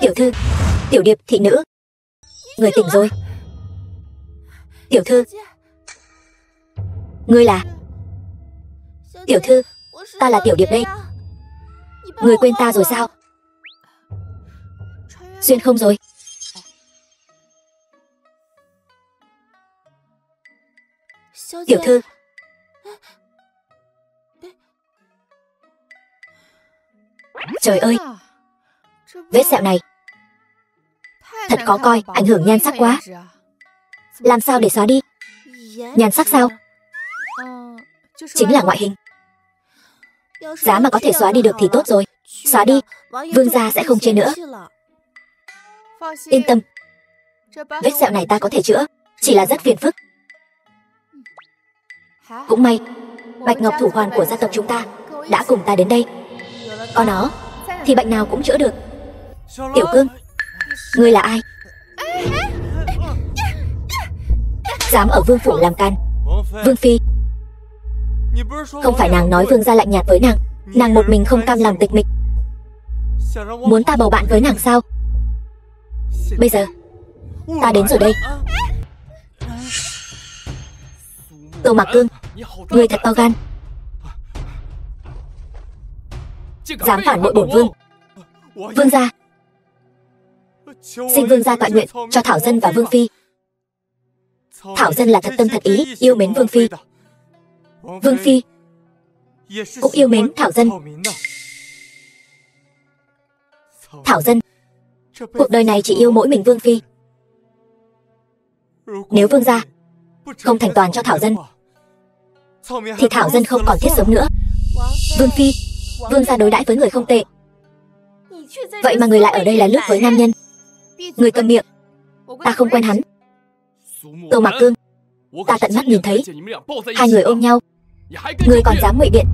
Tiểu thư, tiểu điệp thị nữ, người tỉnh rồi. Tiểu thư, ngươi là? Tiểu thư, ta là tiểu điệp đây. Người quên ta rồi sao? Xuyên không rồi. Tiểu thư, trời ơi, vết sẹo này thật khó coi, ảnh hưởng nhan sắc quá. Làm sao để xóa đi? Nhan sắc sao? Chính là ngoại hình. Giá mà có thể xóa đi được thì tốt rồi. Xóa đi, vương gia sẽ không chê nữa. Yên tâm, vết sẹo này ta có thể chữa, chỉ là rất phiền phức. Cũng may, bạch ngọc thủ hoàn của gia tộc chúng ta đã cùng ta đến đây. Có nó, thì bệnh nào cũng chữa được. Tiểu Cương, ngươi là ai? Dám ở vương phủ làm can. Vương phi, không phải nàng nói vương gia lạnh nhạt với nàng, nàng một mình không cam lòng tịch mịch, muốn ta bầu bạn với nàng sao? Bây giờ, ta đến rồi đây. Tô Mạc Cương, ngươi thật to gan, dám phản bội bổn vương. Vương gia, xin vương gia tọa nguyện cho Thảo Dân và vương phi. Thảo Dân là thật tâm thật ý yêu mến vương phi. Vương phi cũng yêu mến Thảo Dân. Thảo Dân cuộc đời này chỉ yêu mỗi mình vương phi. Nếu vương gia không thành toàn cho Thảo Dân thì Thảo Dân không còn thiết sống nữa. Vương phi, vương gia đối đãi với người không tệ, vậy mà người lại ở đây là lướt với nam nhân. Người câm miệng, ta không quen hắn. Tô Mạc Cương, ta tận mắt nhìn thấy hai người ôm nhau, người còn dám ngụy biện.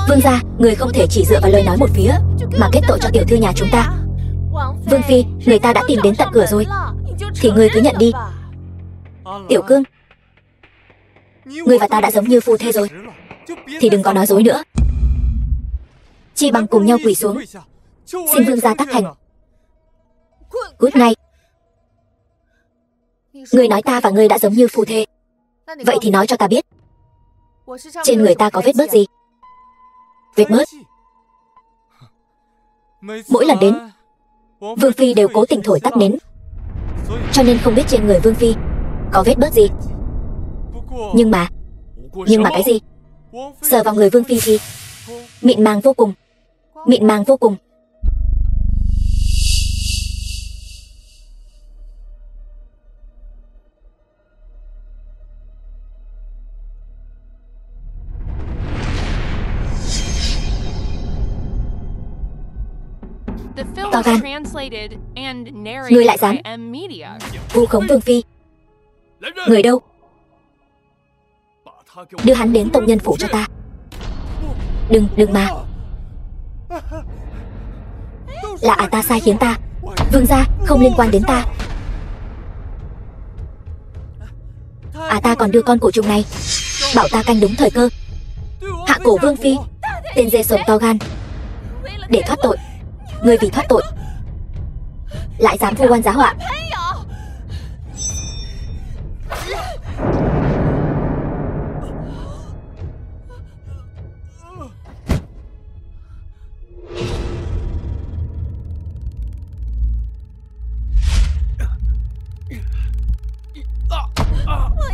Vương gia, người không thể chỉ dựa vào lời nói một phía mà kết tội cho tiểu thư nhà chúng ta. Vương phi, người ta đã tìm đến tận cửa rồi, thì người cứ nhận đi. Tiểu Cương, người và ta đã giống như phu thê rồi, thì đừng có nói dối nữa. Chi bằng cùng nhau quỳ xuống, xin vương gia tác thành. Cút ngay. Người nói ta và ngươi đã giống như phu thê, vậy thì nói cho ta biết, trên người ta có vết bớt gì? Vết bớt? Mỗi lần đến, vương phi đều cố tình thổi tắt nến, cho nên không biết trên người vương phi có vết bớt gì. Nhưng mà cái gì? Sờ vào người vương phi thì mịn màng vô cùng, mịn màng vô cùng. To gan, người lại dám vu khống vương phi. Người đâu? Đưa hắn đến tông nhân phủ cho ta. Đừng mà. Là ta sai khiến ta. Vương gia, không liên quan đến ta. Ta còn đưa con cổ trùng này, bảo ta canh đúng thời cơ, hạ cổ vương phi. Tên dê sống to gan, để thoát tội. Ngươi vì thoát tội lại dám vu oan giá họa.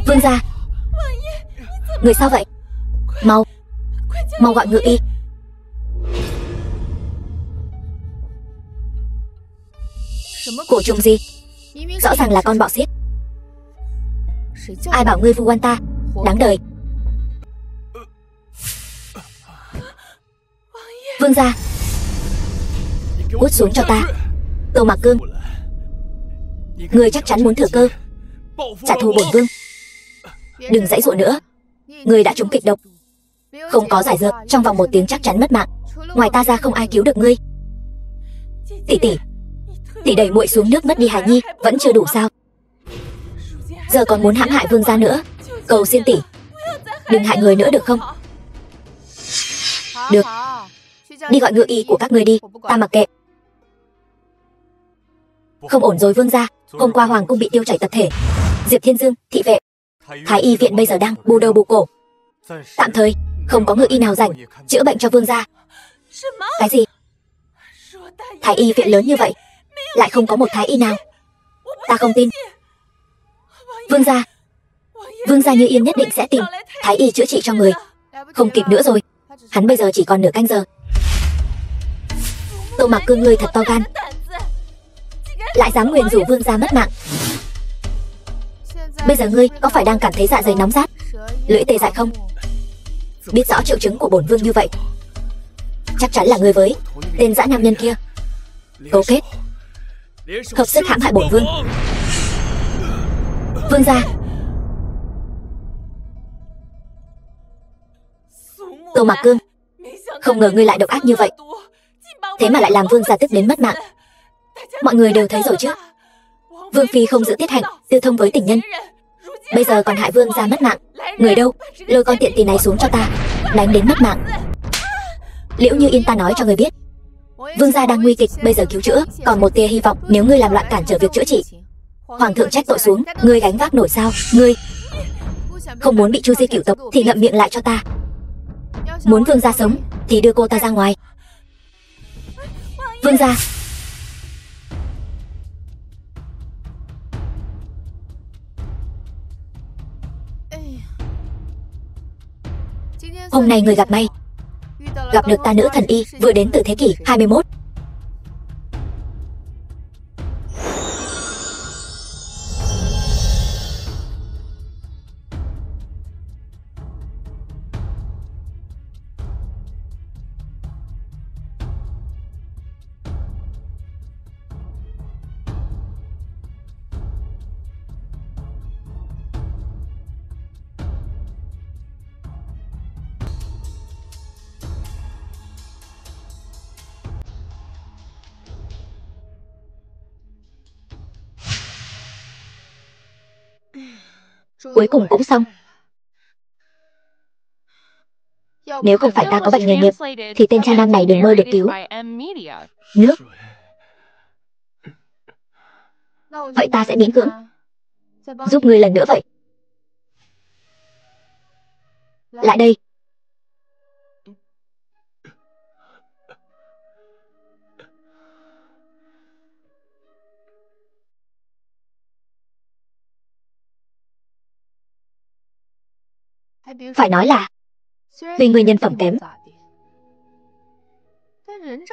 Vương gia, người sao vậy? Mau gọi ngự y. Cổ trùng gì? Rõ ràng là con bọ xiết. Ai bảo ngươi vu oan ta? Đáng đời. Vương gia, cút xuống cho ta. Tô Mạc Cương, ngươi chắc chắn muốn thừa cơ trả thù bổn vương. Đừng giãy giụa nữa, ngươi đã trúng kịch độc, không có giải dược, trong vòng 1 tiếng chắc chắn mất mạng. Ngoài ta ra không ai cứu được ngươi. Tỷ đẩy muội xuống nước mất đi hài nhi vẫn chưa đủ sao? Giờ còn muốn hãm hại vương gia nữa. Cầu xin tỷ, đừng hại người nữa được không? Được, đi gọi ngự y của các ngươi đi, ta mặc kệ. Không ổn rồi vương gia. Hôm qua hoàng cung bị tiêu chảy tập thể. Diệp Thiên Dương, thị vệ, Thái y viện bây giờ đang bù đầu bù cổ. Tạm thời không có ngự y nào rảnh chữa bệnh cho vương gia. Cái gì? Thái y viện lớn như vậy lại không có một thái y nào? Ta không tin. Vương gia, vương gia Như Yên nhất định sẽ tìm thái y chữa trị cho người. Không kịp nữa rồi, hắn bây giờ chỉ còn nửa canh giờ. Tô Mạc Cương, ngươi thật to gan, lại dám nguyền rủa vương gia mất mạng. Bây giờ ngươi có phải đang cảm thấy dạ dày nóng rát, lưỡi tê dại không? Biết rõ triệu chứng của bổn vương như vậy, chắc chắn là ngươi với tên dã nam nhân kia cấu kết, hợp sức hãm hại bổn vương. Vương gia. Tô Mạc Cương, không ngờ ngươi lại độc ác như vậy, thế mà lại làm vương gia tức đến mất mạng. Mọi người đều thấy rồi chứ, vương phi không giữ tiết hạnh, tư thông với tình nhân, bây giờ còn hại vương gia mất mạng. Người đâu, lôi con tiện tỳ này xuống cho ta, đánh đến mất mạng. Liễu Như Yên, ta nói cho người biết, vương gia đang nguy kịch, bây giờ cứu chữa còn một tia hy vọng. Nếu ngươi làm loạn cản trở việc chữa trị, hoàng thượng trách tội xuống, ngươi gánh vác nổi sao? Ngươi không muốn bị chu di cửu tộc thì ngậm miệng lại cho ta. Muốn vương gia sống thì đưa cô ta ra ngoài. Vương gia. Hôm nay người gặp may, gặp được ta nữ thần y vừa đến từ thế kỷ 21. Cuối cùng cũng xong. Nếu không phải ta có bệnh nghề nghiệp thì tên cha nam này đừng mơ được cứu nước. Vậy ta sẽ miễn cưỡng giúp ngươi lần nữa vậy. Lại đây. Phải nói là vì người nhân phẩm kém,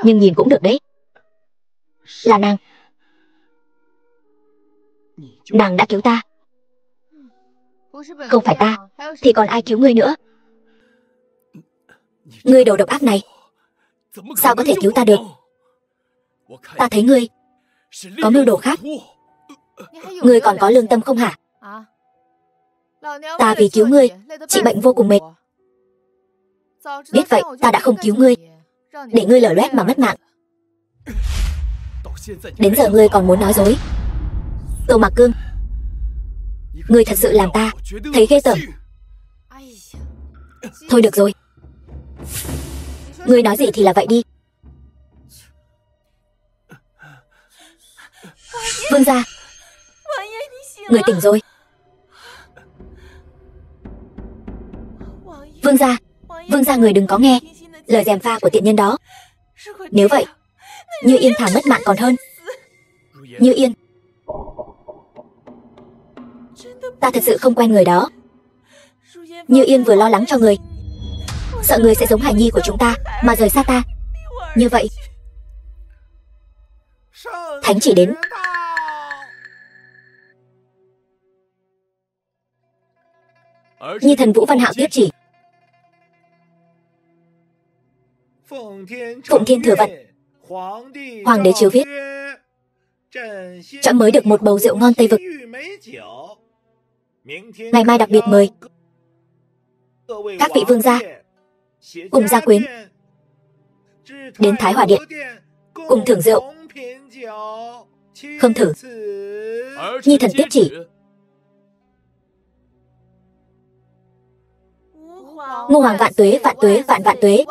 nhưng nhìn cũng được đấy. Là nàng. Nàng đã cứu ta. Không phải ta thì còn ai cứu ngươi nữa? Ngươi đồ độc ác này, sao có thể cứu ta được? Ta thấy ngươi có mưu đồ khác. Ngươi còn có lương tâm không hả? Ta vì cứu ngươi trị bệnh vô cùng mệt. Biết vậy ta đã không cứu ngươi, để ngươi lở loét mà mất mạng. Đến giờ ngươi còn muốn nói dối. Tô Mạc Cương, ngươi thật sự làm ta thấy ghê tởm. Thôi được rồi, ngươi nói gì thì là vậy đi. Vương gia, người tỉnh rồi. Vương gia người đừng có nghe lời gièm pha của tiện nhân đó. Nếu vậy, Như Yên thà mất mạng còn hơn. Như Yên, ta thật sự không quen người đó. Như Yên vừa lo lắng cho người, sợ người sẽ giống hài nhi của chúng ta mà rời xa ta. Như vậy, thánh chỉ đến. Nhi thần Vũ Văn Hạo tiếp chỉ. Phụng Thiên Thừa Vận, Hoàng đế chiếu viết, trẫm mới được một bầu rượu ngon Tây Vực. Ngày mai đặc biệt mời các vị vương gia cùng gia quyến đến Thái Hòa Điện cùng thưởng rượu. Không thử, nhi thần tiếp chỉ. Ngô hoàng vạn tuế, vạn tuế, vạn vạn tuế.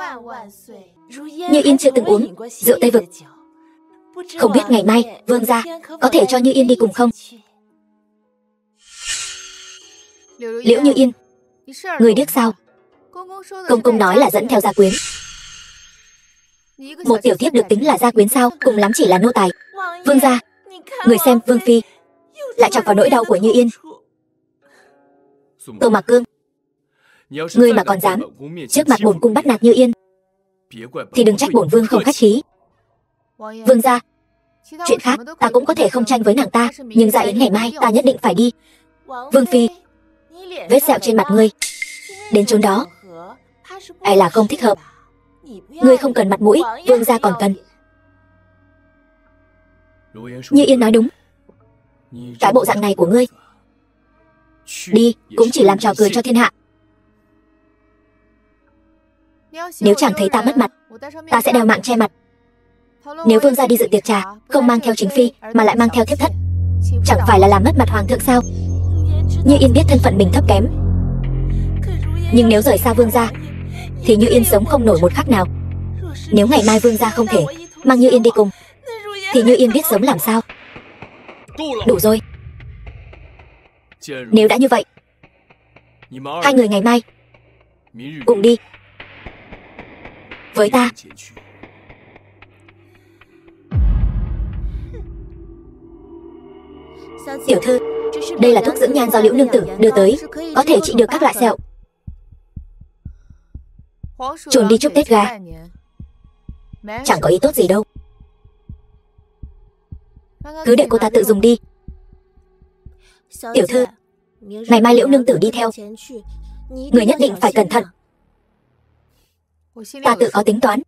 Như Yên chưa từng uống rượu Tây Vực, Không biết ngày mai, vương gia có thể cho Như Yên đi cùng không? Liễu Như Yên, người điếc sao? Công công nói là dẫn theo gia quyến. Một tiểu thiếp được tính là gia quyến sao? Cùng lắm chỉ là nô tài. Vương gia, người xem Vương phi lại chọc vào nỗi đau của Như Yên. Tô Mạc Cương, ngươi mà còn dám trước mặt bổn cung bắt nạt Như Yên thì đừng trách bổn vương không khách khí. Vương gia, chuyện khác ta cũng có thể không tranh với nàng ta, nhưng dạ yến ngày mai ta nhất định phải đi. Vương phi, vết sẹo trên mặt ngươi đến chốn đó ai là không thích hợp. Ngươi không cần mặt mũi, vương gia còn cần. Như Yên nói đúng. Cái bộ dạng này của ngươi đi cũng chỉ làm trò cười cho thiên hạ. Nếu chẳng thấy ta mất mặt, ta sẽ đeo mạng che mặt. Nếu vương gia đi dự tiệc trà không mang theo chính phi mà lại mang theo thiếp thất, chẳng phải là làm mất mặt hoàng thượng sao? Như Yên biết thân phận mình thấp kém, nhưng nếu rời xa vương gia thì Như Yên sống không nổi một khắc nào. Nếu ngày mai vương gia không thể mang Như Yên đi cùng thì Như Yên biết sống làm sao. Đủ rồi. Nếu đã như vậy, hai người ngày mai cùng đi với ta. Tiểu thư, đây là thuốc dưỡng nhan do Liễu nương tử đưa tới, có thể trị được các loại sẹo. Chuồn đi chúc Tết gà chẳng có ý tốt gì đâu, cứ để cô ta tự dùng đi. Tiểu thư, ngày mai Liễu nương tử đi theo, người nhất định phải cẩn thận. Ta tự có tính toán.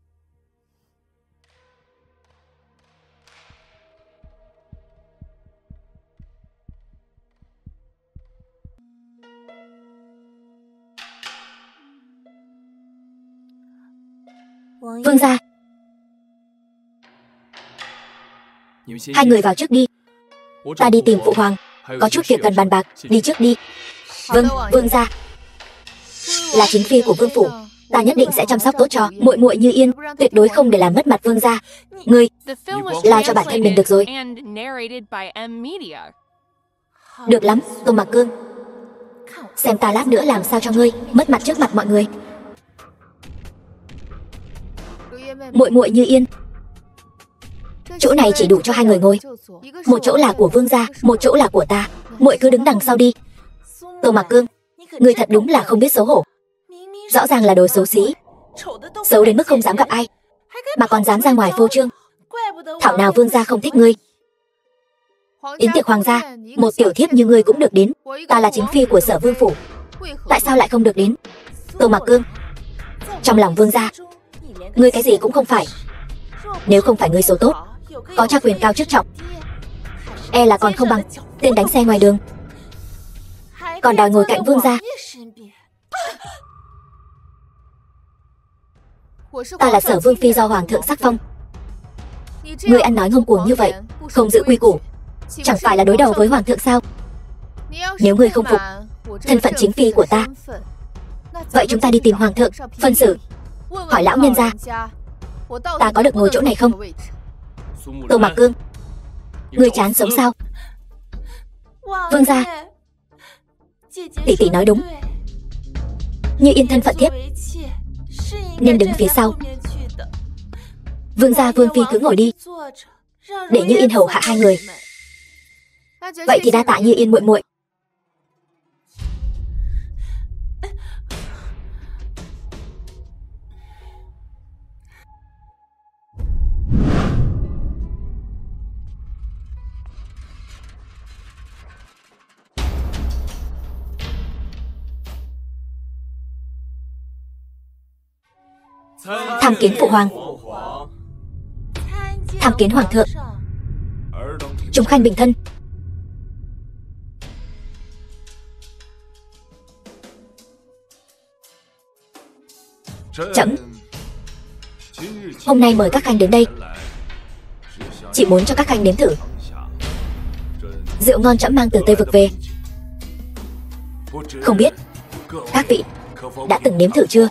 Vương gia, hai người vào trước đi. Ta đi tìm phụ hoàng, có chút việc cần bàn bạc, đi trước đi. Vâng, vương gia. Là chính phi của vương phủ, ta nhất định sẽ chăm sóc tốt cho muội muội Như Yên, tuyệt đối không để làm mất mặt vương gia. Ngươi lo cho bản thân mình được rồi. Được lắm, Tô Mạc Cương. Xem ta lát nữa làm sao cho ngươi mất mặt trước mặt mọi người. Muội muội Như Yên, chỗ này chỉ đủ cho hai người ngồi. Một chỗ là của vương gia, một chỗ là của ta. Muội cứ đứng đằng sau đi. Tô Mạc Cương, ngươi thật đúng là không biết xấu hổ. Rõ ràng là đồ xấu xí, xấu đến mức không dám gặp ai, mà còn dám ra ngoài phô trương. Thảo nào vương gia không thích ngươi. Yến tiệc hoàng gia, một tiểu thiếp như ngươi cũng được đến. Ta là chính phi của Sở vương phủ, tại sao lại không được đến? Tô Mạc Cương, trong lòng vương gia, ngươi cái gì cũng không phải. Nếu không phải ngươi số tốt, có cha quyền cao chức trọng, e là còn không bằng tên đánh xe ngoài đường, còn đòi ngồi cạnh vương gia. Ta là Sở vương phi do hoàng thượng sắc phong. Ngươi ăn nói ngông cuồng như vậy, không giữ quy củ, chẳng phải là đối đầu với hoàng thượng sao? Nếu ngươi không phục thân phận chính phi của ta, vậy chúng ta đi tìm hoàng thượng phân xử. Hỏi lão nhân gia, ta có được ngồi chỗ này không? Tô Mạc Cương, ngươi chán sống sao? Vương gia, tỷ tỷ nói đúng. Như Yên thân phận thiếp nên đứng phía sau. Vương gia vương phi cứ ngồi đi, để Như Yên hầu hạ hai người. Vậy thì đa tạ Như Yên muội muội. Tham kiến phụ hoàng. Tham kiến hoàng thượng. Chúng khanh bình thân. Trẫm hôm nay mời các khanh đến đây, chỉ muốn cho các khanh nếm thử rượu ngon trẫm mang từ Tây Vực về. Không biết các vị đã từng nếm thử chưa?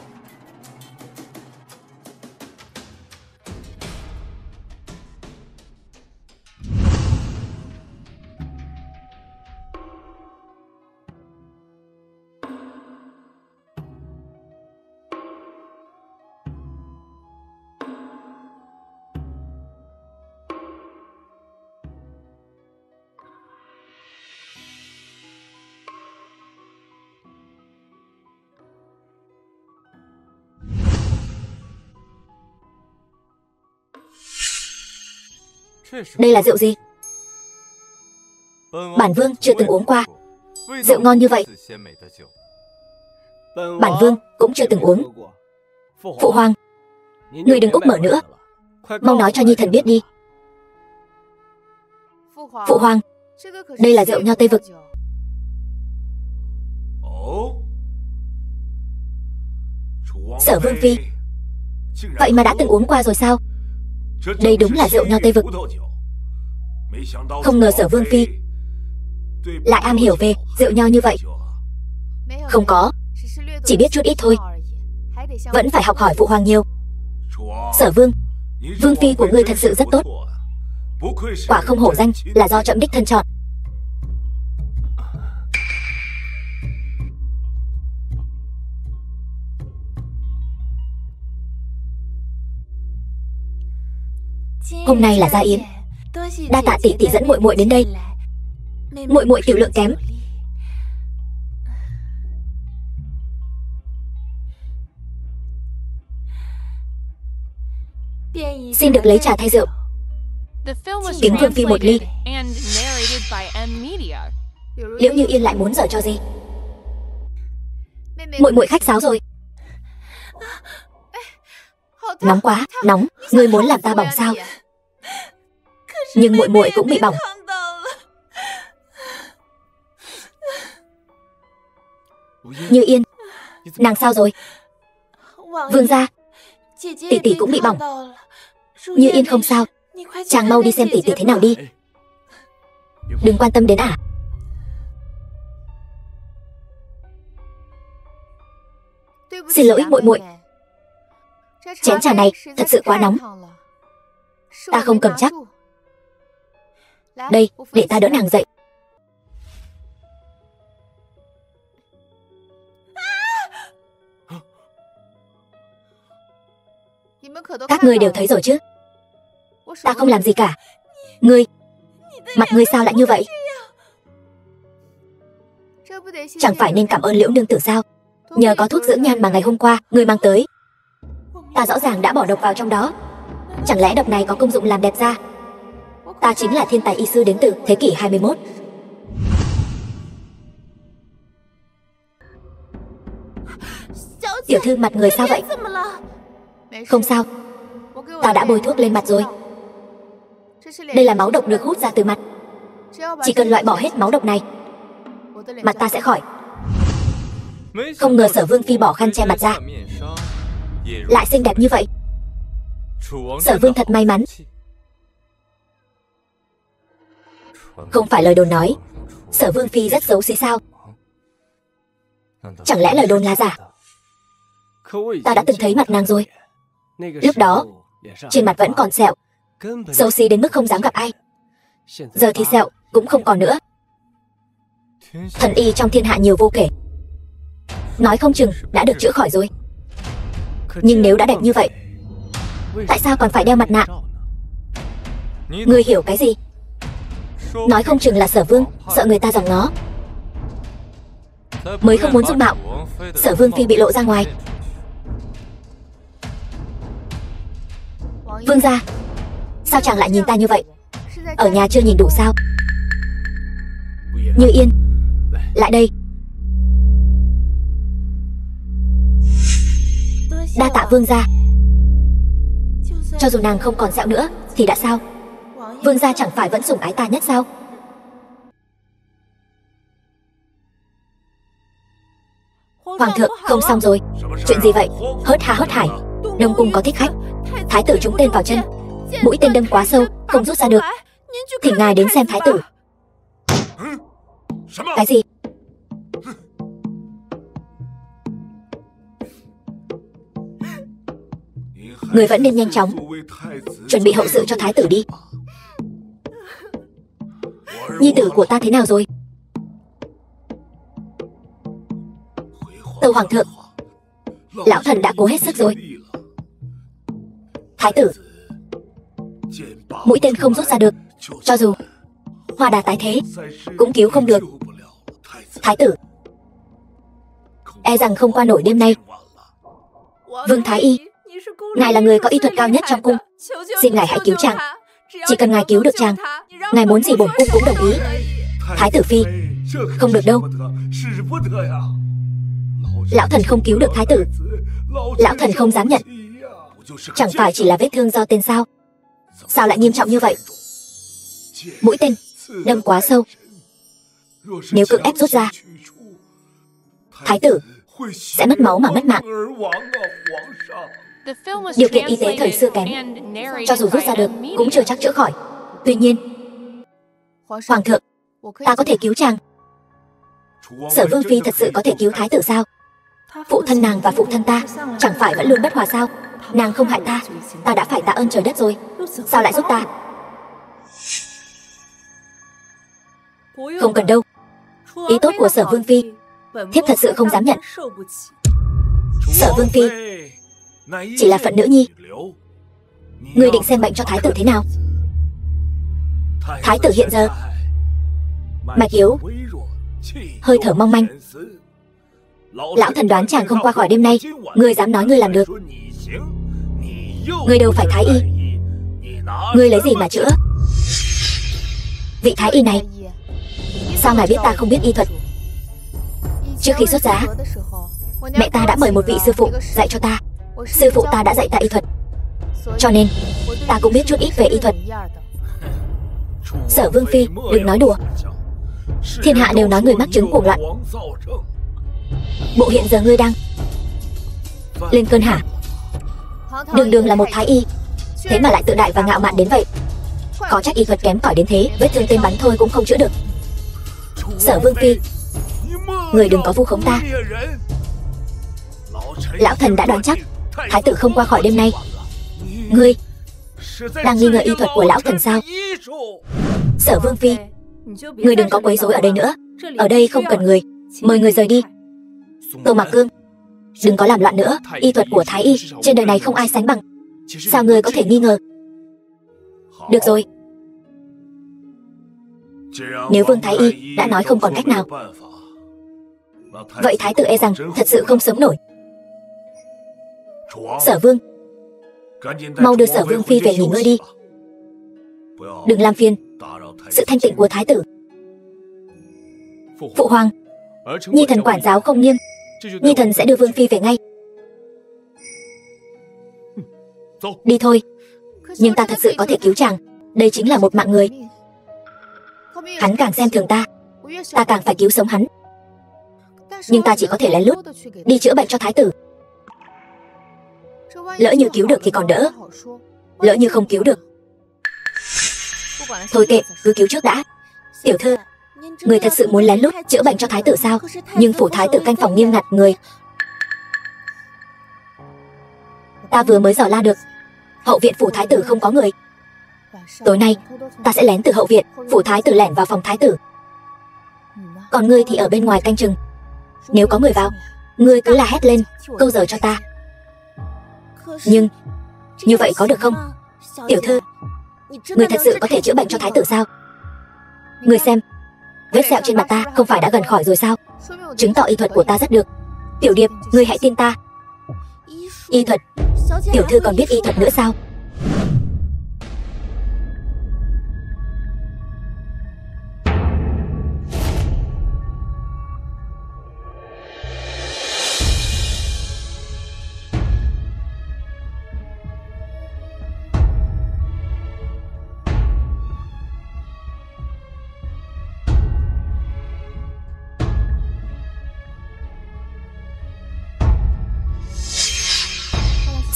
Đây là rượu gì? Bản vương chưa từng uống qua rượu ngon như vậy. Bản vương cũng chưa từng uống. Phụ hoàng, người đừng úp mở nữa, mau nói cho nhi thần biết đi. Phụ hoàng, đây là rượu nho Tây Vực. Sở Vương Phi, vậy mà đã từng uống qua rồi sao? Đây đúng là rượu nho Tây Vực. Không ngờ Sở Vương Phi lại am hiểu về rượu nho như vậy. Không có, chỉ biết chút ít thôi. Vẫn phải học hỏi phụ hoàng nhiều. Sở Vương, Vương Phi của ngươi thật sự rất tốt. Quả không hổ danh là do trẫm đích thân chọn. Hôm nay là gia yến, đa tạ tỷ tỷ dẫn muội muội đến đây. Muội muội tiểu lượng kém. Xin được lấy trà thay rượu. Kính Vương Phi một ly. Liễu Như Yên lại muốn giở cho gì? Muội muội khách sáo rồi. Nóng quá, nóng. Ngươi muốn làm ta bỏng sao? Nhưng muội muội cũng bị bỏng. Như Yên, nàng sao rồi? Vương gia, tỷ tỷ cũng bị bỏng. Như Yên không sao, chàng mau đi xem tỷ tỷ thế nào đi. Đừng quan tâm đến ả. Xin lỗi muội muội, chén trà này thật sự quá nóng, ta không cầm chắc. Đây, để ta đỡ nàng dậy. Các ngươi đều thấy rồi chứ? Ta không làm gì cả. Ngươi, mặt ngươi sao lại như vậy? Chẳng phải nên cảm ơn Liễu nương tử sao? Nhờ có thuốc dưỡng nhan mà ngày hôm qua ngươi mang tới, ta rõ ràng đã bỏ độc vào trong đó. Chẳng lẽ độc này có công dụng làm đẹp da? Ta chính là thiên tài y sư đến từ thế kỷ 21. Tiểu thư mặt người sao vậy? Không sao, ta đã bôi thuốc lên mặt rồi. Đây là máu độc được hút ra từ mặt. Chỉ cần loại bỏ hết máu độc này, mặt ta sẽ khỏi. Không ngờ Sở Vương Phi bỏ khăn che mặt ra lại xinh đẹp như vậy. Sở Vương thật may mắn. Không phải lời đồn nói Sở Vương Phi rất xấu xí sao? Chẳng lẽ lời đồn là giả? Ta đã từng thấy mặt nàng rồi. Lúc đó trên mặt vẫn còn sẹo, xấu xí đến mức không dám gặp ai. Giờ thì sẹo cũng không còn nữa. Thần y trong thiên hạ nhiều vô kể, nói không chừng đã được chữa khỏi rồi. Nhưng nếu đã đẹp như vậy, tại sao còn phải đeo mặt nạ? Ngươi hiểu cái gì? Nói không chừng là Sở Vương sợ người ta dòm ngó, mới không muốn dung mạo Sở Vương Phi bị lộ ra ngoài. Vương gia, sao chàng lại nhìn ta như vậy? Ở nhà chưa nhìn đủ sao? Như Yên, lại đây. Đa tạ vương gia. Cho dù nàng không còn sẹo nữa thì đã sao? Vương gia chẳng phải vẫn sủng ái ta nhất sao? Hoàng thượng, không xong rồi. Chuyện gì vậy? Hớt ha hớt hải, Đông cung có thích khách. Thái tử trúng tên vào chân, mũi tên đâm quá sâu, không rút ra được. Thỉnh ngài đến xem thái tử. Cái gì? Người vẫn nên nhanh chóng chuẩn bị hậu sự cho thái tử đi. Nhi tử của ta thế nào rồi? Tâu hoàng thượng, lão thần đã cố hết sức rồi. Thái tử, mũi tên không rút ra được, cho dù hoa đà tái thế cũng cứu không được. Thái tử, e rằng không qua nổi đêm nay. Vương thái y, ngài là người có y thuật cao nhất trong cung, xin ngài hãy cứu chàng. Chỉ cần ngài cứu được chàng, ngài muốn gì bổn cung cũng đồng ý. Thái tử phi, không được đâu. Lão thần không cứu được thái tử. Lão thần không dám nhận. Chẳng phải chỉ là vết thương do tên sao? Sao lại nghiêm trọng như vậy? Mũi tên đâm quá sâu. Nếu cưỡng ép rút ra, thái tử sẽ mất máu mà mất mạng. Điều kiện y tế thời xưa kém, cho dù rút ra được cũng chưa chắc chữa khỏi. Tuy nhiên, Hoàng thượng, ta có thể cứu chàng. Sở Vương phi thật sự có thể cứu thái tử sao? Phụ thân nàng và phụ thân ta chẳng phải vẫn luôn bất hòa sao? Nàng không hại ta, ta đã phải tạ ơn trời đất rồi. Sao lại giúp ta? Không cần đâu. Ý tốt của Sở Vương phi, thiếp thật sự không dám nhận. Sở Vương phi chỉ là phận nữ nhi. Ngươi định xem bệnh cho thái tử thế nào? Thái tử hiện giờ mạch yếu, hơi thở mong manh. Lão thần đoán chàng không qua khỏi đêm nay. Ngươi dám nói ngươi làm được? Ngươi đâu phải thái y. Ngươi lấy gì mà chữa? Vị thái y này, sao ngài biết ta không biết y thuật? Trước khi xuất giá, mẹ ta đã mời một vị sư phụ dạy cho ta. Sư phụ ta đã dạy ta y thuật, cho nên ta cũng biết chút ít về y thuật. Sở Vương phi, đừng nói đùa. Thiên hạ đều nói người mắc chứng cuồng loạn. Bộ hiện giờ ngươi đang lên cơn hả? Đường đường là một thái y, thế mà lại tự đại và ngạo mạn đến vậy. Có trách y thuật kém cỏi đến thế, vết thương tên bắn thôi cũng không chữa được. Sở Vương phi, người đừng có vu khống ta. Lão thần đã đoán chắc thái tử không qua khỏi đêm nay. Ngươi đang nghi ngờ y thuật của lão thần sao? Sở Vương phi, ngươi đừng có quấy rối ở đây nữa. Ở đây không cần người, mời người rời đi. Tô Mạc Cương, đừng có làm loạn nữa. Y thuật của thái y trên đời này không ai sánh bằng. Sao ngươi có thể nghi ngờ? Được rồi, nếu Vương thái y đã nói không còn cách nào, vậy thái tử e rằng thật sự không sống nổi. Sở Vương, mau đưa Sở Vương phi về nghỉ ngơi đi. Đừng làm phiền sự thanh tịnh của thái tử. Phụ hoàng, nhi thần quản giáo không nghiêm, nhi thần sẽ đưa Vương phi về ngay. Đi thôi. Nhưng ta thật sự có thể cứu chàng. Đây chính là một mạng người. Hắn càng xem thường ta, ta càng phải cứu sống hắn. Nhưng ta chỉ có thể lén lút đi chữa bệnh cho thái tử. Lỡ như cứu được thì còn đỡ, lỡ như không cứu được, thôi kệ, cứ cứu trước đã. Tiểu thư, người thật sự muốn lén lút chữa bệnh cho thái tử sao? Nhưng phủ thái tử canh phòng nghiêm ngặt người. Ta vừa mới dò la được, hậu viện phủ thái tử không có người. Tối nay ta sẽ lén từ hậu viện phủ thái tử lẻn vào phòng thái tử. Còn ngươi thì ở bên ngoài canh chừng. Nếu có người vào, ngươi cứ la hét lên, câu giờ cho ta. Nhưng như vậy có được không? Tiểu thư, người thật sự có thể chữa bệnh cho thái tử sao? Người xem, vết sẹo trên mặt ta không phải đã gần khỏi rồi sao? Chứng tỏ y thuật của ta rất được. Tiểu Điệp, ngươi hãy tin ta. Y thuật? Tiểu thư còn biết y thuật nữa sao?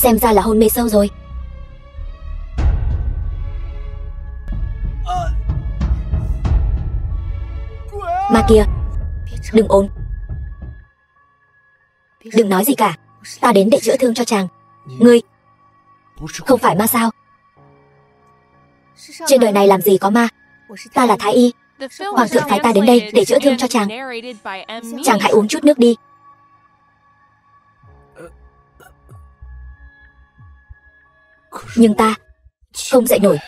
Xem ra là hôn mê sâu rồi. Ma kia, đừng ồn. Đừng nói gì cả. Ta đến để chữa thương cho chàng. Ngươi không phải ma sao? Trên đời này làm gì có ma. Ta là thái y. Hoàng thượng phái ta đến đây để chữa thương cho chàng. Chàng hãy uống chút nước đi. Nhưng ta không dậy nổi.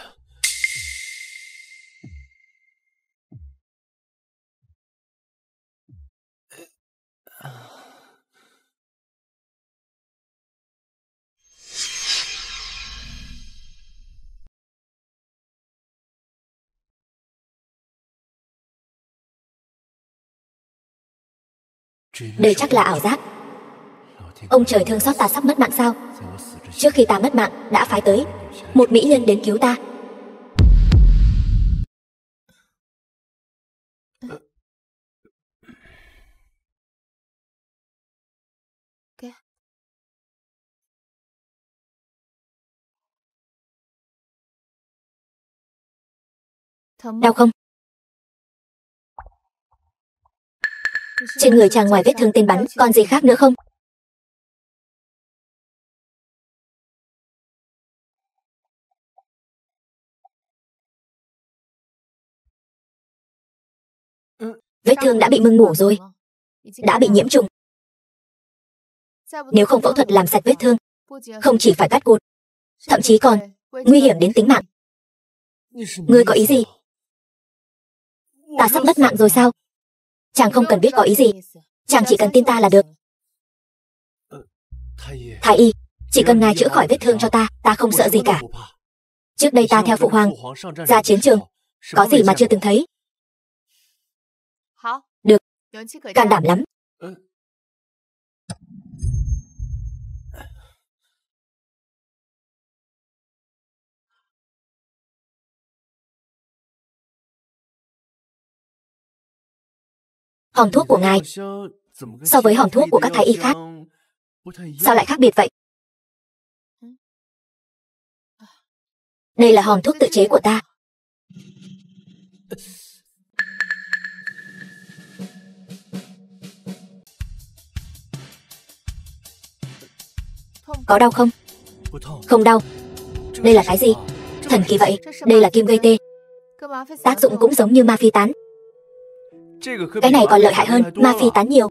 Đây chắc là ảo giác. Ông trời thương xót ta sắp mất mạng sao? Trước khi ta mất mạng đã phái tới một mỹ nhân đến cứu ta. Đau không? Trên người chàng ngoài vết thương tên bắn còn gì khác nữa không? Vết thương đã bị mưng mủ rồi, đã bị nhiễm trùng. Nếu không phẫu thuật làm sạch vết thương, không chỉ phải cắt cụt, thậm chí còn nguy hiểm đến tính mạng. Ngươi có ý gì? Ta sắp mất mạng rồi sao? Chàng không cần biết có ý gì, chàng chỉ cần tin ta là được. Thái y, chỉ cần ngài chữa khỏi vết thương cho ta, ta không sợ gì cả. Trước đây ta theo phụ hoàng ra chiến trường, có gì mà chưa từng thấy. Được, can đảm lắm. Hòm thuốc của ngài so với hòm thuốc của các thái y khác, sao lại khác biệt vậy? Đây là hòm thuốc tự chế của ta. Có đau không? Không đau. Đây là cái gì? Thần kỳ vậy. Đây là kim gây tê. Tác dụng cũng giống như ma phi tán. Cái này còn lợi hại hơn ma phi tán nhiều.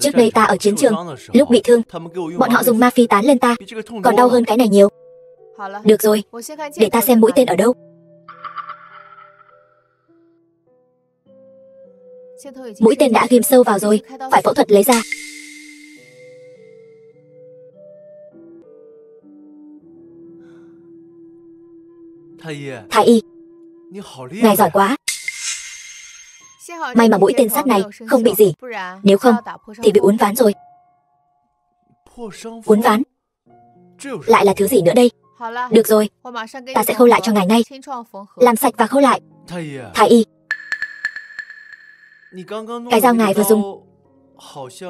Trước đây ta ở chiến trường, lúc bị thương, bọn họ dùng ma phi tán lên ta, còn đau hơn cái này nhiều. Được rồi, để ta xem mũi tên ở đâu. Mũi tên đã ghim sâu vào rồi, phải phẫu thuật lấy ra. Thái y, ngài giỏi quá. May mà mũi tên sắt này không bị gì, nếu không thì bị uốn ván rồi. Uốn ván? Lại là thứ gì nữa đây? Được rồi, ta sẽ khâu lại cho ngài ngay. Làm sạch và khâu lại. Thái y, cái dao ngài vừa dùng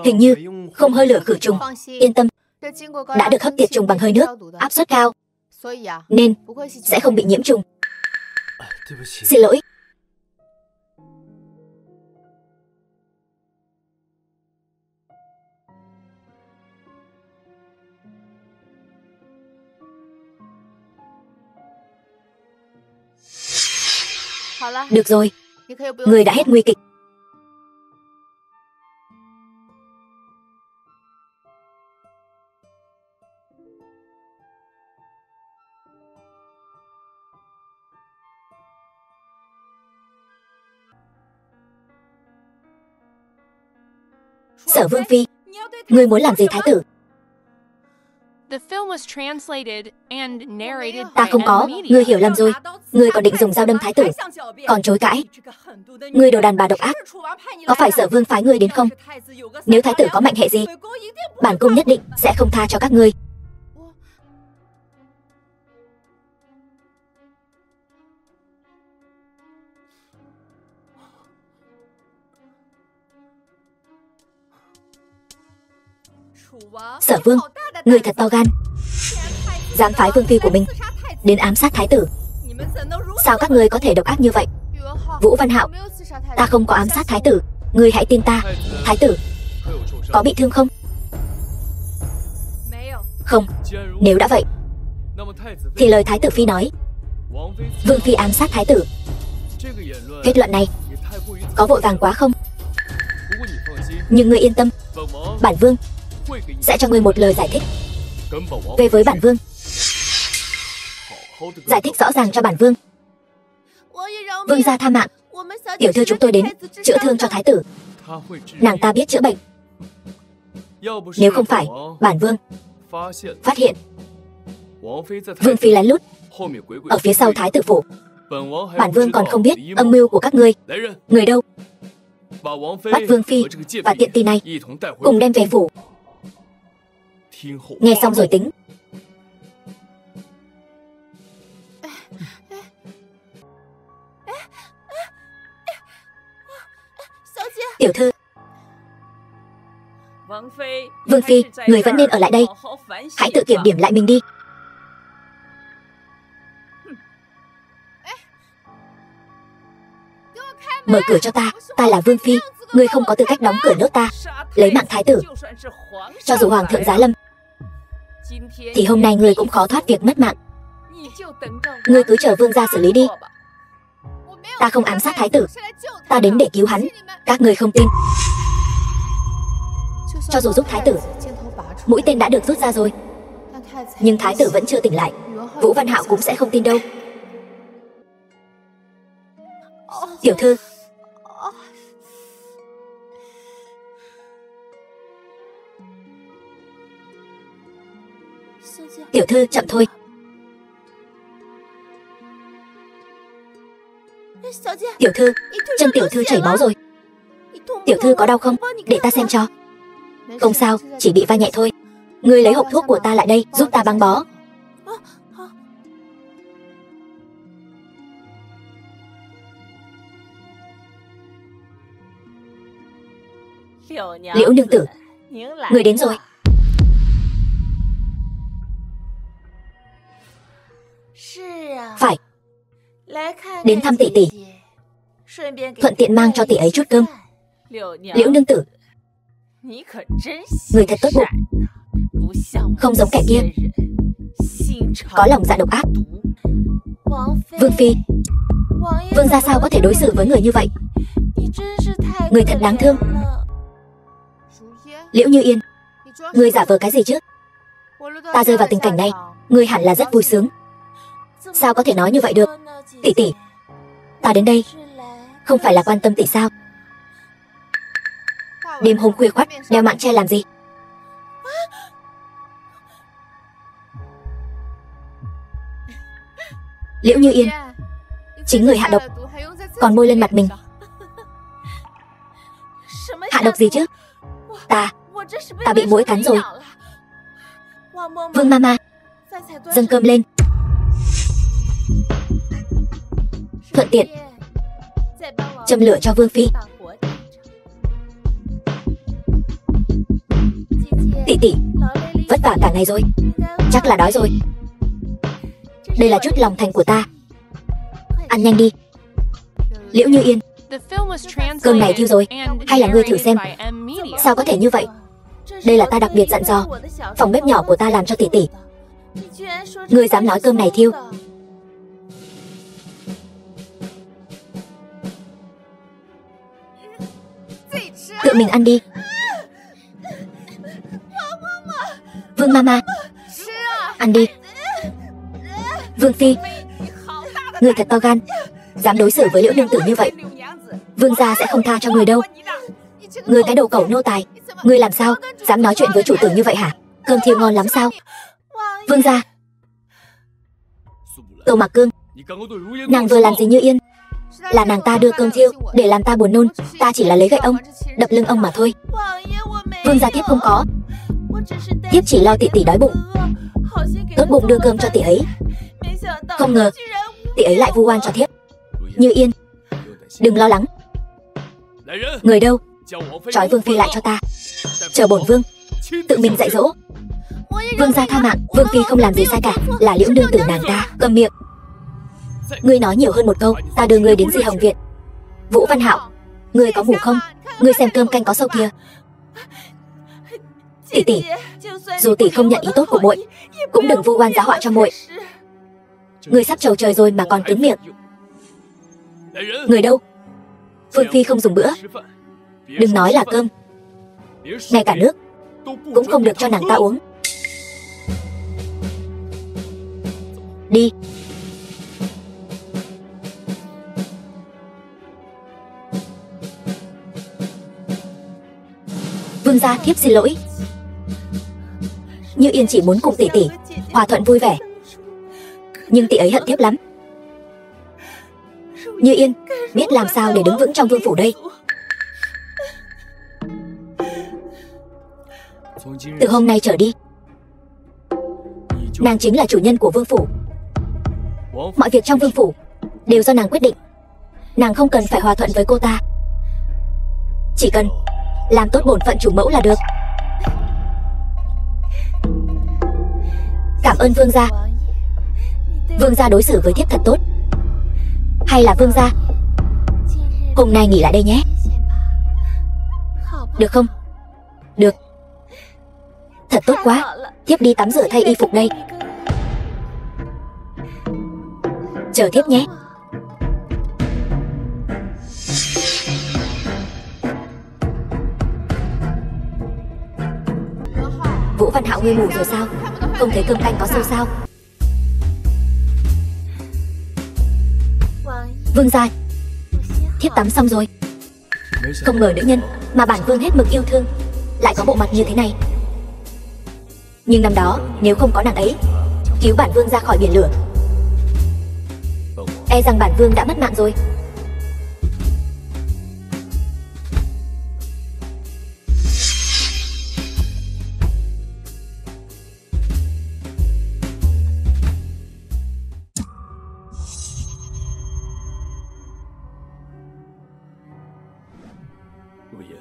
hình như không hơi lửa khử trùng. Yên tâm, đã được hấp tiệt trùng bằng hơi nước, áp suất cao, nên sẽ không bị nhiễm trùng. Xin lỗi. Được rồi, người đã hết nguy kịch. Sở Vương Phi, ngươi muốn làm gì thái tử? Ta không có, ngươi hiểu lầm rồi. Ngươi còn định dùng dao đâm thái tử, còn chối cãi. Ngươi đồ đàn bà độc ác. Có phải Sở Vương phái ngươi đến không? Nếu thái tử có mệnh hệ gì, bản cung nhất định sẽ không tha cho các ngươi. Sở Vương, ngươi thật to gan, dám phái vương phi của mình đến ám sát thái tử. Sao các ngươi có thể độc ác như vậy? Vũ Văn Hạo, ta không có ám sát thái tử, ngươi hãy tin ta. Thái tử có bị thương không? Không. Nếu đã vậy thì lời thái tử phi nói vương phi ám sát thái tử, kết luận này có vội vàng quá không? Nhưng ngươi yên tâm, bản vương sẽ cho ngươi một lời giải thích. Về với bản vương, giải thích rõ ràng cho bản vương. Vương gia tha mạng, tiểu thư chúng tôi đến chữa thương cho thái tử. Nàng ta biết chữa bệnh. Nếu không phải bản vương phát hiện vương phi lén lút ở phía sau thái tử phủ, bản vương còn không biết âm mưu của các ngươi. Người đâu? bắt Vương Phi và tiện tỳ này cùng đem về phủ. Nghe xong rồi tính. Tiểu thư, Vương Phi, người vẫn nên ở lại đây. Hãy tự kiểm điểm lại mình đi. Mở cửa cho ta, ta là Vương Phi. Ngươi không có tư cách đóng cửa nước ta, lấy mạng thái tử. Cho dù Hoàng thượng giá lâm, thì hôm nay ngươi cũng khó thoát việc mất mạng. Ngươi cứ chờ vương gia xử lý đi. Ta không ám sát thái tử, ta đến để cứu hắn. Các ngươi không tin. Cho dù giúp thái tử, mũi tên đã được rút ra rồi, nhưng thái tử vẫn chưa tỉnh lại. Vũ Văn Hạo cũng sẽ không tin đâu. Tiểu thư, tiểu thư chậm thôi. Tiểu thư, chân tiểu thư chảy máu rồi. Tiểu thư có đau không? Để ta xem cho. Không sao, chỉ bị va nhẹ thôi. Ngươi lấy hộp thuốc của ta lại đây, giúp ta băng bó. Liễu nương tử, người đến rồi. Phải, đến thăm tỷ tỷ, thuận tiện mang cho tỷ ấy chút cơm. Liễu nương tử, người thật tốt bụng, không giống kẻ kia, có lòng dạ độc ác. Vương Phi, vương gia sao có thể đối xử với người như vậy? Người thật đáng thương. Liễu Như Yên, người giả vờ cái gì chứ? Ta rơi vào tình cảnh này, người hẳn là rất vui sướng. Sao có thể nói như vậy được? Tỷ tỷ, ta đến đây không phải là quan tâm tỷ sao? Đêm hôm khuya khoắt đeo mạng che làm gì? Liễu Như Yên, chính người hạ độc, còn bôi lên mặt mình. Hạ độc gì chứ? Ta bị muỗi cắn rồi. Vương Mama, dâng cơm lên. Thuận tiện châm lửa cho Vương Phi. Tỷ tỷ, vất vả cả ngày rồi, chắc là đói rồi. Đây là chút lòng thành của ta, ăn nhanh đi. Liễu Như Yên, cơm này thiêu rồi, hay là ngươi thử xem? Sao có thể như vậy? Đây là ta đặc biệt dặn dò, phòng bếp nhỏ của ta làm cho tỷ tỷ. Ngươi dám nói cơm này thiêu? Tự mình ăn đi. Vương Mama, ăn đi. Vương Phi, ngươi thật to gan, dám đối xử với Liễu nương tử như vậy. Vương gia sẽ không tha cho người đâu. Ngươi cái đầu cẩu nô tài, ngươi làm sao dám nói chuyện với chủ tử như vậy hả? Cơm thiêu ngon lắm sao? Vương gia, Tô Mặc Cương, nàng vừa làm gì Như Yên? Là nàng ta đưa cơm thiêu để làm ta buồn nôn. Ta chỉ là lấy gậy ông đập lưng ông mà thôi. Vương gia thiếp không có, thiếp chỉ lo tỷ tỷ đói bụng, tốt bụng đưa cơm cho tỷ ấy. Không ngờ tỷ ấy lại vu oan cho thiếp. Như Yên, đừng lo lắng. Người đâu? Trói Vương Phi lại cho ta, chờ bổn vương tự mình dạy dỗ. Vương gia tha mạng, Vương Phi không làm gì sai cả, là Liễu nương tử nàng ta. Cầm miệng. Ngươi nói nhiều hơn một câu, ta đưa ngươi đến Di Hồng Viện. Vũ Văn Hạo, ngươi có ngủ không? Ngươi xem cơm canh có sâu kìa. Tỷ tỷ, dù tỷ không nhận ý tốt của muội, cũng đừng vu oan giá họa cho muội. Ngươi sắp trầu trời rồi mà còn cứng miệng. Người đâu? Vương Phi không dùng bữa, đừng nói là cơm, ngay cả nước cũng không được cho nàng ta uống. Đi. Vương gia, thiếp xin lỗi. Như Yên chỉ muốn cùng tỷ tỷ hòa thuận vui vẻ, nhưng tỷ ấy hận thiếp lắm. Như Yên biết làm sao để đứng vững trong vương phủ đây. Từ hôm nay trở đi, nàng chính là chủ nhân của vương phủ. Mọi việc trong vương phủ đều do nàng quyết định. Nàng không cần phải hòa thuận với cô ta, chỉ cần làm tốt bổn phận chủ mẫu là được. Cảm ơn vương gia. Vương gia đối xử với thiếp thật tốt. Hay là vương gia hôm nay nghỉ lại đây nhé, được không? Được. Thật tốt quá. Thiếp đi tắm rửa thay y phục đây. Chờ thiếp nhé. Vũ Văn Hạo, ngươi ngủ rồi sao? Không thấy cơm canh có sâu sao? Vương gia, thiếp tắm xong rồi. Không ngờ nữ nhân mà bản vương hết mực yêu thương lại có bộ mặt như thế này. Nhưng năm đó nếu không có nàng ấy cứu bản vương ra khỏi biển lửa, e rằng bản vương đã mất mạng rồi.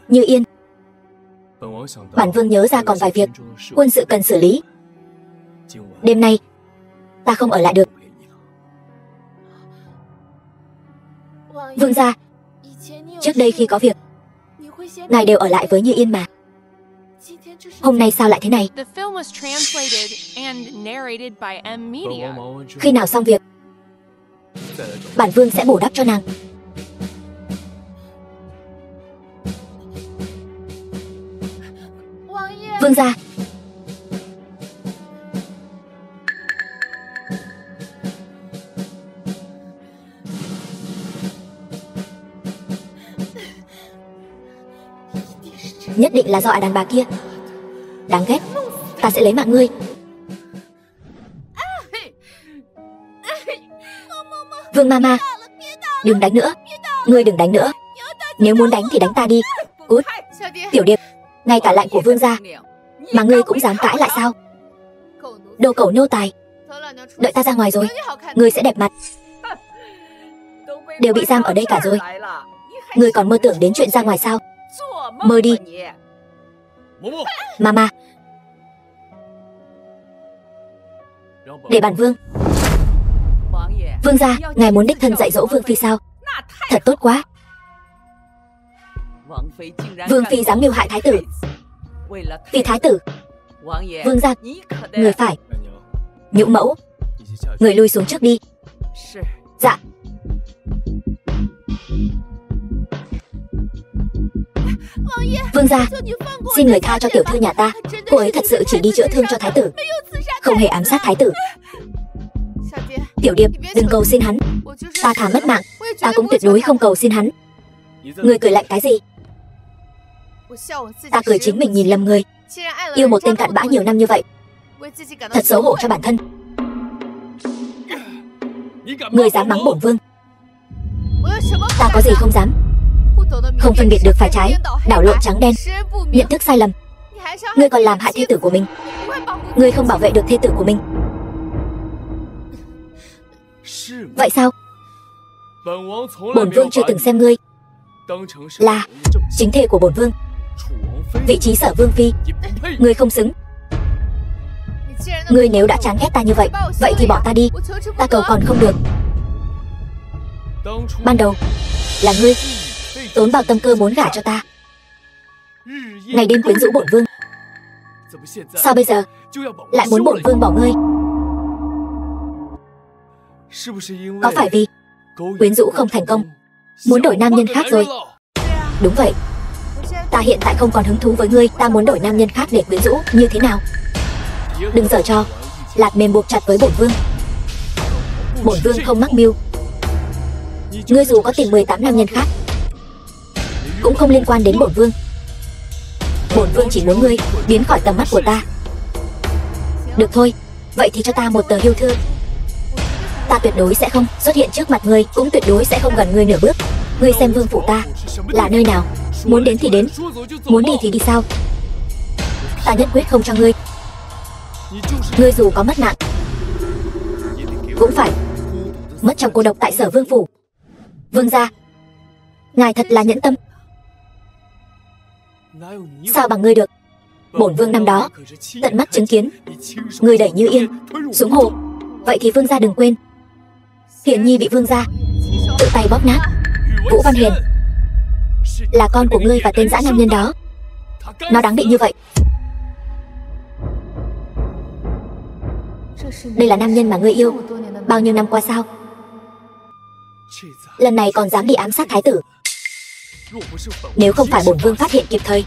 Như Yên, bản vương nhớ ra còn vài việc quân sự cần xử lý. Đêm nay ta không ở lại được. Vương gia, trước đây khi có việc ngài đều ở lại với Như Yên mà. Hôm nay sao lại thế này? Khi nào xong việc, bản vương sẽ bù đắp cho nàng. Vương gia, nhất định là do đàn bà kia. Đáng ghét, ta sẽ lấy mạng ngươi. Vương Mama, đừng đánh nữa. Ngươi đừng đánh nữa. Nếu muốn đánh thì đánh ta đi. Cút. Tiểu Điệp, ngay cả lệnh của vương gia mà ngươi cũng dám cãi lại sao? Đồ cẩu nô tài. Đợi ta ra ngoài rồi, ngươi sẽ đẹp mặt. Đều bị giam ở đây cả rồi, ngươi còn mơ tưởng đến chuyện ra ngoài sao? Mơ đi. Mama, để bản vương. Vương gia, ngài muốn đích thân dạy dỗ vương phi sao? Thật tốt quá. Vương phi dám mưu hại thái tử. Vì thái tử. Vương gia, người phải. Nhũ mẫu, người lui xuống trước đi. Dạ. Vương gia, xin người tha cho tiểu thư nhà ta. Cô ấy thật sự chỉ đi chữa thương cho thái tử, không hề ám sát thái tử. Tiểu Điệp, đừng cầu xin hắn. Ta thà mất mạng, ta cũng tuyệt đối không cầu xin hắn. Người cười lạnh cái gì? Ta cười chính mình nhìn lầm người. Yêu một tên cặn bã nhiều năm như vậy, thật xấu hổ cho bản thân. Người dám mắng bổn vương? Ta có gì không dám. Không phân biệt được phải trái, đảo lộn trắng đen, nhận thức sai lầm. Ngươi còn làm hại thê tử của mình. Ngươi không bảo vệ được thê tử của mình. Vậy sao? Bổn vương chưa từng xem ngươi là chính thê của bổn vương. Vị trí Sở vương phi, ngươi không xứng. Ngươi nếu đã chán ghét ta như vậy, vậy thì bỏ ta đi. Ta cầu còn không được. Ban đầu là ngươi tốn bao tâm cơ muốn gả cho ta, ngày đêm quyến rũ bổn vương. Sao bây giờ lại muốn bổn vương bỏ ngươi? Có phải vì quyến rũ không thành công, muốn đổi nam nhân khác rồi? Đúng vậy. Ta hiện tại không còn hứng thú với ngươi. Ta muốn đổi nam nhân khác để quyến rũ. Như thế nào? Đừng giở trò lạt mềm buộc chặt với bổn vương. Bổn vương không mắc mưu. Ngươi dù có tìm 18 nam nhân khác cũng không liên quan đến bổn vương. Bổn vương chỉ muốn ngươi biến khỏi tầm mắt của ta. Được thôi, vậy thì cho ta một tờ hưu thư. Ta tuyệt đối sẽ không xuất hiện trước mặt ngươi, cũng tuyệt đối sẽ không gần ngươi nửa bước. Ngươi xem vương phủ ta là nơi nào, muốn đến thì đến, muốn đi thì đi sao? ta nhất quyết không cho ngươi. Ngươi dù có mất mạng cũng phải mất trong cô độc tại Sở Vương phủ. Vương gia, ngài thật là nhẫn tâm. Sao bằng ngươi được? Bổn vương năm đó tận mắt chứng kiến ngươi đẩy Như Yên xuống hồ. Vậy thì vương gia đừng quên, Hiển Nhi bị vương gia tự tay bóp nát. Vũ Văn Hiền là con của ngươi và tên dã nam nhân đó. Nó đáng bị như vậy. Đây là nam nhân mà ngươi yêu bao nhiêu năm qua sao? Lần này còn dám đi ám sát thái tử. Nếu không phải bổn vương phát hiện kịp thời,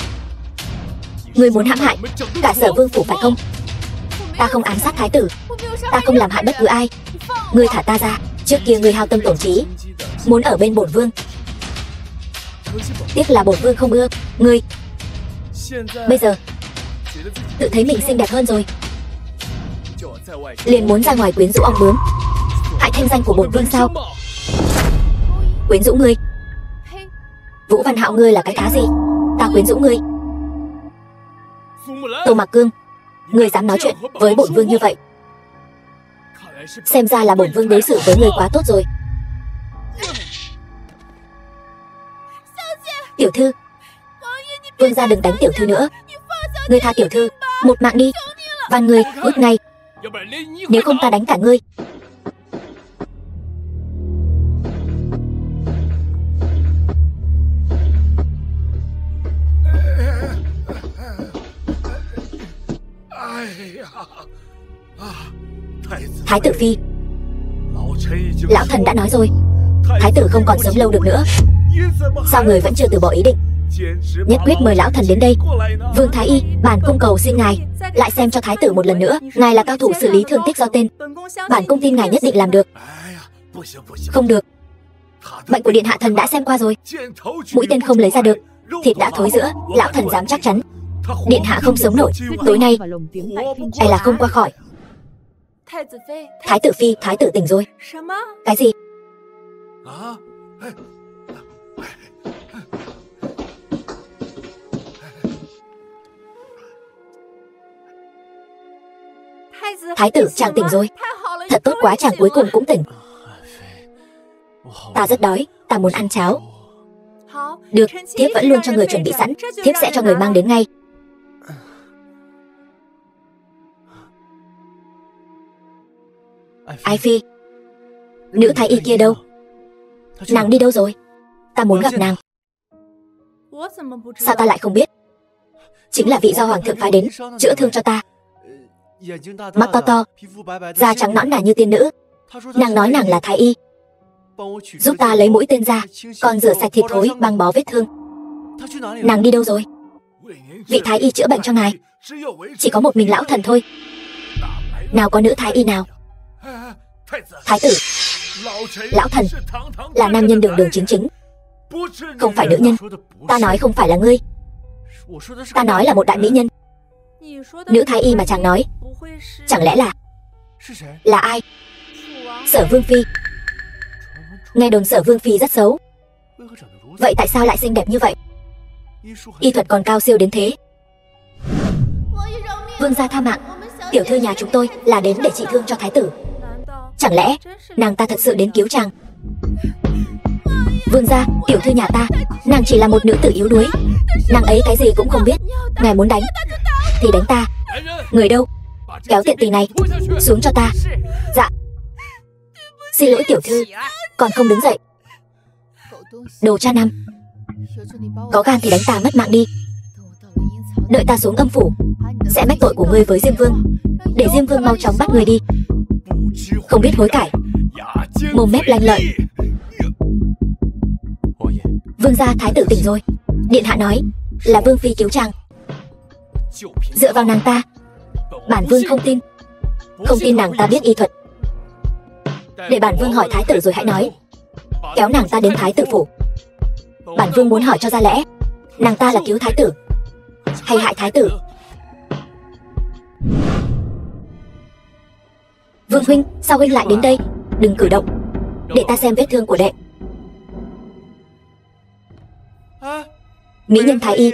ngươi muốn hãm hại cả Sở Vương phủ phải không? Ta không ám sát thái tử, ta không làm hại bất cứ ai. Ngươi thả ta ra. Trước kia ngươi hao tâm tổn trí muốn ở bên bổn vương, tiếc là bổn vương không ưa ngươi. Bây giờ tự thấy mình xinh đẹp hơn rồi, liền muốn ra ngoài quyến rũ ong bướm, hại thanh danh của bổn vương sao? Quyến rũ ngươi? Vũ Văn Hạo, ngươi là cái thá gì? Ta quyến rũ ngươi? Tô Mạc Cương, ngươi dám nói chuyện với bổn vương như vậy? Xem ra là bổn vương đối xử với ngươi quá tốt rồi. Tiểu thư, vương gia đừng đánh tiểu thư nữa. Ngươi tha tiểu thư một mạng đi. Van ngươi cút ngay, nếu không ta đánh cả ngươi. Thái tử phi, lão thần đã nói rồi, thái tử không còn sống lâu được nữa. Sao người vẫn chưa từ bỏ ý định, nhất quyết mời lão thần đến đây? Vương Thái Y, bản cung cầu xin ngài lại xem cho thái tử một lần nữa. Ngài là cao thủ xử lý thương tích do tên, bản cung tin ngài nhất định làm được. Không được, bệnh của điện hạ thần đã xem qua rồi, mũi tên không lấy ra được, thịt đã thối rữa. Lão thần dám chắc chắn điện hạ không sống nổi tối nay, hay là không qua khỏi. Thái tử phi, thái tử tỉnh rồi. Cái gì? Thái tử, chàng tỉnh rồi. Thật tốt quá, chàng cuối cùng cũng tỉnh. Ta rất đói, ta muốn ăn cháo. Được, thiếp vẫn luôn cho người chuẩn bị sẵn, thiếp sẽ cho người mang đến ngay. Ái phi, nữ thái y kia đâu? Nàng đi đâu rồi? Ta muốn gặp nàng. Sao ta lại không biết? Chính là vị do hoàng thượng phái đến chữa thương cho ta. Mắt to to, da trắng nõn nà như tiên nữ. Nàng nói nàng là thái y, giúp ta lấy mũi tên ra, còn rửa sạch thịt thối, băng bó vết thương. Nàng đi đâu rồi? Vị thái y chữa bệnh cho ngài chỉ có một mình lão thần thôi, nào có nữ thái y nào. Thái tử, lão thần là nam nhân đường đường chính chính, không phải nữ nhân. Ta nói không phải là ngươi, ta nói là một đại mỹ nhân. Nữ thái y mà chàng nói, chẳng lẽ là ai? Sở Vương phi. Nghe đồn Sở Vương phi rất xấu, vậy tại sao lại xinh đẹp như vậy? Y thuật còn cao siêu đến thế. Vương gia tha mạng, tiểu thư nhà chúng tôi là đến để trị thương cho thái tử. Chẳng lẽ nàng ta thật sự đến cứu chàng? Vương gia, tiểu thư nhà ta, nàng chỉ là một nữ tử yếu đuối, nàng ấy cái gì cũng không biết. Ngài muốn đánh thì đánh ta. Người đâu? Kéo tiện tỳ này xuống cho ta. Dạ. Xin lỗi tiểu thư, còn không đứng dậy. Đồ cha năm, có gan thì đánh ta mất mạng đi. Đợi ta xuống âm phủ sẽ mách tội của ngươi với Diêm Vương, để Diêm Vương mau chóng bắt ngươi đi. Không biết hối cải, mồm mép lanh lợi. Vương gia, thái tử tỉnh rồi. Điện hạ nói là Vương phi cứu chàng. Dựa vào nàng ta, bản vương không tin. Không tin nàng ta biết y thuật. Để bản vương hỏi thái tử rồi hãy nói. Kéo nàng ta đến thái tử phủ. Bản vương muốn hỏi cho ra lẽ, nàng ta là cứu thái tử hay hại thái tử? Vương huynh, sao huynh lại đến đây? Đừng cử động, để ta xem vết thương của đệ. Mỹ nhân thái y,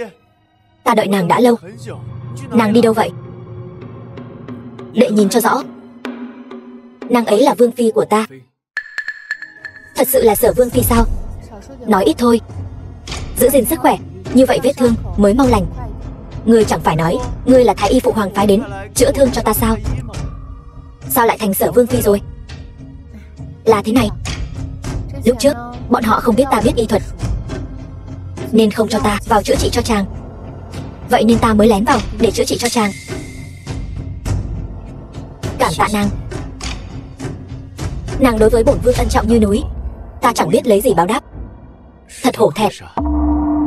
ta đợi nàng đã lâu. Nàng đi đâu vậy? Đệ nhìn cho rõ. Nàng ấy là vương phi của ta. Thật sự là Sở vương phi sao? Nói ít thôi. Giữ gìn sức khỏe, như vậy vết thương mới mau lành. Ngươi chẳng phải nói ngươi là thái y phụ hoàng phái đến chữa thương cho ta sao? Sao lại thành Sở vương phi rồi? Là thế này, lúc trước bọn họ không biết ta biết y thuật, nên không cho ta vào chữa trị cho chàng. Vậy nên ta mới lén vào để chữa trị cho chàng. Cảm tạ nàng. Nàng đối với bổn vương ân trọng như núi, ta chẳng biết lấy gì báo đáp. Thật hổ thẹn.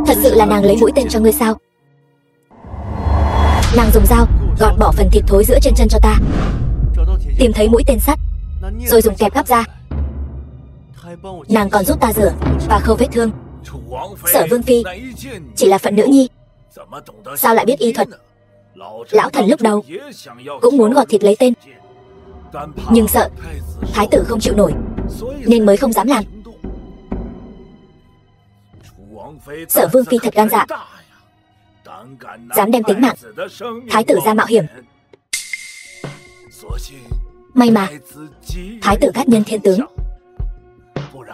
Thật sự là nàng lấy mũi tên cho ngươi sao? Nàng dùng dao gọt bỏ phần thịt thối giữa trên chân cho ta, tìm thấy mũi tên sắt, rồi dùng kẹp gắp ra. Nàng còn giúp ta rửa và khâu vết thương. Sở vương phi chỉ là phận nữ nhi, sao lại biết y thuật? Lão thần lúc đầu cũng muốn gọt thịt lấy tên, nhưng sợ thái tử không chịu nổi, nên mới không dám làm. Sở vương phi thật gan dạ, dám đem tính mạng thái tử ra mạo hiểm. May mà thái tử cát nhân thiên tướng,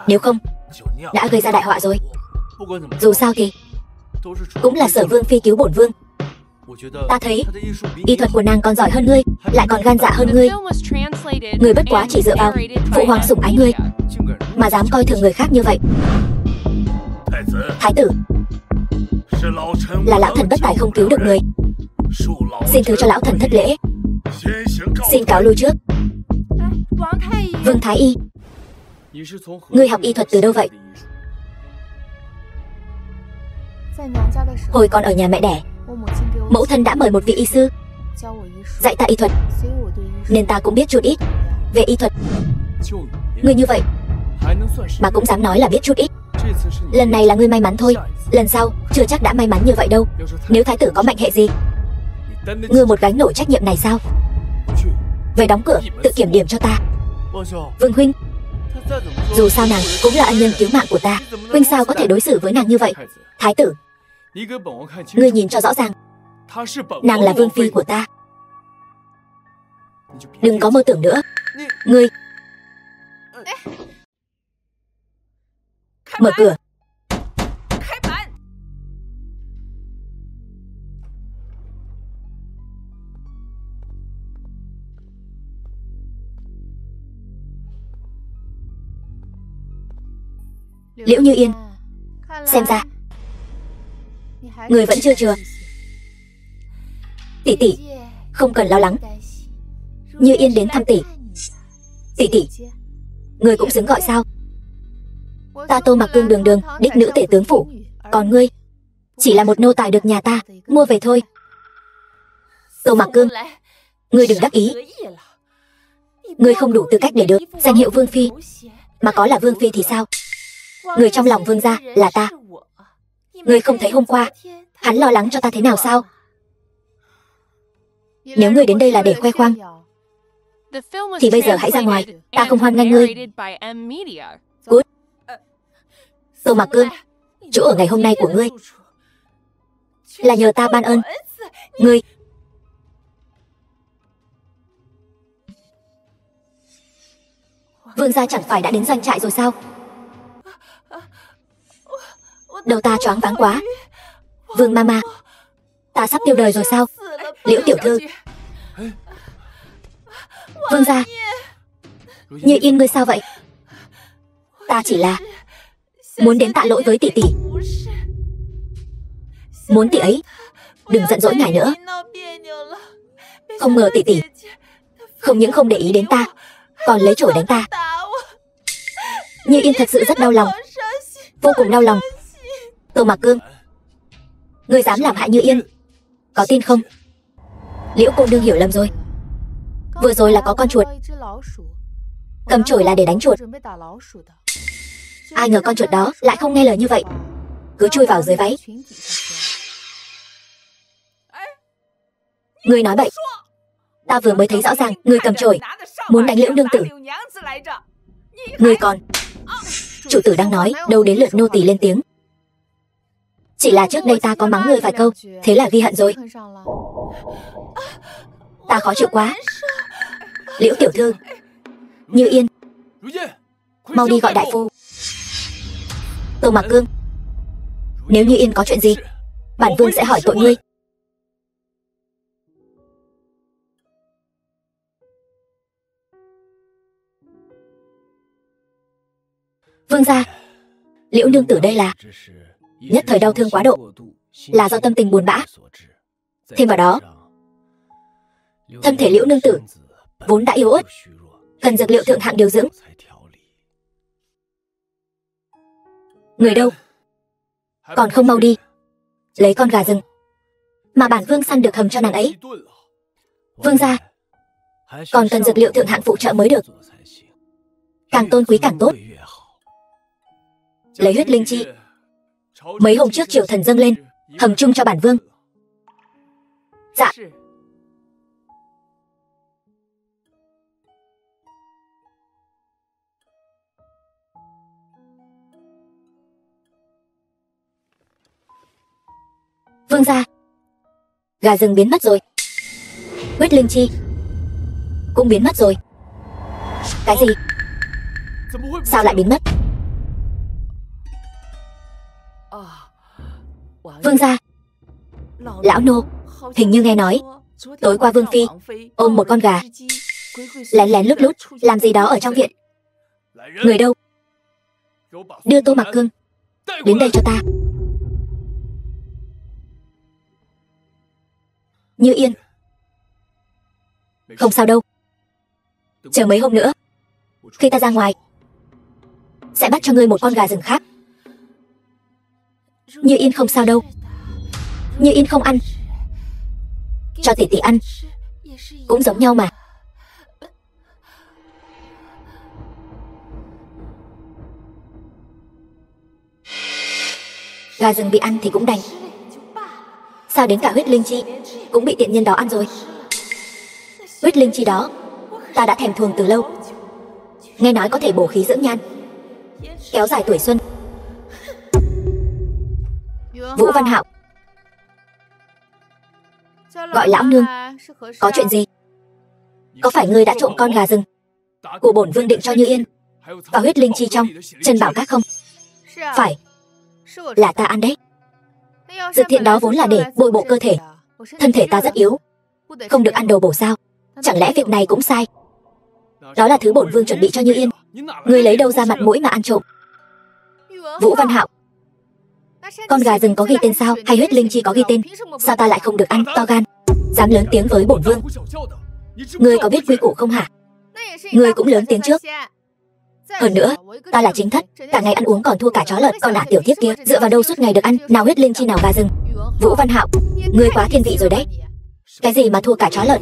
nếu không đã gây ra đại họa rồi. Dù sao thì cũng là Sở vương phi cứu bổn vương. Ta thấy y thuật của nàng còn giỏi hơn ngươi, lại còn gan dạ hơn ngươi. Ngươi bất quá chỉ dựa vào phụ hoàng sủng ái ngươi mà dám coi thường người khác như vậy. Thái tử, là lão thần bất tài không cứu được người, xin thứ cho lão thần thất lễ. Xin cáo lui trước. Vương thái y, ngươi học y thuật từ đâu vậy? Hồi còn ở nhà mẹ đẻ, mẫu thân đã mời một vị y sư dạy ta y thuật, nên ta cũng biết chút ít về y thuật. Ngươi như vậy mà cũng dám nói là biết chút ít. Lần này là ngươi may mắn thôi, lần sau chưa chắc đã may mắn như vậy đâu. Nếu thái tử có mệnh hệ gì, ngươi một gánh nổi trách nhiệm này sao? Về đóng cửa tự kiểm điểm cho ta. Vương huynh, dù sao nàng cũng là ân nhân cứu mạng của ta, huynh sao có thể đối xử với nàng như vậy? Thái tử, ngươi nhìn cho rõ ràng, nàng là vương phi của ta. Đừng có mơ tưởng nữa. Ngươi mở cửa. Liễu Như Yên, xem ra người vẫn chưa chừa. Tỷ tỷ, không cần lo lắng. Như Yên đến thăm tỷ. Tỷ tỷ, người cũng xứng gọi sao? Ta Tô Mặc Cương đường đường đích nữ tể tướng phủ, còn ngươi chỉ là một nô tài được nhà ta mua về thôi. Tô Mặc Cương, ngươi đừng đắc ý. Ngươi không đủ tư cách để được danh hiệu vương phi, mà có là vương phi thì sao? Người trong lòng vương gia là ta. Ngươi không thấy hôm qua hắn lo lắng cho ta thế nào sao? Nếu ngươi đến đây là để khoe khoang, thì bây giờ hãy ra ngoài, ta không hoan nghênh ngươi. Cút. Tô Mặc Cương, chỗ ở ngày hôm nay của ngươi là nhờ ta ban ơn. Ngươi vương gia chẳng phải đã đến doanh trại rồi sao? Đầu ta choáng váng quá. Vương mama, ta sắp tiêu đời rồi sao? Liễu tiểu thư. Vương gia. Như Yên ngươi sao vậy? Ta chỉ là muốn đến tạ lỗi với tỷ tỷ, muốn tỷ ấy đừng giận dỗi ngài nữa. Không ngờ tỷ tỷ không những không để ý đến ta, còn lấy chổi đánh ta. Như Yên thật sự rất đau lòng, vô cùng đau lòng. Tô Mặc Cương, ngươi dám làm hại Như Yên, có tin không? Liễu cô nương hiểu lầm rồi. Vừa rồi là có con chuột, cầm chổi là để đánh chuột. Ai ngờ con chuột đó lại không nghe lời như vậy, cứ chui vào dưới váy. Ngươi nói bậy. Ta vừa mới thấy rõ ràng ngươi cầm chổi muốn đánh Liễu nương tử. Ngươi còn... Chủ tử đang nói, đâu đến lượt nô tỳ lên tiếng. Chỉ là trước đây ta có mắng ngươi vài câu, thế là ghi hận rồi. Ta khó chịu quá. Liễu tiểu thư, Như Yên, mau đi gọi đại phu. Tô Mạc Cương, nếu Như Yên có chuyện gì, bản vương sẽ hỏi tội ngươi. Vương gia, Liễu nương tử đây là nhất thời đau thương quá độ, là do tâm tình buồn bã. Thêm vào đó, thân thể Liễu nương tử vốn đã yếu ớt, cần dược liệu thượng hạng điều dưỡng. Người đâu? Còn không mau đi lấy con gà rừng mà bản vương săn được hầm cho nàng ấy. Vương gia, còn cần dược liệu thượng hạng phụ trợ mới được, càng tôn quý càng tốt. Lấy huyết linh chi mấy hôm trước triều thần dâng lên, hầm chung cho bản vương. Dạ. Vương gia, gà rừng biến mất rồi, huyết linh chi cũng biến mất rồi. Cái gì? Sao lại biến mất? Vương gia, lão nô hình như nghe nói tối qua Vương phi ôm một con gà lén lén lút lút làm gì đó ở trong viện. Người đâu? Đưa Tô Mạc Cương đến đây cho ta. Như Yên, không sao đâu. Chờ mấy hôm nữa, khi ta ra ngoài, sẽ bắt cho ngươi một con gà rừng khác. Như Yên không sao đâu. Như Yên không ăn, cho tỷ tỷ ăn cũng giống nhau mà. Gà rừng bị ăn thì cũng đành, sao đến cả huyết linh chi cũng bị tiện nhân đó ăn rồi. Huyết linh chi đó ta đã thèm thuồng từ lâu, nghe nói có thể bổ khí dưỡng nhan, kéo dài tuổi xuân. Vũ Văn Hạo, gọi lão nương. Có chuyện gì? Có phải ngươi đã trộm con gà rừng của bổn vương định cho Như Yên và huyết linh chi trong Trần Bảo Các không? Phải, là ta ăn đấy. Dược thiện đó vốn là để bồi bổ cơ thể, thân thể ta rất yếu, không được ăn đồ bổ sao? Chẳng lẽ việc này cũng sai? Đó là thứ bổn vương chuẩn bị cho Như Yên, ngươi lấy đâu ra mặt mũi mà ăn trộm? Vũ Văn Hạo, con gà rừng có ghi tên sao, hay huyết linh chi có ghi tên? Sao ta lại không được ăn? To gan, dám lớn tiếng với bổn vương. Ngươi có biết quy củ không hả? Ngươi cũng lớn tiếng trước. Hơn nữa, ta là chính thất, cả ngày ăn uống còn thua cả chó lợn. Con ả tiểu thiếp kia dựa vào đâu suốt ngày được ăn, nào huyết linh chi nào gà rừng? Vũ Văn Hạo, ngươi quá thiên vị rồi đấy. Cái gì mà thua cả chó lợn?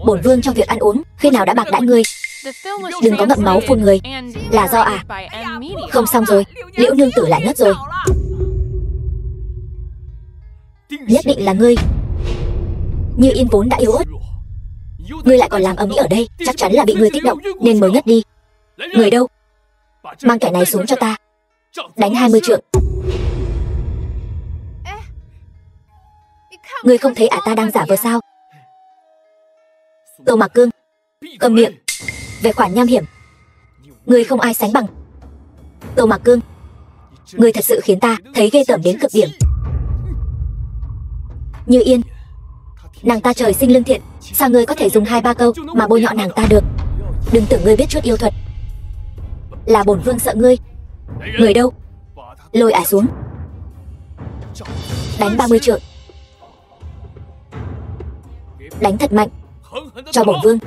Bổn vương trong việc ăn uống khi nào đã bạc đãi ngươi? Đừng có ngậm máu phun người. Là do không xong rồi, Liễu nương tử lại ngất rồi. Nhất định là ngươi. Như Yên vốn đã yếu ớt, ngươi lại còn làm ầm ĩ ở đây, chắc chắn là bị ngươi kích động nên mới ngất đi. Người đâu? Mang kẻ này xuống cho ta, đánh 20 trượng. Ngươi không thấy ta đang giả vờ sao? Tô Mạc Cương, cầm miệng. Về khoản nham hiểm, ngươi không ai sánh bằng. Tô Mạc Cương, ngươi thật sự khiến ta thấy ghê tởm đến cực điểm. Như Yên, nàng ta trời sinh lương thiện, sao ngươi có thể dùng 2-3 câu mà bôi nhọ nàng ta được? Đừng tưởng ngươi biết chút yêu thuật, là bổn vương sợ ngươi. Người đâu? Lôi xuống, đánh 30 trượng. Đánh thật mạnh cho bổn vương.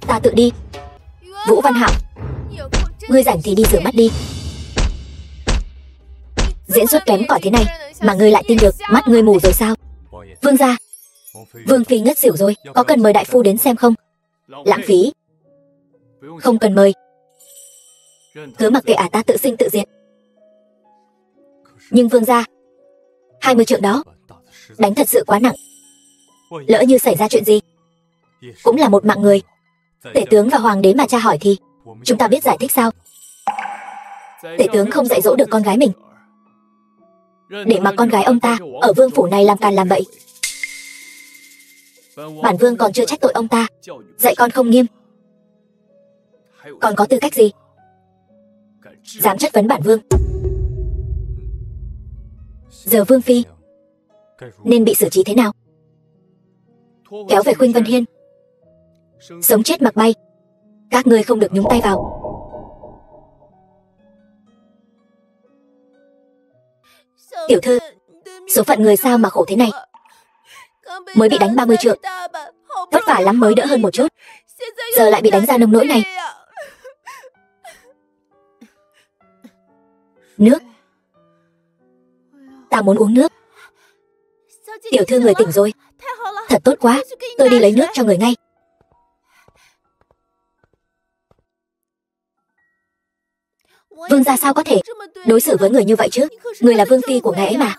Ta tự đi. Vũ Văn Hạo, ngươi rảnh thì đi rửa mắt đi. Diễn xuất kém cỏi thế này mà ngươi lại tin được? Mắt ngươi mù rồi sao? Vương gia, Vương phi ngất xỉu rồi, có cần mời đại phu đến xem không? Lãng phí. Không cần mời, cứ mặc kệ ta tự sinh tự diệt. Nhưng vương gia, 20 trượng đó đánh thật sự quá nặng. Lỡ như xảy ra chuyện gì, cũng là một mạng người. Tể tướng và hoàng đế mà tra hỏi thì chúng ta biết giải thích sao? Tể tướng không dạy dỗ được con gái mình, để mặc con gái ông ta ở vương phủ này làm càn làm bậy. Bản vương còn chưa trách tội ông ta, dạy con không nghiêm. Còn có tư cách gì dám chất vấn bản vương? Giờ vương phi nên bị xử trí thế nào? Kéo về Khuynh Vân Hiên, sống chết mặc bay, các ngươi không được nhúng tay vào. Tiểu thư, số phận người sao mà khổ thế này? Mới bị đánh 30 trượng, vất vả lắm mới đỡ hơn một chút, giờ lại bị đánh ra nông nỗi này. Nước. Ta muốn uống nước. Tiểu thư người tỉnh rồi, thật tốt quá, tôi đi lấy nước cho người ngay. Vương gia sao có thể đối xử với người như vậy chứ? Người là vương phi của ngài ấy mà.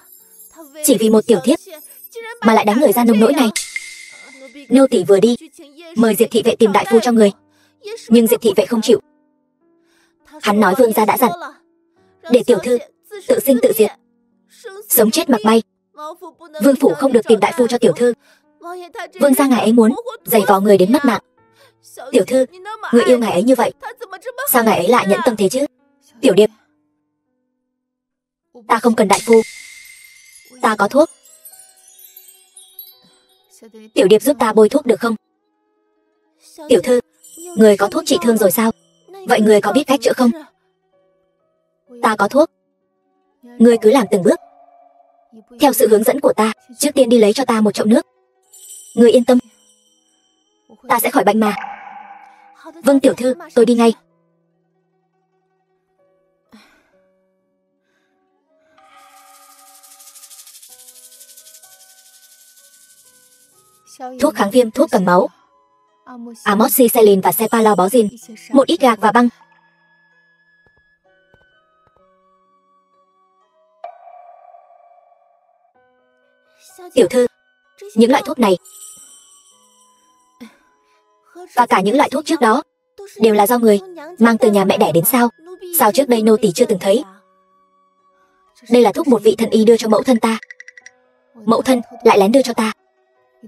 Chỉ vì một tiểu thiếp mà lại đánh người ra nông nỗi này. Nô tỳ vừa đi mời Diệp thị vệ tìm đại phu cho người, nhưng Diệp thị vệ không chịu. Hắn nói vương gia đã dặn để tiểu thư tự sinh tự diệt, sống chết mặc bay. Vương phủ không được tìm đại phu cho tiểu thư. Vương gia ngài ấy muốn giày vò người đến mất mạng. Tiểu thư, người yêu ngài ấy như vậy, sao ngài ấy lại nhẫn tâm thế chứ? Tiểu điệp, ta không cần đại phu, ta có thuốc. Tiểu điệp giúp ta bôi thuốc được không? Tiểu thư, người có thuốc trị thương rồi sao? Vậy người có biết cách chữa không? Ta có thuốc. Người cứ làm từng bước theo sự hướng dẫn của ta. Trước tiên đi lấy cho ta một chậu nước. Người yên tâm, ta sẽ khỏi bệnh mà. Vâng tiểu thư, tôi đi ngay. Thuốc kháng viêm, thuốc cầm máu, amoxicillin và cephalosporin, một ít gạc và băng. Tiểu thư, những loại thuốc này và cả những loại thuốc trước đó đều là do người mang từ nhà mẹ đẻ đến sao? Sao trước đây nô tỳ chưa từng thấy? Đây là thuốc một vị thần y đưa cho mẫu thân ta. Mẫu thân lại lén đưa cho ta.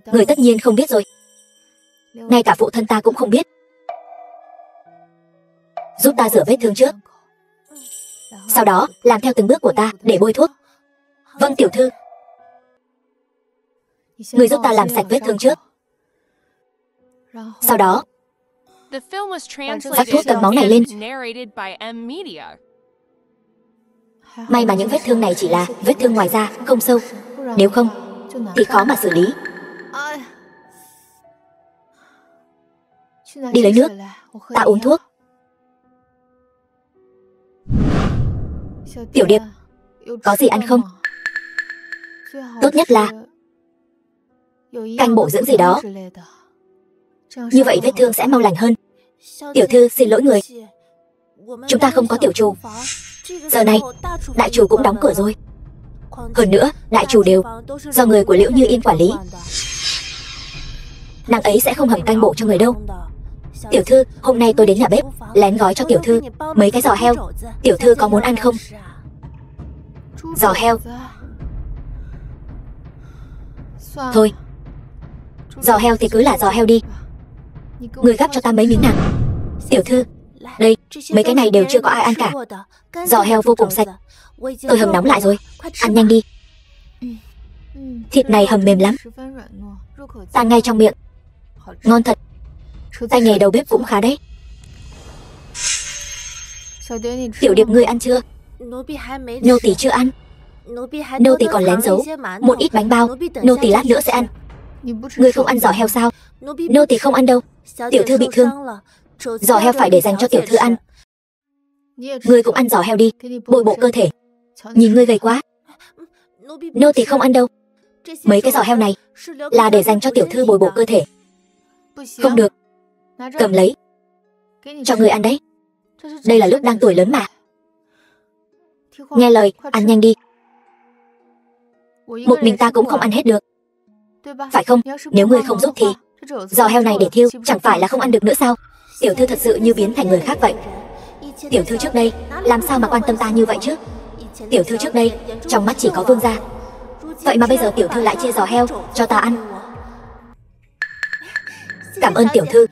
Người tất nhiên không biết rồi. Ngay cả phụ thân ta cũng không biết. Giúp ta rửa vết thương trước, sau đó làm theo từng bước của ta để bôi thuốc. Vâng tiểu thư. Người giúp ta làm sạch vết thương trước, sau đó vắt thuốc cầm máu này lên. May mà những vết thương này chỉ là vết thương ngoài da, không sâu. Nếu không thì khó mà xử lý. Đi lấy nước, ta uống thuốc. Tiểu điệp, có gì ăn không? Tốt nhất là canh bổ dưỡng gì đó, như vậy vết thương sẽ mau lành hơn. Tiểu thư xin lỗi người, chúng ta không có tiểu trù. Giờ này đại trù cũng đóng cửa rồi. Hơn nữa đại trù đều do người của Liễu Như Yên quản lý. Nàng ấy sẽ không hầm canh bộ cho người đâu. Tiểu thư, hôm nay tôi đến nhà bếp lén gói cho tiểu thư mấy cái giò heo. Tiểu thư có muốn ăn không? Giò heo? Thôi, giò heo thì cứ là giò heo đi. Người gắp cho ta mấy miếng nào. Tiểu thư, đây, mấy cái này đều chưa có ai ăn cả. Giò heo vô cùng sạch, tôi hầm nóng lại rồi. Ăn nhanh đi. Thịt này hầm mềm lắm, tan ngay trong miệng. Ngon thật. Tay nghề đầu bếp cũng khá đấy. Tiểu điệp, ngươi ăn chưa? Nô tỳ chưa ăn. Nô tỳ còn lén giấu một ít bánh bao, nô tỳ lát nữa sẽ ăn. Ngươi không ăn giò heo sao? Nô tỳ không ăn đâu. Tiểu thư bị thương, giò heo phải để dành cho tiểu thư ăn. Ngươi cũng ăn giò heo đi, bồi bộ cơ thể. Nhìn ngươi gầy quá. Nô tỳ không ăn đâu. Mấy cái giò heo này là để dành cho tiểu thư bồi bộ cơ thể. Không được, cầm lấy, cho người ăn đấy. Đây là lúc đang tuổi lớn mà. Nghe lời, ăn nhanh đi. Một mình ta cũng không ăn hết được, phải không? Nếu ngươi không giúp thì giò heo này để thiêu chẳng phải là không ăn được nữa sao? Tiểu thư thật sự như biến thành người khác vậy. Tiểu thư trước đây làm sao mà quan tâm ta như vậy chứ? Tiểu thư trước đây trong mắt chỉ có vương gia, vậy mà bây giờ tiểu thư lại chia giò heo cho ta ăn. Cảm ơn tiểu thư,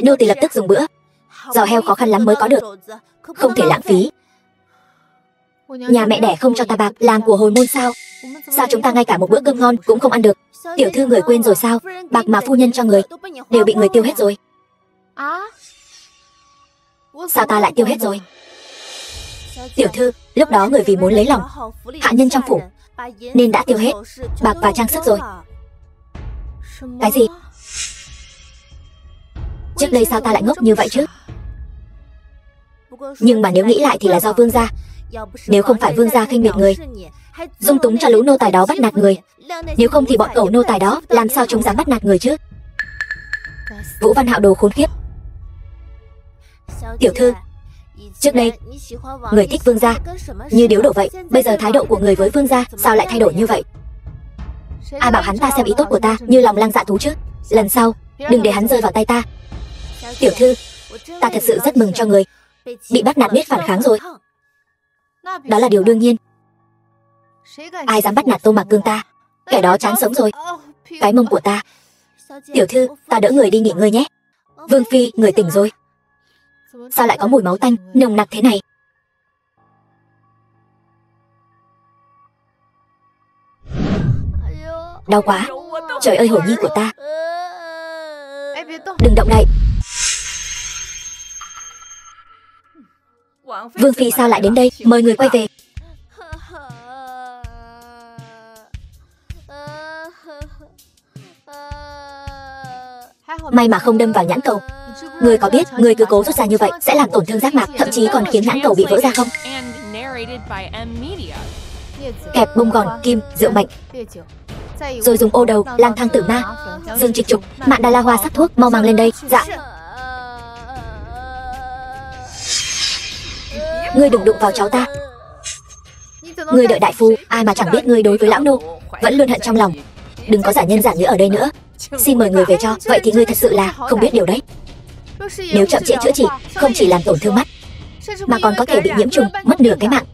nô tỳ lập tức dùng bữa. Giò heo khó khăn lắm mới có được, không thể lãng phí. Nhà mẹ đẻ không cho ta bạc làm của hồi môn sao? Sao chúng ta ngay cả một bữa cơm ngon cũng không ăn được? Tiểu thư người quên rồi sao? Bạc mà phu nhân cho người đều bị người tiêu hết rồi. Sao ta lại tiêu hết rồi? Tiểu thư, lúc đó người vì muốn lấy lòng hạ nhân trong phủ nên đã tiêu hết bạc và trang sức rồi. Cái gì? Trước đây sao ta lại ngốc như vậy chứ? Nhưng mà nếu nghĩ lại thì là do vương gia. Nếu không phải vương gia khinh miệt người, dung túng cho lũ nô tài đó bắt nạt người, nếu không thì bọn cẩu nô tài đó làm sao chúng dám bắt nạt người chứ? Vũ Văn Hạo đồ khốn khiếp. Tiểu thư, trước đây người thích vương gia như điếu đổ vậy, bây giờ thái độ của người với vương gia sao lại thay đổi như vậy? Ai bảo hắn ta xem ý tốt của ta như lòng lang dạ thú chứ? Lần sau đừng để hắn rơi vào tay ta. Tiểu thư, ta thật sự rất mừng cho người bị bắt nạt biết phản kháng rồi. Đó là điều đương nhiên. Ai dám bắt nạt Tô Mạc Cương ta, kẻ đó chán sống rồi. Cái mông của ta. Tiểu thư, ta đỡ người đi nghỉ ngơi nhé. Vương phi, người tỉnh rồi. Sao lại có mùi máu tanh nồng nặc thế này? Đau quá. Trời ơi, hổ nhi của ta. Đừng động đậy. Vương phi sao lại đến đây? Mời người quay về. May mà không đâm vào nhãn cầu. Người có biết người cứ cố rút ra như vậy sẽ làm tổn thương giác mạc, thậm chí còn khiến nhãn cầu bị vỡ ra không? Kẹp bông gòn, kim, rượu mạnh, rồi dùng ô đầu, lang thang tử ma, dương trịch trục, mạn đà la hoa sắc thuốc, mau mang lên đây. Dạ. Ngươi đừng đụng vào cháu ta. Ngươi đợi đại phu, ai mà chẳng biết ngươi đối với lão nô vẫn luôn hận trong lòng. Đừng có giả nhân giả nghĩa ở đây nữa. Xin mời người về cho. Vậy thì ngươi thật sự là không biết điều đấy. Nếu chậm trễ chữa trị, không chỉ làm tổn thương mắt mà còn có thể bị nhiễm trùng, mất nửa cái mạng.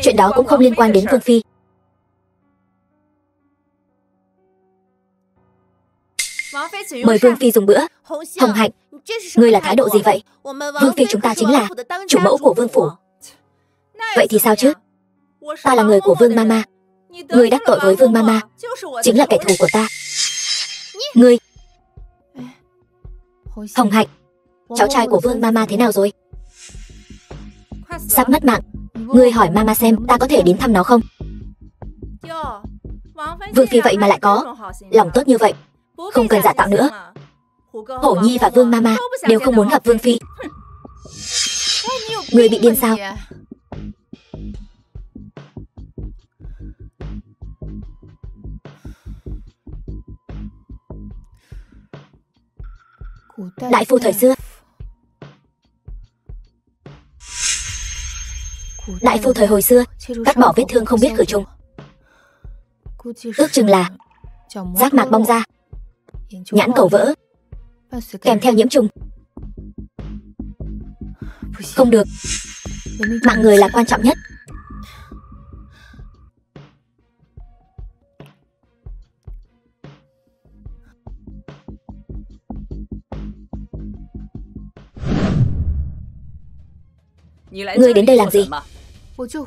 Chuyện đó cũng không liên quan đến vương phi. Mời vương phi dùng bữa. Hồng Hạnh, ngươi là thái độ gì vậy? Vương phi chúng ta chính là chủ mẫu của vương phủ. Vậy thì sao chứ? Ta là người của vương mama. Ngươi đắc tội với vương mama chính là kẻ thù của ta. Ngươi. Hồng Hạnh, cháu trai của vương mama thế nào rồi? Sắp mất mạng. Ngươi hỏi mama xem ta có thể đến thăm nó không? Vương phi vậy mà lại có lòng tốt như vậy. Không cần giả tạo nữa. Hổ nhi và vương mama đều không muốn gặp vương phi. Ngươi bị điên sao? Đại phu thời xưa. Đại phu thời hồi xưa cắt bỏ vết thương không biết khử trùng, ước chừng là giác mạc bong ra, nhãn cầu vỡ, kèm theo nhiễm trùng. Không được, mạng người là quan trọng nhất. Ngươi đến đây làm gì?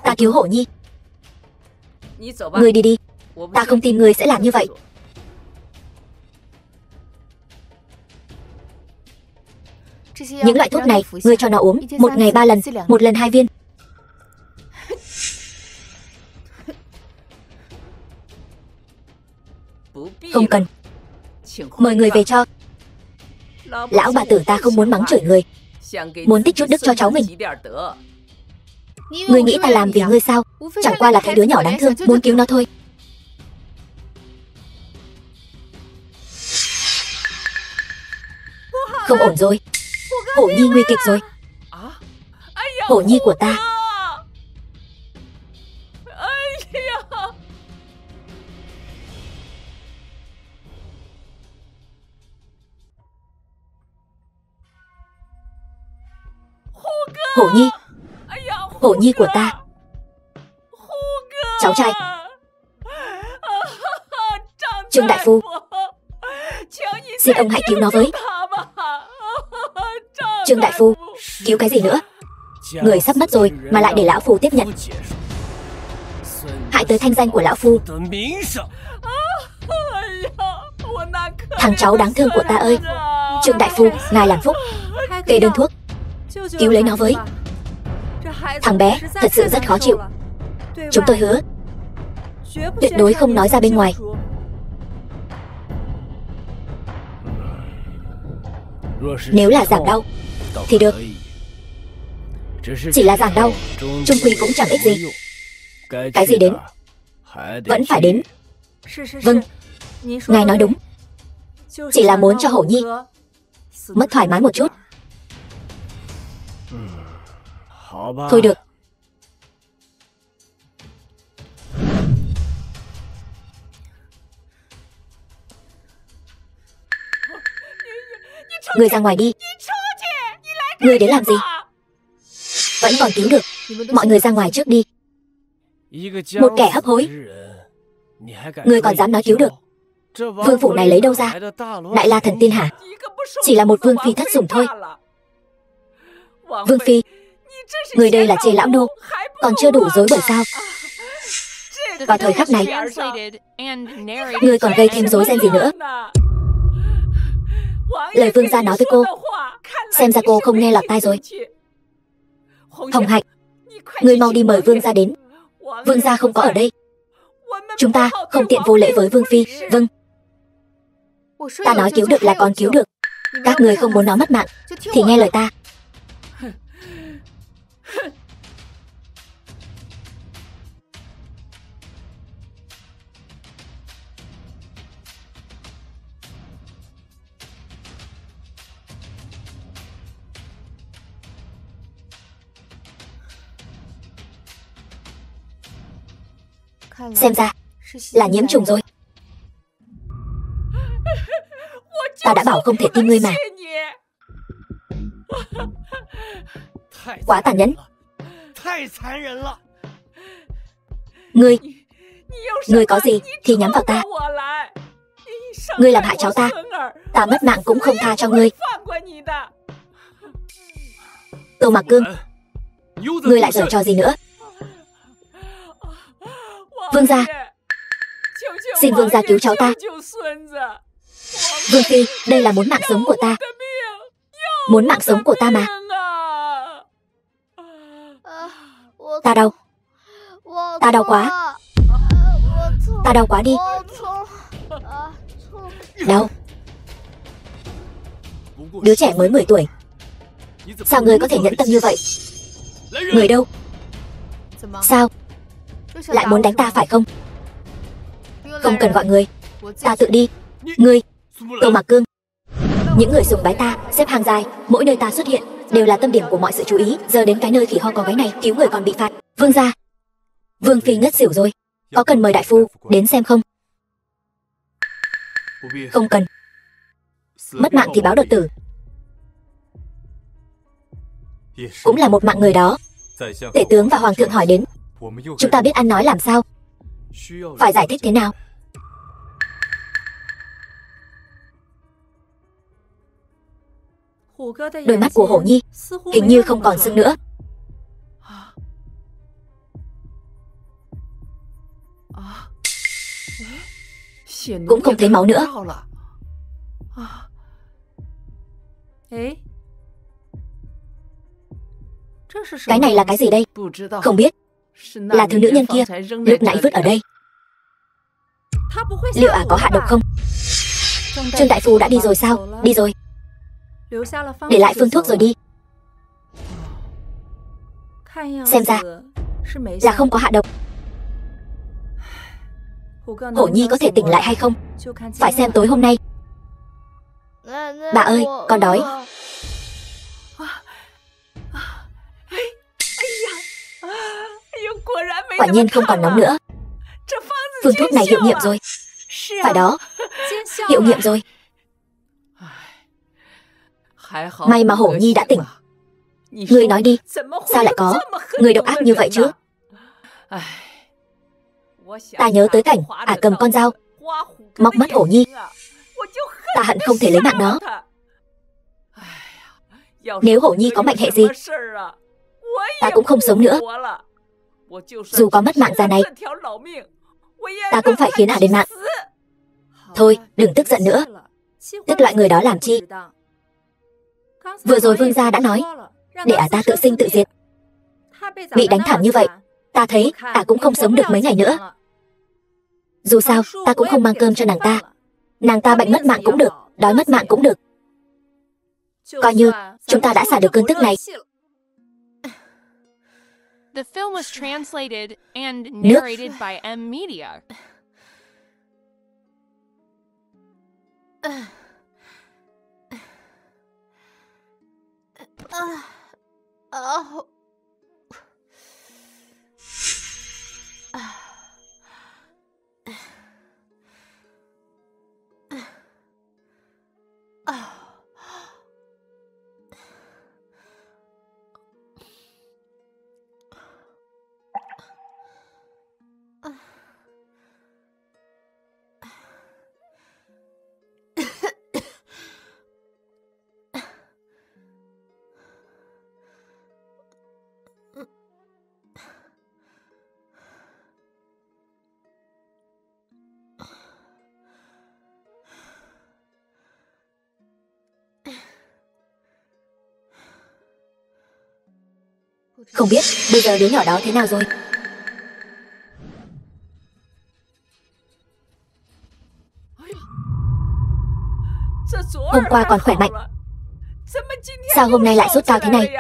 Ta cứu Hổ nhi. Ngươi đi đi. Ta không tin ngươi sẽ làm như vậy. Những loại thuốc này ngươi cho nó uống một ngày 3 lần, một lần 2 viên. Không cần. Mời người về cho. Lão bà tử ta không muốn mắng chửi người, muốn tích chút đức cho cháu mình. Ngươi nghĩ ta làm vì ngươi sao? Chẳng qua là thấy đứa nhỏ đáng thương, muốn cứu nó thôi. Không ổn rồi. Hổ nhi nguy kịch rồi. Hổ nhi của ta. Hổ nhi. Hổ nhi của ta. cháu trai. Trương đại phu, xin ông hãy cứu nó với. Trương đại phu, cứu cái gì nữa? Người sắp mất rồi mà lại để lão phu tiếp nhận, hại tới thanh danh của lão phu. Thằng cháu đáng thương của ta ơi. Trương đại phu, ngài làm phúc, kê đơn thuốc, cứu lấy nó với. Thằng bé thật sự rất khó chịu. Chúng tôi hứa tuyệt đối không nói ra bên ngoài. Nếu là giảm đau thì được, chỉ là giảm đau chung quy cũng chẳng ích gì. Cái gì đến vẫn phải đến. Vâng, ngài nói đúng, chỉ là muốn cho Hổ Nhi mất thoải mái một chút. Thôi được. Người ra ngoài đi. Người đến làm gì? Vẫn còn cứu được. Mọi người ra ngoài trước đi. Một kẻ hấp hối, người còn dám nói cứu được? Vương phủ này lấy đâu ra? Đại La thần tiên hả? Chỉ là một vương phi thất sủng thôi. Vương phi, người đây là chê lão nô, còn chưa đủ dối bời sao? Vào thời khắc này, người còn gây thêm rối ren gì nữa? Lời vương gia nói với cô, xem ra cô không nghe lọt tai rồi. Hồng Hạnh, người mau đi mời vương gia đến. Vương gia không có ở đây, chúng ta không tiện vô lễ với vương phi. Vâng. Ta nói cứu được là còn cứu được. Các người không muốn nó mất mạng thì nghe lời ta. Xem ra là nhiễm trùng rồi. Ta đã bảo không thể tin ngươi mà. Quá tàn nhẫn. Ngươi có gì thì nhắm vào ta. Ngươi làm hại cháu ta, ta mất mạng cũng không tha cho ngươi. Tô Mặc Cương, ngươi lại giở trò gì nữa? Vương gia, xin vương gia cứu cháu ta. Vương phi, đây là muốn mạng sống của ta. Muốn mạng sống của ta mà. Ta đau. Ta đau quá. Ta đau quá đi. Đau. Đứa trẻ mới 10 tuổi, sao ngươi có thể nhẫn tâm như vậy? Người đâu? Sao? Lại muốn đánh ta phải không? Không cần gọi người, ta tự đi. Ngươi, Tô Mặc Cương, những người sùng bái ta xếp hàng dài, mỗi nơi ta xuất hiện đều là tâm điểm của mọi sự chú ý. Giờ đến cái nơi khỉ ho có gáy này, cứu người còn bị phạt. Vương gia, vương phi ngất xỉu rồi, có cần mời đại phu đến xem không? Không cần. Mất mạng thì báo đột tử, cũng là một mạng người đó. Tể tướng và hoàng thượng hỏi đến, chúng ta biết ăn nói làm sao, phải giải thích thế nào? Đôi mắt của Hổ Nhi hình như không còn sưng nữa. Cũng không thấy máu nữa. Cái này là cái gì đây? Không biết. Là thứ nữ nhân kia lúc nãy vứt ở đây. Liệu có hạ độc không? Trương đại phu đã đi rồi sao? Đi rồi. Để lại phương thuốc rồi đi. Xem ra là không có hạ độc. Hổ Nhi có thể tỉnh lại hay không, phải xem tối hôm nay. Bà ơi, con đói. Quả nhiên không còn nóng nữa. Phương thuốc này hiệu nghiệm rồi. Phải đó, hiệu nghiệm rồi. May mà Hổ Nhi đã tỉnh. Ngươi nói đi, sao lại có người độc ác như vậy chứ? Ta nhớ tới cảnh ả cầm con dao móc mắt hổ nhi. Ta hận không thể lấy mạng nó. Nếu hổ nhi có mệnh hệ gì, ta cũng không sống nữa. Dù có mất mạng già này, ta cũng phải khiến ả đền mạng. Thôi, đừng tức giận nữa. Tức loại người đó làm chi? Vừa rồi vương gia đã nói để ả ta tự sinh tự diệt. Bị đánh thảm như vậy, ta thấy ả cũng không sống được mấy ngày nữa. Dù sao, ta cũng không mang cơm cho nàng ta. Nàng ta bệnh mất mạng cũng được, đói mất mạng cũng được. Coi như chúng ta đã xả được cơn tức này. The film was translated and narrated by M Media. Không biết bây giờ đứa nhỏ đó thế nào rồi. Hôm qua còn khỏe mạnh, sao hôm nay lại sốt cao thế này?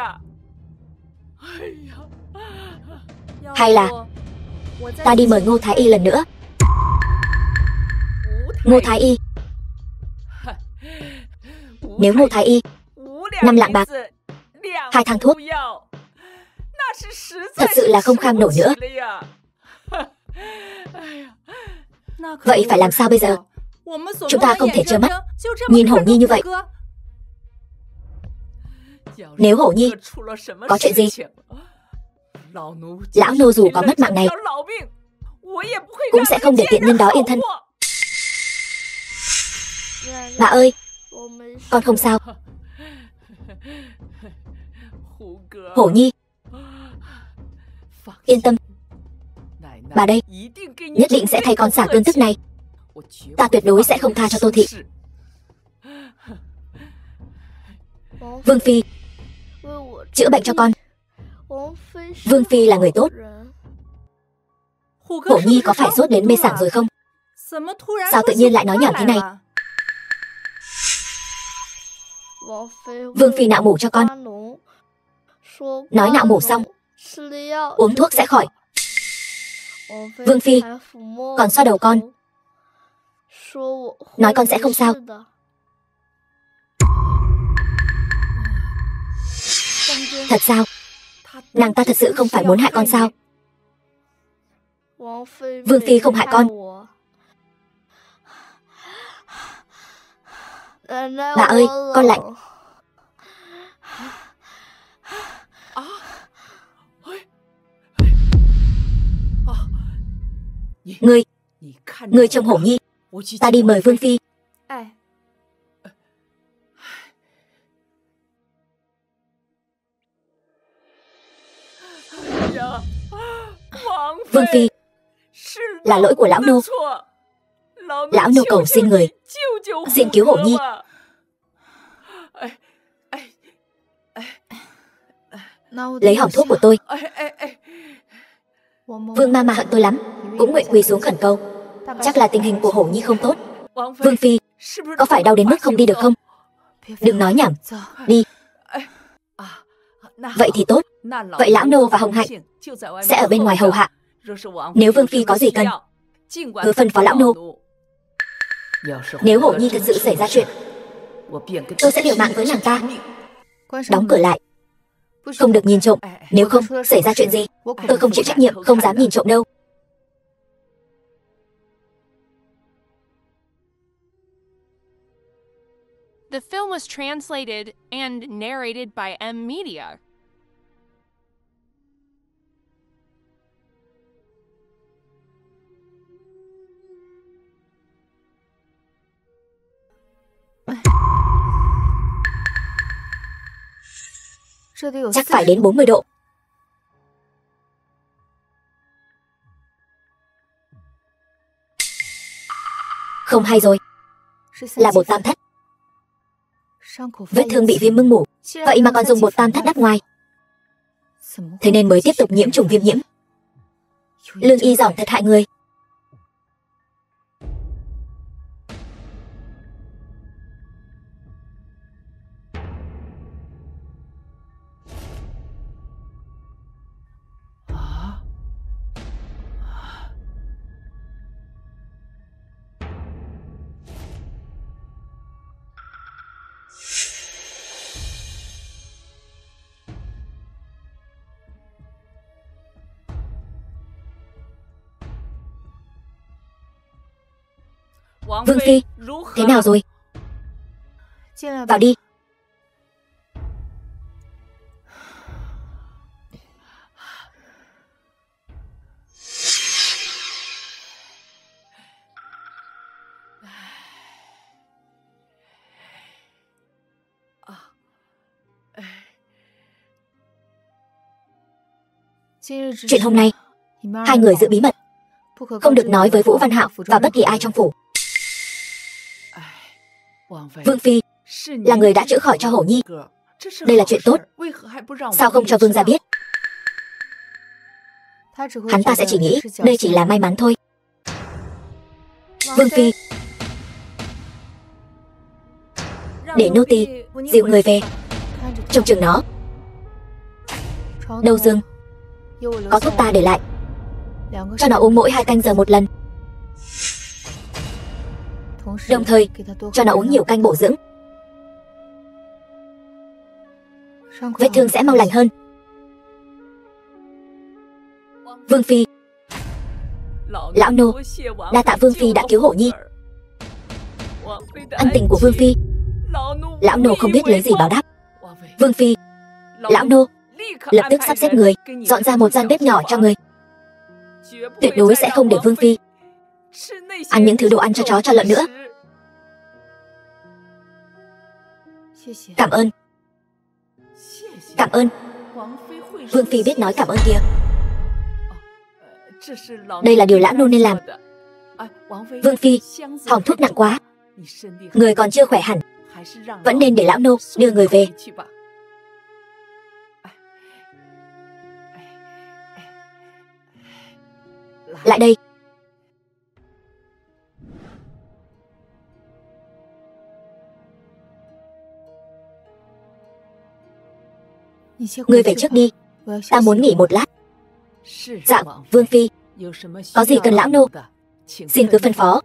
Hay là ta đi mời Ngô Thái Y lần nữa? Ngô Thái Y? Nếu Ngô Thái Y 5 lạng bạc, 2 thang thuốc, thật sự là không kham nổi nữa. Vậy phải làm sao bây giờ? Chúng ta không thể trơ mắt nhìn Hổ Nhi như vậy. Nếu Hổ Nhi có chuyện gì, lão nô dù có mất mạng này cũng sẽ không để tiện nhân đó yên thân. Bà ơi, con không sao. Hổ Nhi, yên tâm, bà đây nhất định sẽ thay con xả cơn tức này. Ta tuyệt đối sẽ không tha cho Tô Thị. Vương Phi, chữa bệnh cho con. Vương Phi là người tốt. Hổ Nhi có phải sốt đến mê sảng rồi không? Sao tự nhiên lại nói nhảm thế này? Vương Phi nạo mổ cho con. Nói nạo mổ xong uống thuốc sẽ khỏi. Vương Phi còn xoa đầu con, nói con sẽ không sao. Thật sao? Nàng ta thật sự không phải muốn hại con sao? Vương Phi không hại con. Bà ơi, con lạnh. Ngươi trông Hổ Nhi, ta đi mời Vương Phi. Vương Phi, là lỗi của lão nô. Lão nô cầu xin người, xin cứu Hổ Nhi. Lấy hỏng thuốc của tôi. Vương ma hận tôi lắm, cũng nguyện quỳ xuống khẩn cầu. Chắc là tình hình của Hổ Nhi không tốt. Vương Phi, có phải đau đến mức không đi được không? Đừng nói nhảm, đi. Vậy thì tốt. Vậy lão nô và Hồng Hạnh sẽ ở bên ngoài hầu hạ. Nếu Vương Phi có gì cần, cứ phân phó lão nô. Nếu Hổ Nhi thật sự xảy ra chuyện, tôi sẽ liều mạng với nàng ta. Đóng cửa lại, không được nhìn trộm. Nếu không xảy ra chuyện gì, tôi không chịu trách nhiệm, không dám nhìn trộm đâu. The film was translated and narrated by M Media. Chắc phải đến 40 độ. Không hay rồi. Là bột tam thất. Vết thương bị viêm mưng mủ, vậy mà còn dùng bột tam thất đắp ngoài. Thế nên mới tiếp tục nhiễm trùng viêm nhiễm. Lương y giỏi thật hại người. Vương Phi, thế nào rồi? Vào đi. Chuyện hôm nay, hai người giữ bí mật, không được nói với Vũ Văn Hạo và bất kỳ ai trong phủ. Vương Phi là người đã chữa khỏi cho Hổ Nhi. Đây là chuyện tốt. Sao không cho Vương gia biết? Hắn ta sẽ chỉ nghĩ đây chỉ là may mắn thôi. Vương Phi, để nô tỳ dìu người về. Trông chừng nó. Đâu Dương, có thuốc ta để lại, cho nó uống mỗi 2 canh giờ một lần. Đồng thời cho nó uống nhiều canh bổ dưỡng. Vết thương sẽ mau lành hơn. Vương Phi, lão nô đa tạ Vương Phi đã cứu Hổ Nhi. Ân tình của Vương Phi, lão nô không biết lấy gì báo đáp. Vương Phi, lão nô lập tức sắp xếp người dọn ra một gian bếp nhỏ cho người. Tuyệt đối sẽ không để Vương Phi ăn những thứ đồ ăn cho chó cho lợn nữa. Cảm ơn. Cảm ơn. Vương Phi biết nói cảm ơn kìa. Đây là điều lão nô nên làm. Vương Phi, hỏng thuốc nặng quá, người còn chưa khỏe hẳn, vẫn nên để lão nô đưa người về. Lại đây. Ngươi về trước đi, ta muốn nghỉ một lát. Dạ, Vương Phi, có gì cần lão nô xin cứ phân phó.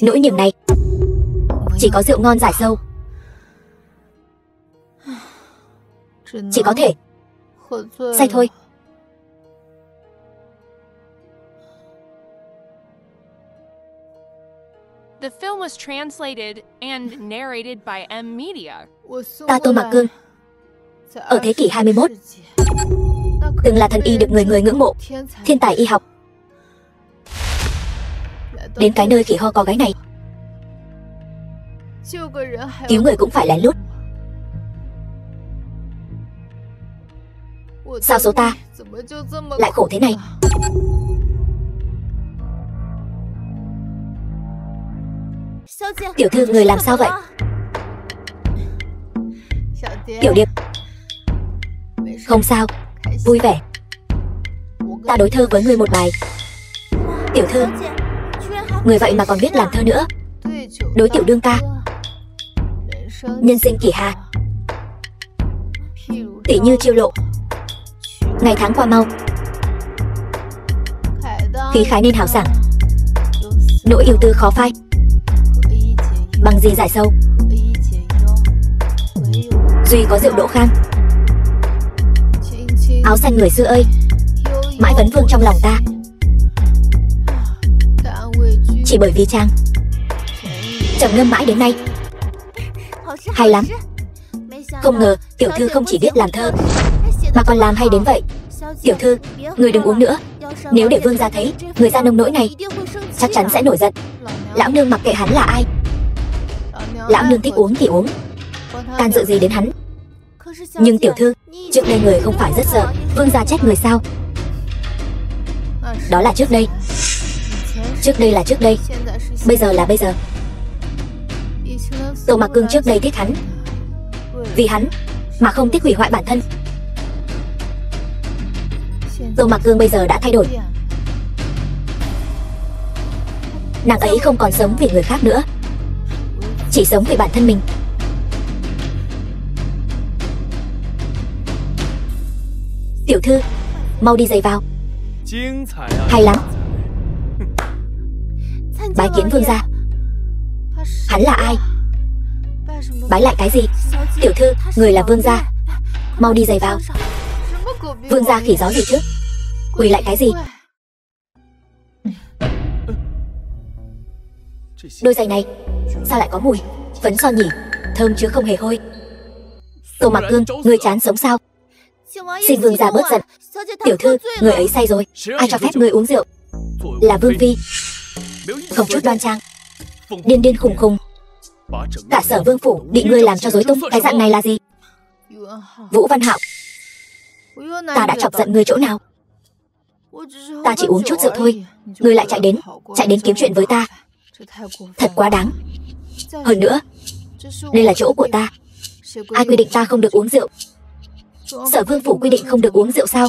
Nỗi niềm này chỉ có rượu ngon giải sâu. Chỉ có thể say thôi. The film was translated and narrated by M Media. Ta Tô Mạc Cương, ở thế kỷ 21, từng là thần y được người người ngưỡng mộ, thiên tài y học. Đến cái nơi khỉ ho có gáy này, cứu người cũng phải lén lút. Sao số ta lại khổ thế này? Tiểu thư, người làm sao vậy? Tiểu Điệp, không sao, vui vẻ. Ta đối thơ với người một bài. Tiểu thư, người vậy mà còn biết làm thơ nữa. Đối tiểu đương ca, nhân sinh kỳ hà, tỷ như chiêu lộ. Ngày tháng qua mau, khí khái nên hào sảng. Nỗi yêu tư khó phai, bằng gì giải sâu. Duy có rượu Đỗ Khang, áo xanh người xưa ơi, mãi vấn vương trong lòng ta. Chỉ bởi vì chàng trầm ngâm mãi đến nay. Hay lắm. Không ngờ tiểu thư không chỉ biết làm thơ mà còn làm hay đến vậy. Tiểu thư, người đừng uống nữa. Nếu để vương gia thấy người da nông nỗi này, chắc chắn sẽ nổi giận. Lão nương mặc kệ hắn là ai. Lão nương thích uống thì uống, can dự gì đến hắn. Nhưng tiểu thư, trước đây người không phải rất sợ vương gia trách người sao? Đó là trước đây. Trước đây là trước đây, bây giờ là bây giờ. Tô Mặc Cương trước đây thích hắn, vì hắn mà không tiếc hủy hoại bản thân. Tô Mặc Cương bây giờ đã thay đổi. Nàng ấy không còn sống vì người khác nữa, chỉ sống vì bản thân mình. Tiểu thư, mau đi giày vào. Hay lắm. Bái kiến vương gia. Hắn là ai? Bái lại cái gì? Tiểu thư, người là vương gia. Mau đi giày vào. Vương gia khỉ gió gì chứ? Quỳ lại cái gì? Đôi giày này sao lại có mùi phấn son nhỉ? Thơm chứ không hề hôi. Tô Mặc Cương, người chán sống sao? Xin vương gia bớt giận. Tiểu thư, người ấy say rồi. Ai cho phép người uống rượu? Là vương phi. Không chút đoan trang, điên điên khùng khùng. Cả Sở Vương phủ bị ngươi làm cho rối tung. Cái dạng này là gì? Vũ Văn Hạo, ta đã chọc giận ngươi chỗ nào? Ta chỉ uống chút rượu thôi, ngươi lại chạy đến kiếm chuyện với ta. Thật quá đáng. Hơn nữa, đây là chỗ của ta. Ai quy định ta không được uống rượu? Sở Vương phủ quy định không được uống rượu sao?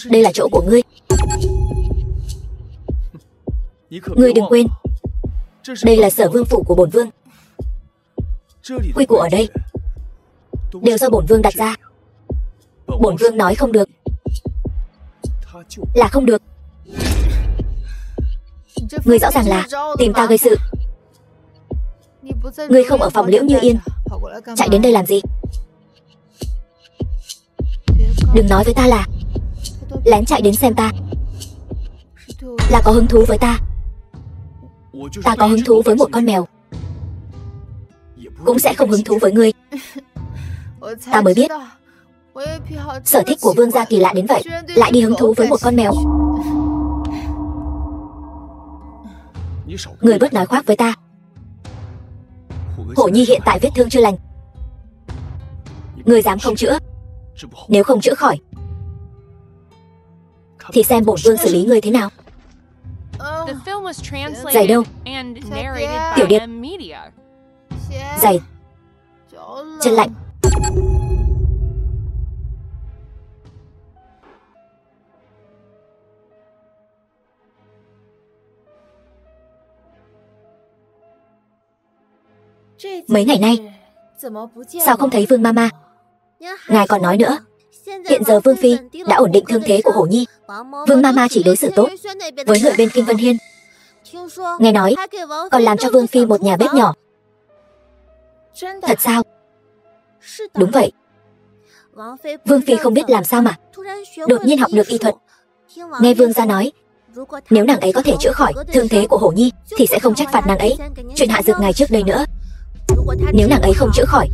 Đây là chỗ của ngươi. Ngươi đừng quên, đây là Sở Vương phủ của bổn vương. Quy củ ở đây đều do bổn vương đặt ra. Bổn vương nói không được là không được. Ngươi rõ ràng là tìm ta gây sự. Ngươi không ở phòng Liễu Như Yên, chạy đến đây làm gì? Đừng nói với ta là lén chạy đến xem ta, là có hứng thú với ta. Ta có hứng thú với một con mèo, cũng sẽ không hứng thú với ngươi. Ta mới biết sở thích của vương gia kỳ lạ đến vậy, lại đi hứng thú với một con mèo. Người bớt nói khoác với ta. Hổ Nhi hiện tại vết thương chưa lành, người dám không chữa? Nếu không chữa khỏi thì xem bổn vương xử lý người thế nào. Giày đâu? Tiểu Điệp, giày. Chân lạnh. Mấy ngày nay sao không thấy Vương Mama? Ngài còn nói nữa, hiện giờ Vương Phi đã ổn định thương thế của Hổ Nhi. Vương Mama chỉ đối xử tốt với người bên Kinh Vân Hiên. Nghe nói còn làm cho Vương Phi một nhà bếp nhỏ. Thật sao? Đúng vậy. Vương Phi không biết làm sao mà đột nhiên học được y thuật. Nghe Vương gia nói, nếu nàng ấy có thể chữa khỏi thương thế của Hổ Nhi thì sẽ không trách phạt nàng ấy chuyện hạ dược ngày trước đây nữa. Nếu nàng ấy không chữa khỏi,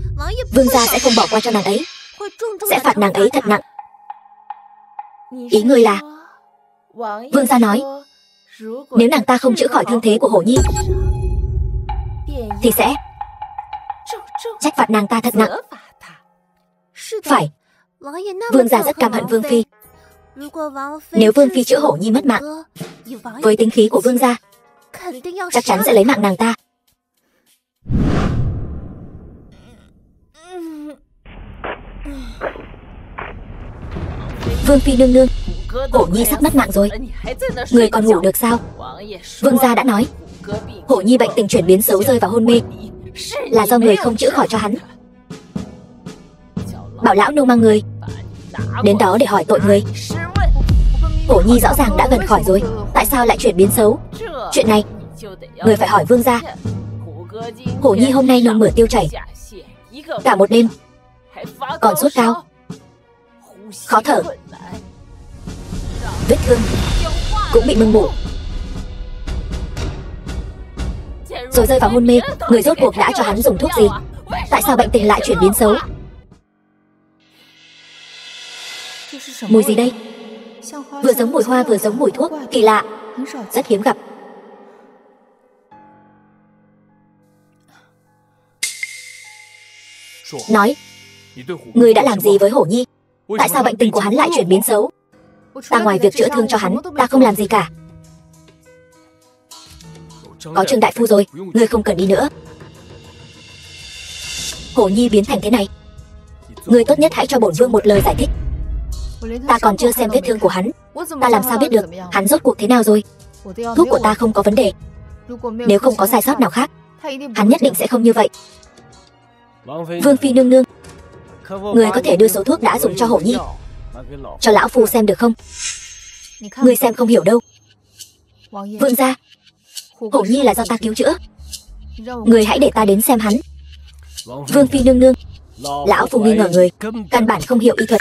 Vương gia sẽ không bỏ qua cho nàng ấy, sẽ phạt nàng ấy thật nặng. Ý ngươi là Vương gia nói nếu nàng ta không chữa khỏi thương thế của Hổ Nhi thì sẽ trách phạt nàng ta thật nặng. Phải. Vương gia rất căm hận Vương Phi. Nếu Vương Phi chữa Hổ Nhi mất mạng, với tính khí của Vương gia chắc chắn sẽ lấy mạng nàng ta. Vương Phi nương nương, Hổ Nhi sắp mất mạng rồi, người còn ngủ được sao? Vương gia đã nói Hổ Nhi bệnh tình chuyển biến xấu, rơi vào hôn mê là do người không chữa khỏi cho hắn. Bảo lão nô mang người đến đó để hỏi tội người. Hổ Nhi rõ ràng đã gần khỏi rồi, tại sao lại chuyển biến xấu? Chuyện này người phải hỏi Vương gia. Hổ Nhi hôm nay nôn mửa tiêu chảy cả một đêm, còn sốt cao, khó thở, vết thương cũng bị mưng mủ, rồi rơi vào hôn mê. Người rốt cuộc đã cho hắn dùng thuốc gì? Tại sao bệnh tình lại chuyển biến xấu? Mùi gì đây? Vừa giống mùi hoa vừa giống mùi thuốc, kỳ lạ, rất hiếm gặp. Nói, người đã làm gì với Hổ Nhi? Tại sao bệnh tình của hắn lại chuyển biến xấu? Ta ngoài việc chữa thương cho hắn, ta không làm gì cả. Có Trương đại phu rồi, ngươi không cần đi nữa. Hổ Nhi biến thành thế này, ngươi tốt nhất hãy cho bổn vương một lời giải thích. Ta còn chưa xem vết thương của hắn, ta làm sao biết được hắn rốt cuộc thế nào rồi? Thuốc của ta không có vấn đề. Nếu không có sai sót nào khác, hắn nhất định sẽ không như vậy. Vương phi nương nương, người có thể đưa số thuốc đã dùng cho Hổ Nhi cho lão phu xem được không? Người xem không hiểu đâu. Vương gia, Hổ Nhi là do ta cứu chữa, người hãy để ta đến xem hắn. Vương phi nương nương, lão phu nghi ngờ người căn bản không hiểu y thuật.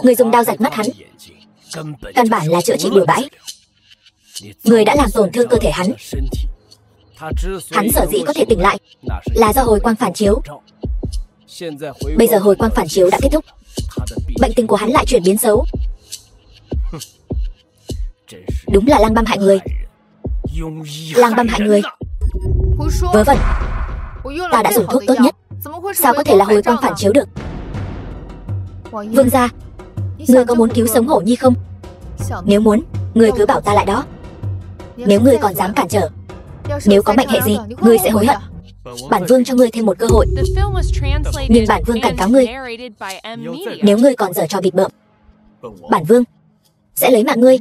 Người dùng đao rạch mắt hắn, căn bản là chữa trị bừa bãi. Người đã làm tổn thương cơ thể hắn. Hắn sở dĩ có thể tỉnh lại là do hồi quang phản chiếu. Bây giờ hồi quang phản chiếu đã kết thúc, bệnh tình của hắn lại chuyển biến xấu. Đúng là lang băm hại người. Lang băm hại người. Vớ vẩn. Ta đã dùng thuốc tốt nhất, sao có thể là hồi quang phản chiếu được? Vương gia, ngươi có muốn cứu sống Hổ Nhi không? Nếu muốn, ngươi cứ bảo ta lại đó. Nếu ngươi còn dám cản trở, nếu có mệnh hệ gì, ngươi sẽ hối hận. Bản vương cho ngươi thêm một cơ hội, nhưng bản vương cảnh cáo ngươi, nếu ngươi còn giở trò bịp bợm, bản vương sẽ lấy mạng ngươi.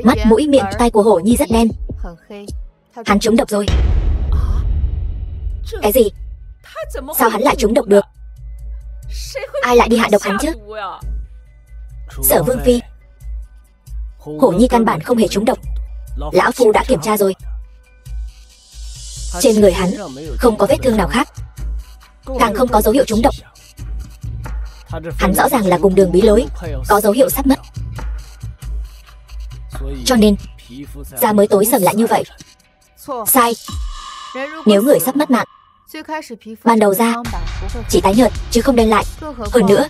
Mắt, mũi, miệng, tai của Hổ Nhi rất đen. Hắn trúng độc rồi. Cái gì? Sao hắn lại trúng độc được? Ai lại đi hạ độc hắn chứ? Sở Vương phi, Hổ Nhi căn bản không hề trúng độc. Lão phu đã kiểm tra rồi. Trên người hắn không có vết thương nào khác, càng không có dấu hiệu trúng độc. Hắn rõ ràng là cùng đường bí lối, có dấu hiệu sắp mất. Cho nên da mới tối sầm lại như vậy. Sai. Nếu người sắp mất mạng, ban đầu da chỉ tái nhợt chứ không đen lại. Hơn nữa,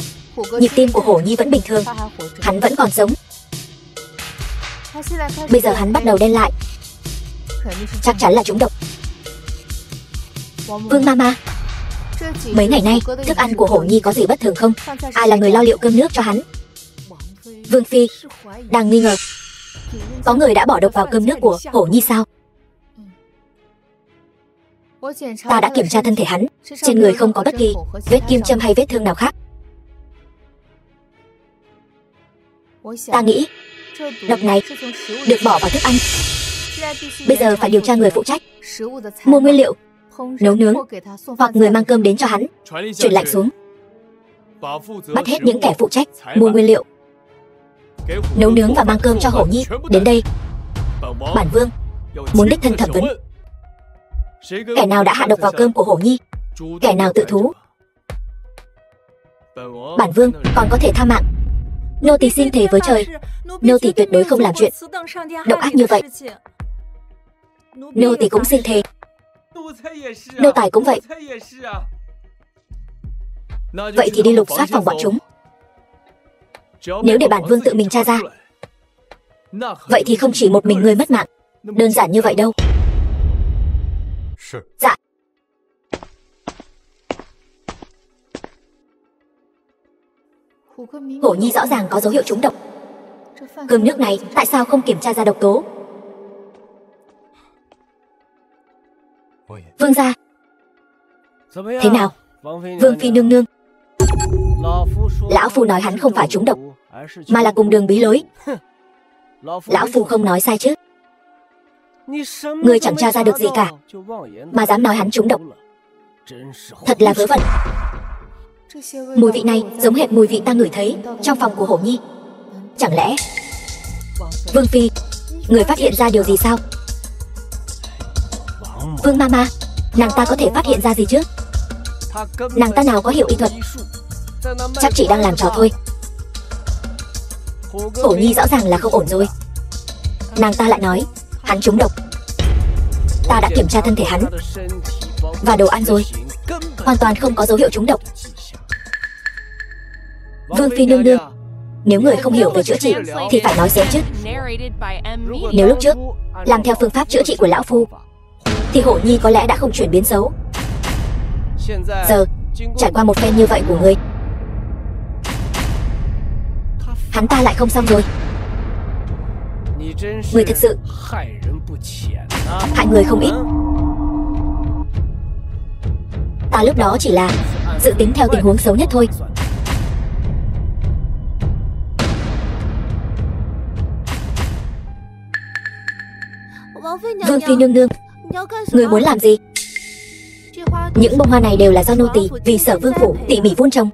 nhịp tim của Hổ Nhi vẫn bình thường, hắn vẫn còn sống. Bây giờ hắn bắt đầu đen lại, chắc chắn là trúng độc. Vương Mama, mấy ngày nay thức ăn của Hổ Nhi có gì bất thường không? Ai là người lo liệu cơm nước cho hắn? Vương phi đang nghi ngờ có người đã bỏ độc vào cơm nước của Hổ Nhi sao? Ta đã kiểm tra thân thể hắn, trên người không có bất kỳ vết kim châm hay vết thương nào khác. Ta nghĩ độc này được bỏ vào thức ăn. Bây giờ phải điều tra người phụ trách mua nguyên liệu, nấu nướng, hoặc người mang cơm đến cho hắn, chuyển lạnh xuống. Bắt hết những kẻ phụ trách mua nguyên liệu, nấu nướng và mang cơm cho Hổ Nhi đến đây. Bản vương muốn đích thân thẩm vấn kẻ nào đã hạ độc vào cơm của Hổ Nhi, kẻ nào tự thú. Bản vương còn có thể tha mạng. Nô tỳ xin thề với trời, nô tỳ tuyệt đối không làm chuyện độc ác như vậy. Nô tỳ cũng xin thề, nô tài cũng vậy. Vậy thì đi lục soát phòng bọn chúng. Nếu để bản vương tự mình tra ra, vậy thì không chỉ một mình người mất mạng đơn giản như vậy đâu. Dạ. Hổ Nhi rõ ràng có dấu hiệu trúng độc. Cơm nước này tại sao không kiểm tra ra độc tố? Vương gia, thế nào? Vương phi nương nương, lão phu nói hắn không phải trúng độc, mà là cùng đường bí lối. Lão phu không nói sai chứ? Ngươi chẳng tra ra được gì cả, mà dám nói hắn trúng độc, thật là vớ vẩn. Mùi vị này giống hệt mùi vị ta ngửi thấy trong phòng của Hổ Nhi. Chẳng lẽ Vương Phi, người phát hiện ra điều gì sao? Vương Mama, nàng ta có thể phát hiện ra gì chứ? Nàng ta nào có hiểu y thuật, chắc chỉ đang làm trò thôi. Hổ Nhi rõ ràng là không ổn rồi. Nàng ta lại nói hắn trúng độc. Ta đã kiểm tra thân thể hắn và đồ ăn rồi, hoàn toàn không có dấu hiệu trúng độc. Vương Phi nương nương, nếu người không hiểu về chữa trị thì phải nói sớm chứ. Nếu lúc trước làm theo phương pháp chữa trị của lão phu thì Hổ Nhi có lẽ đã không chuyển biến xấu. Giờ trải qua một phen như vậy của người, hắn ta lại không xong rồi. Người thực sự hại người không ít. Ta lúc đó chỉ là dự tính theo tình huống xấu nhất thôi. Vương Phi nương nương, người muốn làm gì? Những bông hoa này đều là do nô tỳ vì Sở Vương phủ tỉ mỉ vun trồng,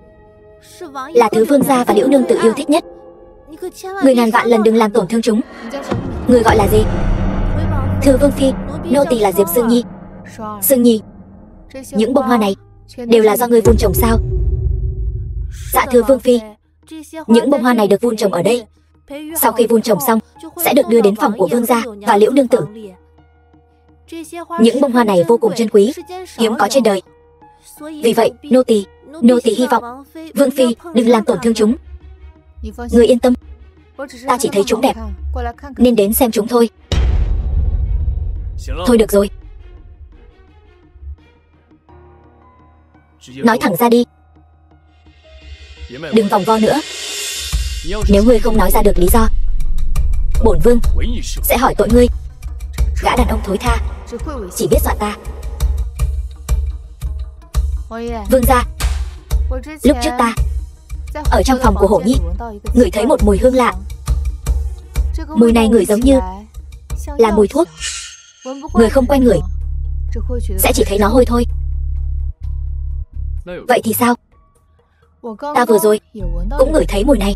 là thứ vương gia và Liễu nương tự yêu thích nhất. Người ngàn vạn lần đừng làm tổn thương chúng. Người gọi là gì? Thưa Vương Phi, nô tỳ là Diệp Sương Nhi. Sương Nhi, những bông hoa này đều là do người vun trồng sao? Dạ thưa Vương Phi, những bông hoa này được vun trồng ở đây. Sau khi vun trồng xong sẽ được đưa đến phòng của vương gia và Liễu nương tử. Những bông hoa này vô cùng chân quý, hiếm có trên đời. Vì vậy nô tỳ hy vọng Vương Phi đừng làm tổn thương chúng. Người yên tâm, ta chỉ thấy chúng đẹp nên đến xem chúng thôi. Thôi được rồi, nói thẳng ra đi, đừng vòng vo nữa. Nếu ngươi không nói ra được lý do, bổn vương sẽ hỏi tội ngươi. Gã đàn ông thối tha, chỉ biết dọa ta. Vương gia, lúc trước ta ở trong phòng của Hổ Nhi ngửi thấy một mùi hương lạ. Mùi này ngửi giống như là mùi thuốc. Người không quen ngửi sẽ chỉ thấy nó hôi thôi. Vậy thì sao? Ta vừa rồi cũng ngửi thấy mùi này.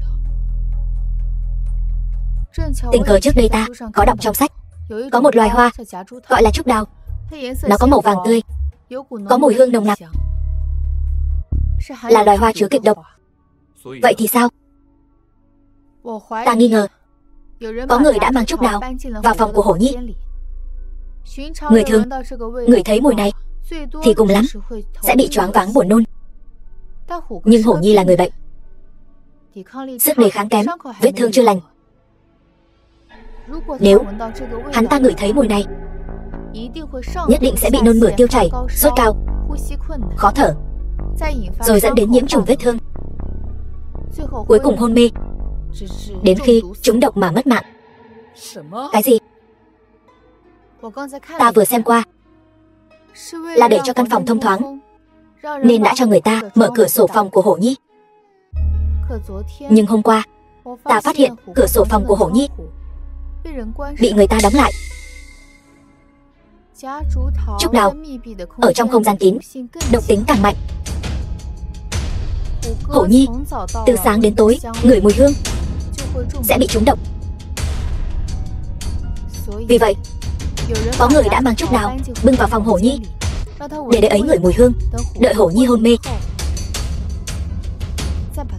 Tình cờ trước đây ta có đọc trong sách, có một loài hoa gọi là trúc đào. Nó có màu vàng tươi, có mùi hương nồng nặc, là loài hoa chứa kịch độc. Vậy thì sao? Ta nghi ngờ có người đã mang trúc đào vào phòng của Hổ Nhi. Người thường ngửi thấy mùi này thì cùng lắm sẽ bị choáng váng buồn nôn. Nhưng Hổ Nhi là người bệnh, sức đề kháng kém, vết thương chưa lành. Nếu hắn ta ngửi thấy mùi này, nhất định sẽ bị nôn mửa tiêu chảy, sốt cao, khó thở, rồi dẫn đến nhiễm trùng vết thương, cuối cùng hôn mê, đến khi trúng độc mà mất mạng. Cái gì? Ta vừa xem qua, là để cho căn phòng thông thoáng nên đã cho người ta mở cửa sổ phòng của Hổ Nhi. Nhưng hôm qua ta phát hiện cửa sổ phòng của Hổ Nhi bị người ta đóng lại. Trúc đào ở trong không gian kín, độc tính càng mạnh. Hổ Nhi từ sáng đến tối ngửi mùi hương sẽ bị trúng độc. Vì vậy có người đã mang trúc đào bưng vào phòng Hổ Nhi để ấy ngửi mùi hương, đợi Hổ Nhi hôn mê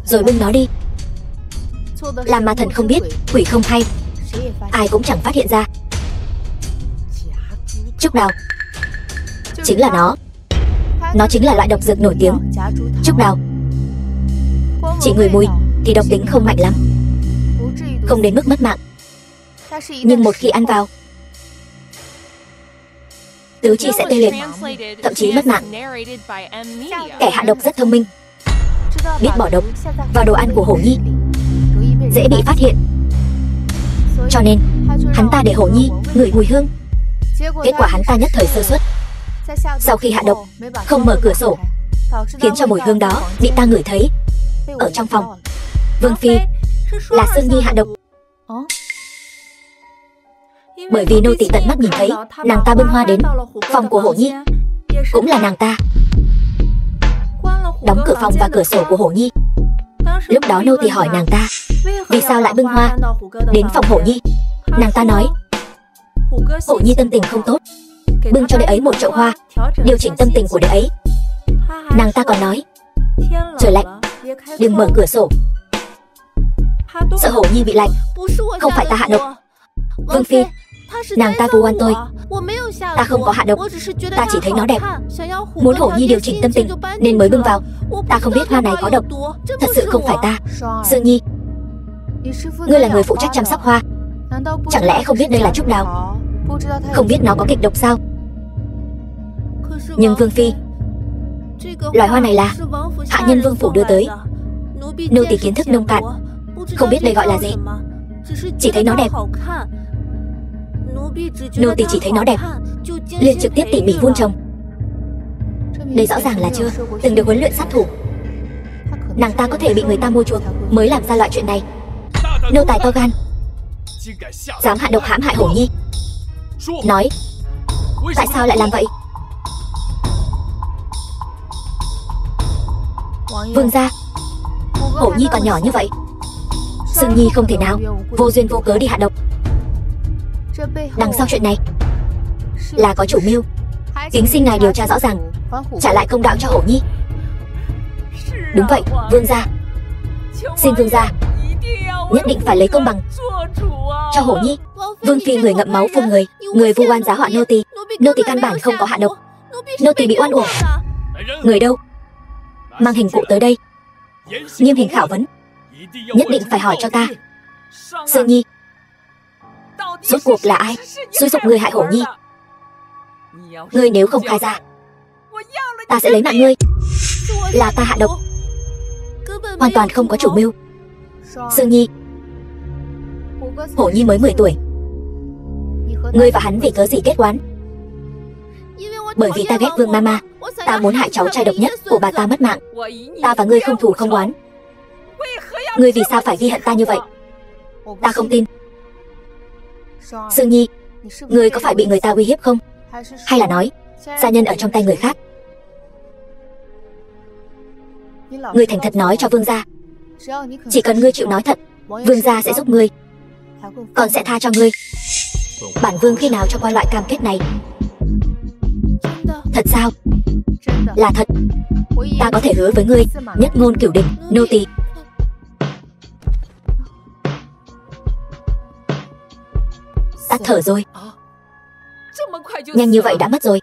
rồi bưng nó đi. Làm mà thần không biết, quỷ không hay, ai cũng chẳng phát hiện ra. Trúc đào chính là nó chính là loại độc dược nổi tiếng. Trúc đào chỉ ngửi mùi thì độc tính không mạnh lắm, không đến mức mất mạng. Nhưng một khi ăn vào, tứ chi sẽ tê liệt, thậm chí mất mạng. Kẻ hạ độc rất thông minh, biết bỏ độc vào đồ ăn của Hổ Nhi dễ bị phát hiện, cho nên hắn ta để Hổ Nhi ngửi mùi hương. Kết quả hắn ta nhất thời sơ suất, sau khi hạ độc không mở cửa sổ, khiến cho mùi hương đó bị ta ngửi thấy ở trong phòng. Vương Phi, là Sương Nhi hạ độc. Bởi vì nô tỳ tận mắt nhìn thấy nàng ta bưng hoa đến phòng của Hổ Nhi, cũng là nàng ta. đóng cửa phòng và cửa sổ của Hổ Nhi. Lúc đó nô tỳ hỏi nàng ta vì sao lại bưng hoa đến phòng Hổ Nhi. Nàng ta nói Hổ Nhi tâm tình không tốt, bưng cho đệ ấy một chậu hoa điều chỉnh tâm tình của đệ ấy. Nàng ta còn nói trời lạnh đừng mở cửa sổ, sợ Hổ Nhi bị lạnh. Không phải ta hạ độc. Vương phi, nàng ta vu oan tôi. Ta không có hạ độc, ta chỉ thấy nó đẹp, muốn Hổ Nhi điều chỉnh tâm tình nên mới bưng vào. Ta không biết hoa này có độc, thật sự không phải ta. Dương Nhi, ngươi là người phụ trách chăm sóc hoa, chẳng lẽ không biết đây là trúc đào, không biết nó có kịch độc sao? Nhưng Vương phi, loài hoa này là hạ nhân Vương phủ đưa tới, nô tỳ kiến thức nông cạn, không biết đây gọi là gì, chỉ thấy nó đẹp. Nô tỳ chỉ thấy nó đẹp liền trực tiếp tỉ mỉ vun trồng. Đây rõ ràng là chưa từng được huấn luyện sát thủ. Nàng ta có thể bị người ta mua chuộc mới làm ra loại chuyện này. Nô tài to gan, dám hạ độc hãm hại Hổ Nhi. Nói tại sao lại làm vậy? Vương gia, Hổ Nhi còn nhỏ như vậy, Dương Nhi không thể nào vô duyên vô cớ đi hạ độc. Đằng sau chuyện này là có chủ mưu, kính xin ngài điều tra rõ ràng, trả lại công đạo cho Hổ Nhi. Đúng vậy, vương gia, xin vương gia nhất định phải lấy công bằng cho Hổ Nhi. Vương phi người ngậm máu phun người, người vu oan giá họa nô tỳ. Nô tỳ căn bản không có hạ độc, nô tỳ bị oan uổng. Người đâu? Mang hình cụ tới đây, nghiêm hình khảo vấn, nhất định phải hỏi cho ta. Dương Nhi, rốt cuộc là ai xúi giục người hại Hổ Nhi? Ngươi nếu không khai ra, ta sẽ lấy mạng ngươi. Là ta hạ độc, hoàn toàn không có chủ mưu. Dương Nhi, Hổ Nhi mới 10 tuổi, ngươi và hắn vì cớ gì kết oán? Bởi vì ta ghét Vương Mama, ta muốn hại cháu trai độc nhất của bà ta mất mạng. Ta và ngươi không thù không oán, ngươi vì sao phải ghi hận ta như vậy? Ta không tin. Dương Nhi, ngươi có phải bị người ta uy hiếp không? Hay là nói gia nhân ở trong tay người khác? Ngươi thành thật nói cho vương gia, chỉ cần ngươi chịu nói thật, vương gia sẽ giúp ngươi, còn sẽ tha cho ngươi. Bản vương khi nào cho qua loại cam kết này? Thật sao? Là thật. Ta có thể hứa với ngươi nhất ngôn cửu đỉnh, nô tỳ. Tắt thở rồi. Nhanh như vậy đã mất rồi.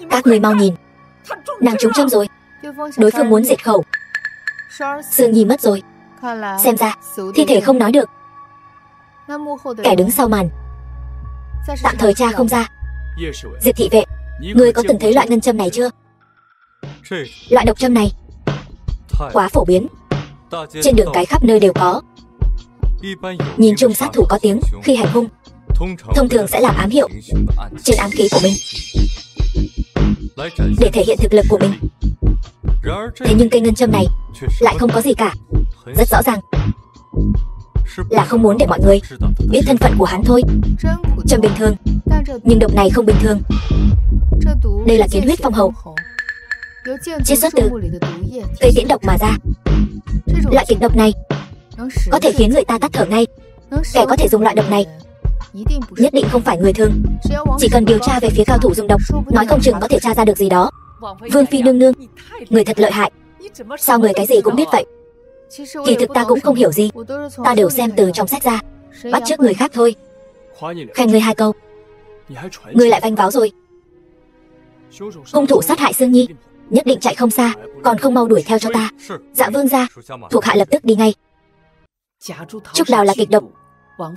Các người mau nhìn, nàng trúng châm rồi. Đối phương muốn diệt khẩu. Dương Nhi mất rồi. Xem ra thi thể không nói được. Kẻ đứng sau màn tạm thời tra không ra. Diệp thị vệ, ngươi có từng thấy loại ngân châm này chưa? Loại độc châm này quá phổ biến, trên đường cái khắp nơi đều có. Nhìn chung sát thủ có tiếng khi hành hung thông thường sẽ làm ám hiệu trên ám khí của mình để thể hiện thực lực của mình. Thế nhưng cây ngân châm này lại không có gì cả. Rất rõ ràng là không muốn để mọi người biết thân phận của hắn thôi. Châm bình thường, nhưng độc này không bình thường. Đây là kiến huyết phong hầu, chiết xuất từ cây tiễn độc mà ra. Loại kịch độc này có thể khiến người ta tắt thở ngay. Kẻ có thể dùng loại độc này nhất định không phải người thường. Chỉ cần điều tra về phía cao thủ dùng độc, nói không chừng có thể tra ra được gì đó. Vương phi nương nương, người thật lợi hại. Sao người cái gì cũng biết vậy? Kỳ thực ta cũng không hiểu gì, ta đều xem từ trong sách ra, bắt chước người khác thôi. Khen ngươi 2 câu, ngươi lại vanh váo rồi. Hung thủ sát hại Dương Nhi nhất định chạy không xa, còn không mau đuổi theo cho ta. Dạ vương gia, thuộc hạ lập tức đi ngay. Trúc đào là kịch độc.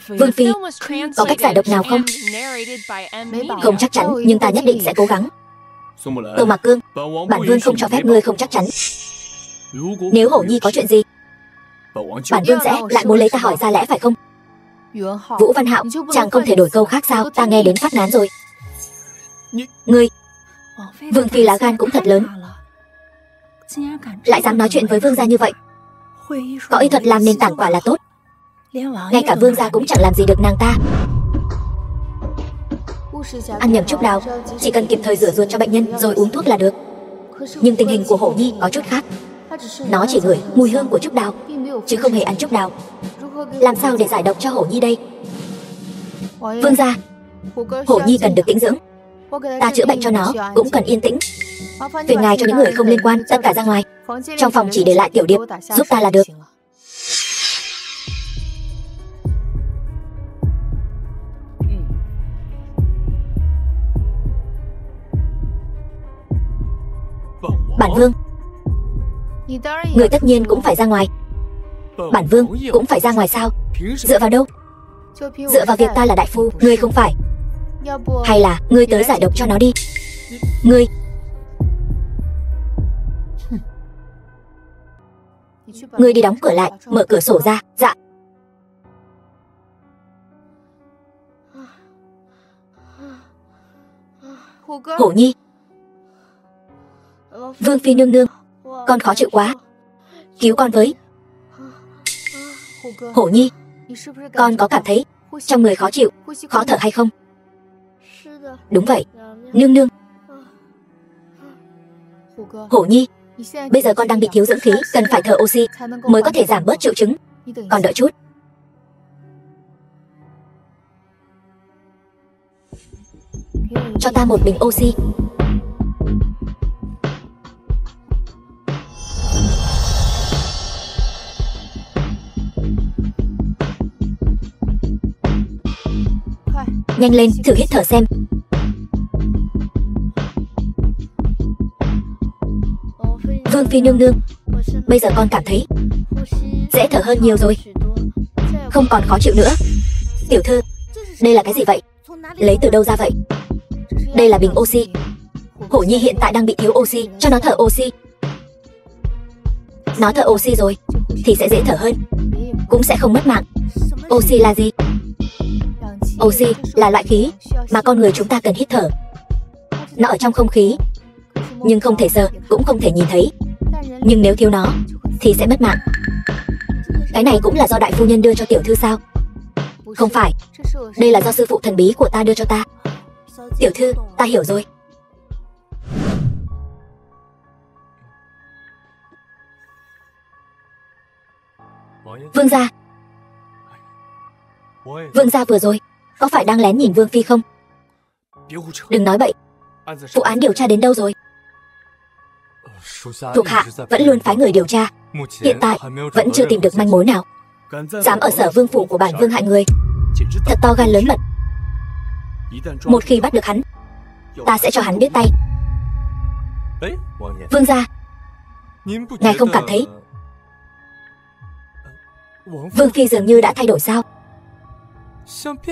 Vương phi, có cách giải độc nào không? Không chắc chắn, nhưng ta nhất định sẽ cố gắng. Tô Mạc Cương, bản vương không cho phép ngươi không chắc chắn. Nếu Hổ Nhi có chuyện gì, bản vương sẽ lại muốn lấy ta hỏi ra lẽ phải không? Vũ Văn Hạo, chàng không thể đổi câu khác sao? Ta nghe đến phát ngán rồi. Ngươi, vương phi lá gan cũng thật lớn, lại dám nói chuyện với vương gia như vậy. Có y thuật làm nền tảng quả là tốt, ngay cả vương gia cũng chẳng làm gì được nàng ta. Ăn nhầm trúc đào, chỉ cần kịp thời rửa ruột cho bệnh nhân rồi uống thuốc là được. Nhưng tình hình của Hổ Nhi có chút khác. Nó chỉ ngửi mùi hương của trúc đào, chứ không hề ăn trúc đào. Làm sao để giải độc cho Hổ Nhi đây? Vương gia, Hổ Nhi cần được tĩnh dưỡng. Ta chữa bệnh cho nó cũng cần yên tĩnh. Phiền ngài cho những người không liên quan tất cả ra ngoài. Trong phòng chỉ để lại Tiểu Điệp giúp ta là được. Bản Vương, người tất nhiên cũng phải ra ngoài. Bản Vương cũng phải ra ngoài sao? Dựa vào đâu? Dựa vào việc ta là đại phu, ngươi không phải. Hay là ngươi tới giải độc cho nó đi? Ngươi đi đóng cửa lại, mở cửa sổ ra. Dạ. Hổ Nhi, Vương phi nương nương, con khó chịu quá, cứu con với. Hổ Nhi, con có cảm thấy trong người khó chịu, khó thở hay không? Đúng vậy, nương nương. Hổ Nhi, bây giờ con đang bị thiếu dưỡng khí, cần phải thở oxy mới có thể giảm bớt triệu chứng. Còn đợi chút. Cho ta một bình oxy. Nhanh lên, thử hít thở xem. Vương phi nương nương, bây giờ con cảm thấy dễ thở hơn nhiều rồi, không còn khó chịu nữa. Tiểu thư, đây là cái gì vậy? Lấy từ đâu ra vậy? Đây là bình oxy. Hổ Nhi hiện tại đang bị thiếu oxy, cho nó thở oxy. Nó thở oxy rồi thì sẽ dễ thở hơn, cũng sẽ không mất mạng. Oxy là gì? Oxy là loại khí mà con người chúng ta cần hít thở. Nó ở trong không khí, nhưng không thể sờ, cũng không thể nhìn thấy. Nhưng nếu thiếu nó thì sẽ mất mạng. Cái này cũng là do đại phu nhân đưa cho tiểu thư sao? Không phải, đây là do sư phụ thần bí của ta đưa cho ta. Tiểu thư, ta hiểu rồi. Vương gia, Vương gia vừa rồi có phải đang lén nhìn Vương phi không? Đừng nói bậy. Vụ án điều tra đến đâu rồi? Thuộc hạ vẫn luôn phái người điều tra, hiện tại vẫn chưa tìm được manh mối nào. Dám ở Sở Vương phủ của bản Vương hại người, thật to gan lớn mật. Một khi bắt được hắn, ta sẽ cho hắn biết tay. Vương gia, ngài không cảm thấy Vương phi dường như đã thay đổi sao?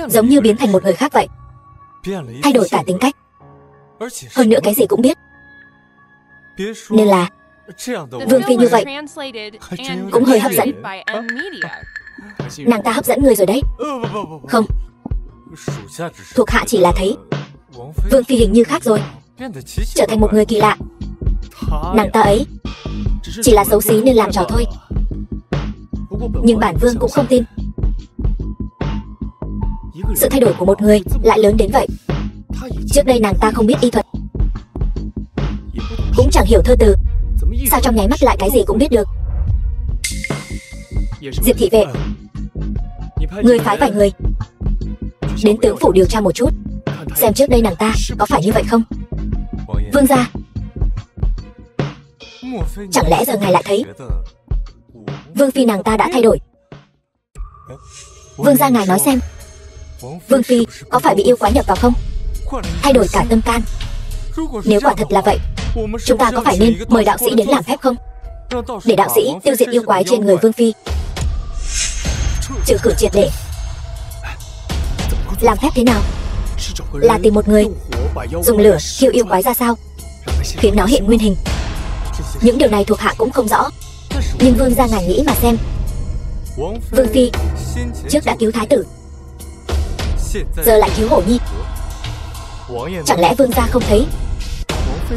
Giống như biến thành một người khác vậy. Thay đổi cả tính cách, hơn nữa cái gì cũng biết. Nên là Vương phi như vậy cũng hơi hấp dẫn. Nàng ta hấp dẫn người rồi đấy. Không, thuộc hạ chỉ là thấy Vương phi hình như khác rồi, trở thành một người kỳ lạ. Nàng ta ấy chỉ là xấu xí nên làm trò thôi. Nhưng bản Vương cũng không tin sự thay đổi của một người lại lớn đến vậy. Trước đây nàng ta không biết y thuật, cũng chẳng hiểu thơ từ, sao trong nháy mắt lại cái gì cũng biết được. Diệp thị vệ, người phái vài người đến tướng phủ điều tra một chút, xem trước đây nàng ta có phải như vậy không. Vương gia, chẳng lẽ giờ ngài lại thấy Vương phi nàng ta đã thay đổi? Vương gia, ngài nói xem, Vương phi có phải bị yêu quái nhập vào không? Thay đổi cả tâm can. Nếu quả thật là vậy, chúng ta có phải nên mời đạo sĩ đến làm phép không? Để đạo sĩ tiêu diệt yêu quái trên người Vương phi, trừ khử triệt để. Làm phép thế nào? Là tìm một người dùng lửa thiêu yêu quái ra sao, khiến nó hiện nguyên hình. Những điều này thuộc hạ cũng không rõ, nhưng Vương gia ngài nghĩ mà xem. Vương phi trước đã cứu thái tử, giờ lại cứu Hổ Nhi. Chẳng lẽ Vương gia không thấy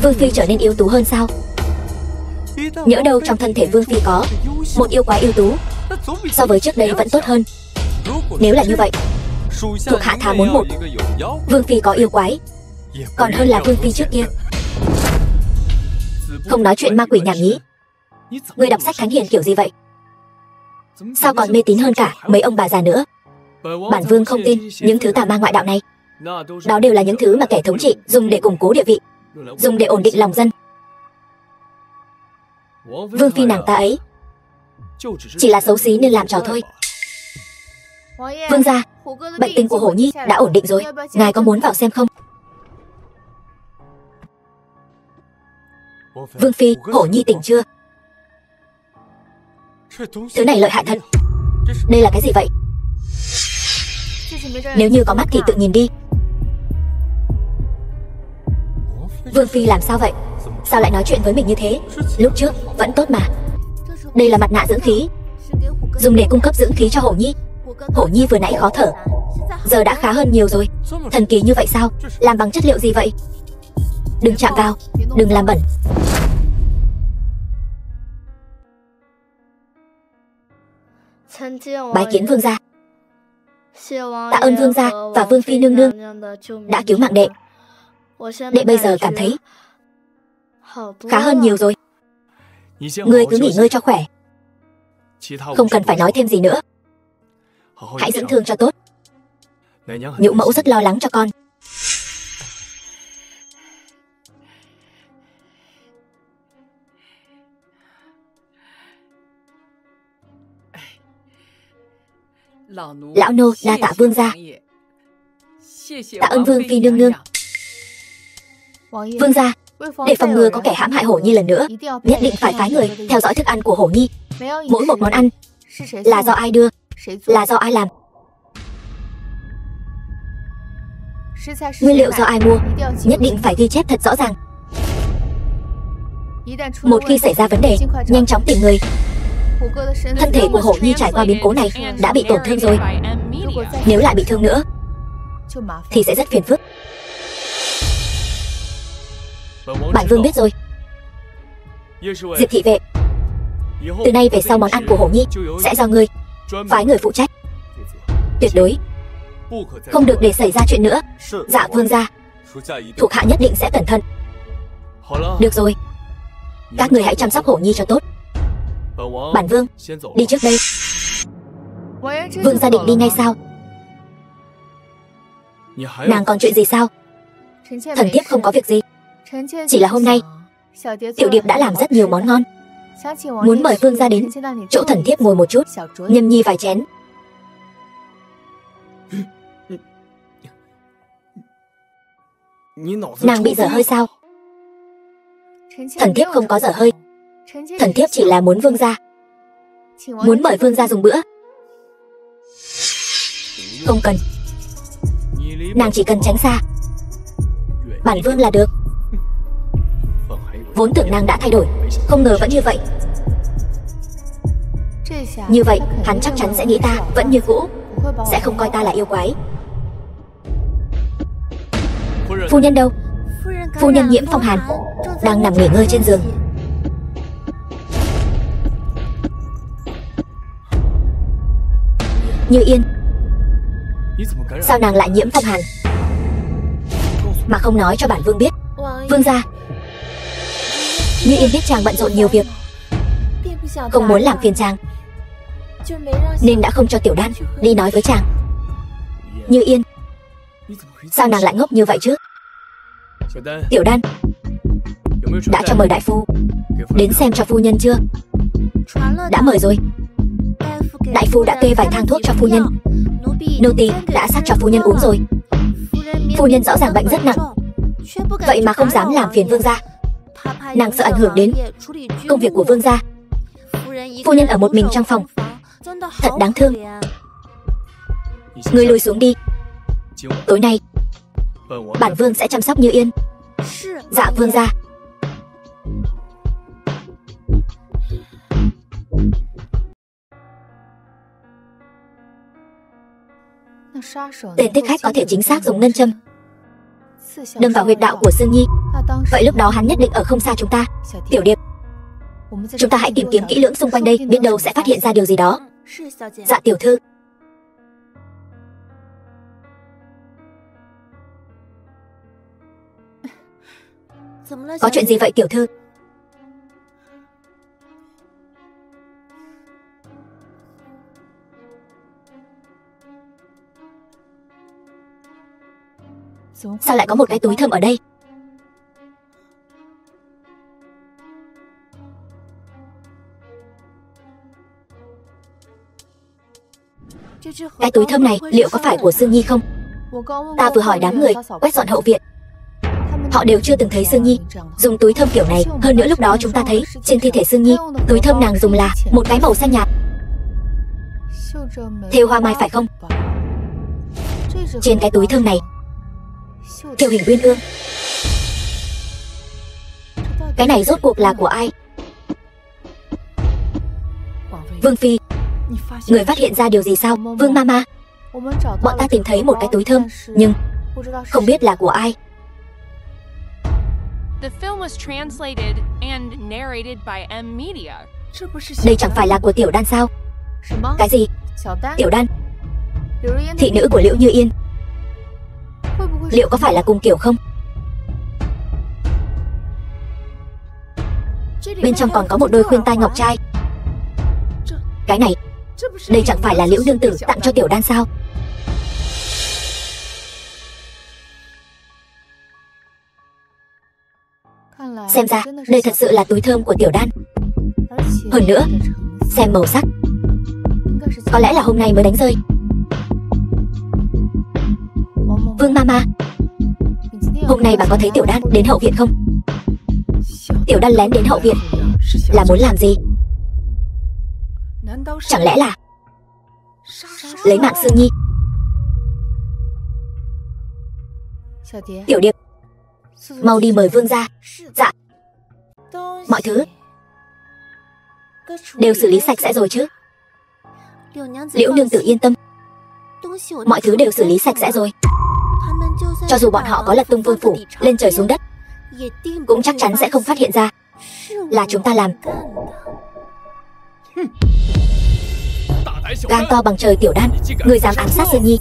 Vương phi trở nên yếu tú hơn sao? Nhỡ đâu trong thân thể Vương phi có một yêu quái ưu tú, so với trước đây vẫn tốt hơn. Nếu là như vậy, Thuộc hạ thà muốn một Vương Phi có yêu quái còn hơn là Vương Phi trước kia. Không nói chuyện ma quỷ nhảm nhí. Người đọc sách thánh hiền kiểu gì vậy? Sao còn mê tín hơn cả mấy ông bà già nữa? Bản vương không tin những thứ tà ma ngoại đạo này. Đó đều là những thứ mà kẻ thống trị dùng để củng cố địa vị, dùng để ổn định lòng dân. Vương Phi nàng ta ấy chỉ là xấu xí nên làm trò thôi. Vương gia, bệnh tình của Hổ Nhi đã ổn định rồi, ngài có muốn vào xem không? Vương Phi, Hổ Nhi tỉnh chưa? Thứ này lợi hại thật. Đây là cái gì vậy? Nếu như có mắt thì tự nhìn đi. Vương Phi làm sao vậy? Sao lại nói chuyện với mình như thế? Lúc trước vẫn tốt mà. Đây là mặt nạ dưỡng khí, dùng để cung cấp dưỡng khí cho Hổ Nhi. Hổ Nhi vừa nãy khó thở, giờ đã khá hơn nhiều rồi. Thần kỳ như vậy sao? Làm bằng chất liệu gì vậy? Đừng chạm vào, đừng làm bẩn. Bái kiến vương gia. Tạ ơn vương gia và Vương Phi nương nương đã cứu mạng đệ. Đệ bây giờ cảm thấy khá hơn nhiều rồi. Ngươi cứ nghỉ ngơi cho khỏe, không cần phải nói thêm gì nữa. Hãy dưỡng thương cho tốt. Nhũ mẫu rất lo lắng cho con. Lão nô đa tạ vương gia. Tạ ơn Vương Phi nương nương. Vương gia, để phòng ngừa có kẻ hãm hại Hổ Nhi lần nữa, nhất định phải phái người theo dõi thức ăn của Hổ Nhi. Mỗi một món ăn là do ai đưa, là do ai làm, nguyên liệu do ai mua, nhất định phải ghi chép thật rõ ràng. Một khi xảy ra vấn đề, nhanh chóng tìm người. Thân thể của Hổ Nhi trải qua biến cố này đã bị tổn thương rồi, nếu lại bị thương nữa thì sẽ rất phiền phức. Bản vương biết rồi. Diệp thị vệ, từ nay về sau món ăn của Hổ Nhi sẽ do ngươi phái người phụ trách. Tuyệt đối không được để xảy ra chuyện nữa. Dạ vương gia, thuộc hạ nhất định sẽ cẩn thận. Được rồi, các người hãy chăm sóc Hổ Nhi cho tốt. Bản vương đi trước đây. Vương gia định đi ngay sao? Nàng còn chuyện gì sao? Thần thiếp không có việc gì, chỉ là hôm nay tiểu điệp đã làm rất nhiều món ngon, muốn mời vương gia đến chỗ thần thiếp ngồi một chút, nhâm nhi vài chén. Nàng bị dở hơi sao? Thần thiếp không có dở hơi. Thần thiếp chỉ là muốn vương gia, muốn mời vương gia dùng bữa. Không cần, nàng chỉ cần tránh xa bản vương là được. Vốn tưởng nàng đã thay đổi, không ngờ vẫn như vậy. Như vậy hắn chắc chắn sẽ nghĩ ta vẫn như cũ, sẽ không coi ta là yêu quái. Phu nhân đâu? Phu nhân nhiễm phong hàn, đang nằm nghỉ ngơi trên giường. Như Yên, sao nàng lại nhiễm phong hàn mà không nói cho bản vương biết? Vương gia, Như Yên biết chàng bận rộn nhiều việc, không muốn làm phiền chàng, nên đã không cho Tiểu Đan đi nói với chàng. Như Yên, sao nàng lại ngốc như vậy chứ? Tiểu Đan, đã cho mời đại phu đến xem cho phu nhân chưa? Đã mời rồi. Đại phu đã kê vài thang thuốc cho phu nhân, nô tỳ đã sắc cho phu nhân uống rồi. Phu nhân rõ ràng bệnh rất nặng, vậy mà không dám làm phiền vương gia. Nàng sợ ảnh hưởng đến công việc của vương gia. Phu nhân ở một mình trong phòng, thật đáng thương. Ngươi lùi xuống đi. Tối nay bản vương sẽ chăm sóc Như Yên. Dạ vương gia. Tên thích khách có thể chính xác dùng ngân châm đâm vào huyệt đạo của Sương Nhi. Vậy lúc đó hắn nhất định ở không xa chúng ta. Tiểu điệp, chúng ta hãy tìm kiếm kỹ lưỡng xung quanh đây, biết đâu sẽ phát hiện ra điều gì đó. Dạ tiểu thư. Có chuyện gì vậy tiểu thư? Sao lại có một cái túi thơm ở đây? Cái túi thơm này liệu có phải của Sương Nhi không? Ta vừa hỏi đám người quét dọn hậu viện, họ đều chưa từng thấy Sương Nhi dùng túi thơm kiểu này. Hơn nữa lúc đó chúng ta thấy trên thi thể Sương Nhi, túi thơm nàng dùng là một cái màu xanh nhạt, thêu hoa mai phải không? Trên cái túi thơm này thêu hình uyên ương. Cái này rốt cuộc là của ai? Vương Phi, người phát hiện ra điều gì sao? Vương Mama, bọn ta tìm thấy một cái túi thơm, nhưng không biết là của ai. The film was translated and narrated by M Media. Đây chẳng phải là của Tiểu Đan sao? Cái gì? Tiểu Đan, thị nữ của Liễu Như Yên, liệu có phải là cùng kiểu không? Bên trong còn có một đôi khuyên tai ngọc trai. Cái này, đây chẳng phải là Liễu nương tử tặng cho Tiểu Đan sao? Xem ra đây thật sự là túi thơm của Tiểu Đan. Hơn nữa, xem màu sắc, có lẽ là hôm nay mới đánh rơi. Vương Mama, hôm nay bà có thấy Tiểu Đan đến hậu viện không? Tiểu Đan lén đến hậu viện là muốn làm gì? Chẳng lẽ là lấy mạng Sương Nhi? Tiểu Điệp, mau đi mời vương ra. Dạ. Mọi thứ đều xử lý sạch sẽ rồi chứ? Liễu nương tử yên tâm, mọi thứ đều xử lý sạch sẽ rồi. Cho dù bọn họ có lật tung vương phủ lên trời xuống đất, cũng chắc chắn sẽ không phát hiện ra là chúng ta làm. Gan to bằng trời Tiểu Đan, người dám ám sát Sương Nhi.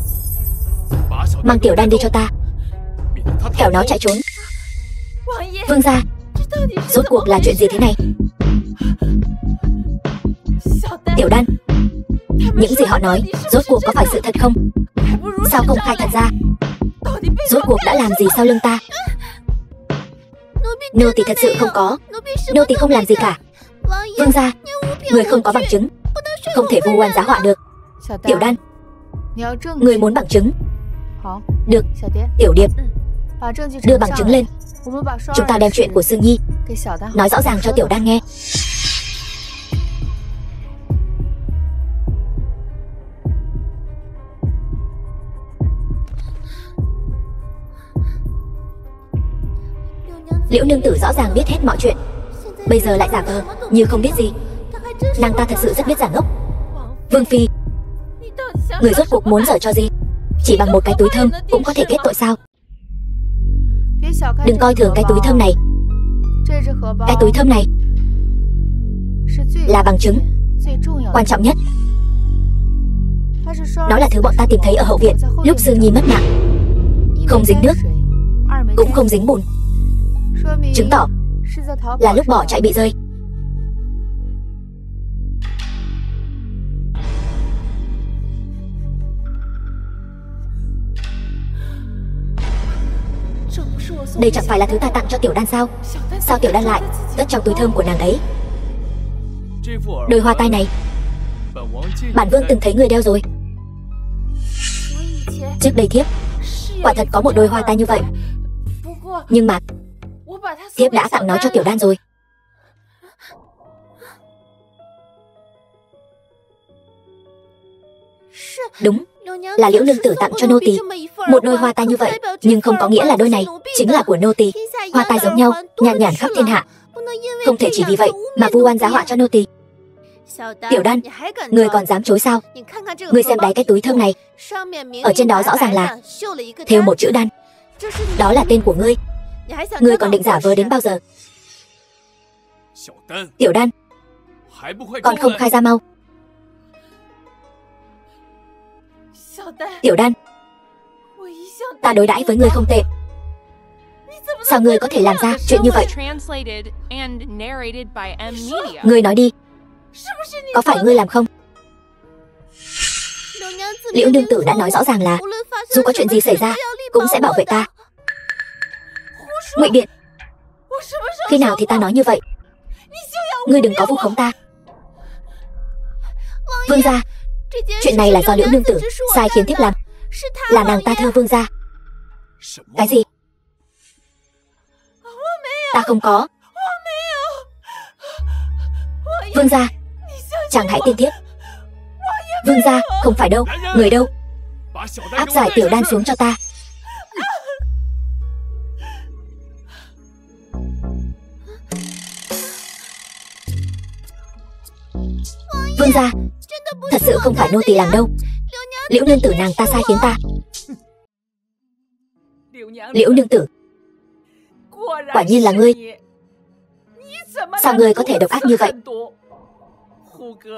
Mang Tiểu Đan đi cho ta, kẻo nó chạy trốn. Vương gia, rốt cuộc là chuyện gì thế này? Tiểu Đan, những gì họ nói rốt cuộc có phải sự thật không? Sao không khai thật ra? Rốt cuộc đã làm gì sau lưng ta? Nô tỳ thật sự không có, nô tỳ không làm gì cả. Vương gia, người không có bằng chứng, không thể vu oan giá họa được. Tiểu Đan, người muốn bằng chứng? Được, Tiểu Điệp, đưa bằng chứng lên. Chúng ta đem chuyện của Sương Nhi nói rõ ràng cho Tiểu Đan nghe. Liễu nương tử rõ ràng biết hết mọi chuyện, bây giờ lại giả vờ như không biết gì. Nàng ta thật sự rất biết giả ngốc. Vương Phi, người rốt cuộc muốn giở cho gì? Chỉ bằng một cái túi thơm cũng có thể kết tội sao? Đừng coi thường cái túi thơm này. Cái túi thơm này là bằng chứng quan trọng nhất. Nó là thứ bọn ta tìm thấy ở hậu viện lúc Sương Nhi mất mạng. Không dính nước, cũng không dính bùn, chứng tỏ là lúc bỏ chạy bị rơi. Đây chẳng phải là thứ ta tặng cho Tiểu Đan sao? Sao Tiểu Đan lại cất trong túi thơm của nàng ấy? Đôi hoa tai này bản vương từng thấy người đeo rồi. Trước đây thiếp quả thật có một đôi hoa tai như vậy, nhưng mà thiếp đã tặng nó cho Tiểu Đan rồi. Đúng, là Liễu nương tử tặng cho nô tỳ một đôi hoa tai như vậy, nhưng không có nghĩa là đôi này chính là của nô tỳ. Hoa tai giống nhau, nhàn nhản khắp thiên hạ, không thể chỉ vì vậy mà vu oan giá họa cho nô tỳ. Tiểu Đan, người còn dám chối sao? Người xem đáy cái túi thơm này, ở trên đó rõ ràng là thêu một chữ Đan. Đó là tên của ngươi. Ngươi còn định giả vờ đến bao giờ? Tiểu Đan, còn không khai ra mau. Tiểu Đan, ta đối đãi với ngươi không tệ, Sao ngươi có thể làm ra chuyện như vậy? Translated and narrated by M Media. Ngươi nói đi, có phải ngươi làm không? Liễu nương tử đã nói rõ ràng là dù có chuyện gì xảy ra cũng sẽ bảo vệ ta. Ngụy biện. Khi nào thì ta nói như vậy? Ngươi đừng có vu khống ta. Vương gia, chuyện này là do Liễu nương tử sai khiến thiếp làm. Là nàng ta thưa vương gia. Cái gì? Ta không có. Vương gia, chàng hãy tin thiếp. Vương gia, không phải đâu. Người đâu? Áp giải tiểu đan xuống cho ta. Vương gia, thật sự không phải nô tỳ làm đâu. Liễu nương tử nàng ta sai khiến ta. Liễu nương tử, quả nhiên là ngươi. Sao ngươi có thể độc ác như vậy?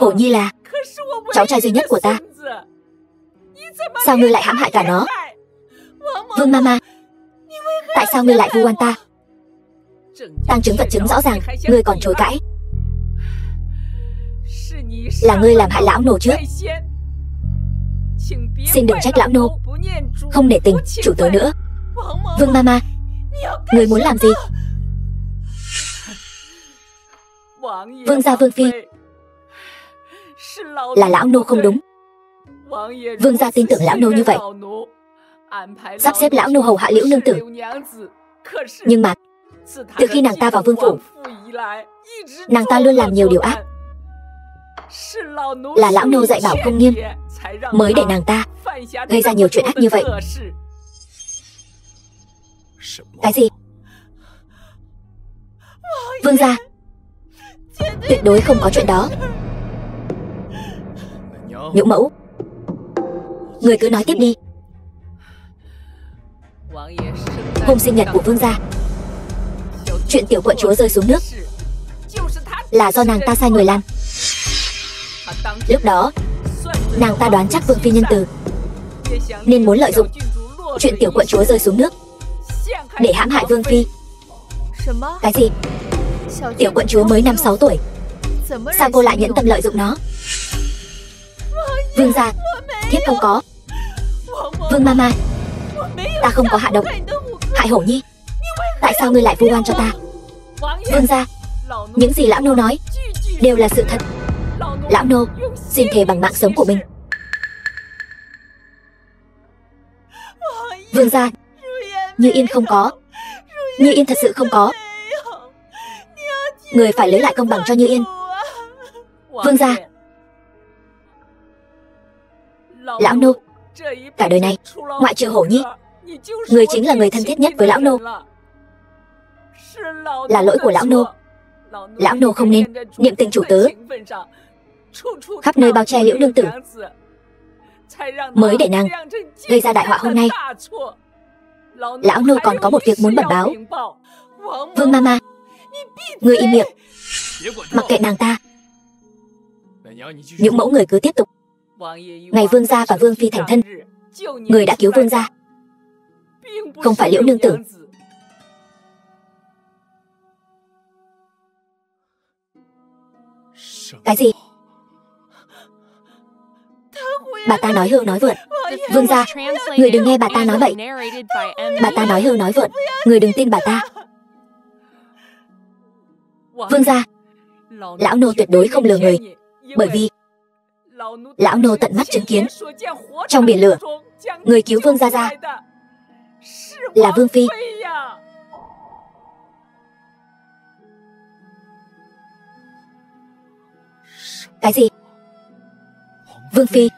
Hổ Nhi là cháu trai duy nhất của ta. Sao ngươi lại hãm hại cả nó? Vương Mama, tại sao ngươi lại vu oan ta? Tang chứng vật chứng rõ ràng, ngươi còn chối cãi. Là ngươi làm hại lão nô trước. Xin đừng trách lão nô không để tình chủ tớ nữa. Vương Mama, ngươi muốn làm gì? Vương gia Vương phi, là lão nô không đúng. Vương gia tin tưởng lão nô như vậy, sắp xếp lão nô hầu hạ Liễu nương tử. Nhưng mà từ khi nàng ta vào vương phủ, nàng ta luôn làm nhiều điều ác. Là lão nô dạy bảo không nghiêm, mới để nàng ta gây ra nhiều chuyện ác như vậy. Cái gì? Vương gia, tuyệt đối không có chuyện đó. Nhũ mẫu, người cứ nói tiếp đi. Hôm sinh nhật của vương gia, chuyện tiểu quận chúa rơi xuống nước là do nàng ta sai người làm. Lúc đó nàng ta đoán chắc vương phi nhân từ, nên muốn lợi dụng chuyện tiểu quận chúa rơi xuống nước để hãm hại vương phi. Cái gì? Tiểu quận chúa mới 5-6 tuổi, sao cô lại nhẫn tâm lợi dụng nó? Vương gia, thiếp không có. Vương Mama, ta không có hạ độc hại Hổ Nhi. Tại sao ngươi lại vu oan cho ta? Vương gia, những gì lão nô nói đều là sự thật. Lão nô xin thề bằng mạng sống của mình. Vương gia, Như Yên không có. Như Yên thật sự không có. Người phải lấy lại công bằng cho Như Yên. Vương gia, lão nô cả đời này ngoại trừ Hổ Nhi, người chính là người thân thiết nhất với lão nô. Là lỗi của lão nô. Lão nô không nên niệm tình chủ tớ, khắp nơi bao che Liễu nương tử, mới để nàng gây ra đại họa hôm nay. Lão nô còn có một việc muốn bẩm báo. Vương Mama, người im miệng, mặc kệ nàng ta. Những mẫu người cứ tiếp tục. Ngày vương gia và vương phi thành thân, người đã cứu vương gia, không phải Liễu nương tử. Cái gì? Bà ta nói hưu nói vượn. Vương gia, người đừng nghe bà ta nói bậy. Bà ta nói hưu nói vượn, người đừng tin bà ta. Vương gia, lão nô tuyệt đối không lừa người, bởi vì lão nô tận mắt chứng kiến trong biển lửa, người cứu vương gia ra là vương phi. Cái gì? Vương phi?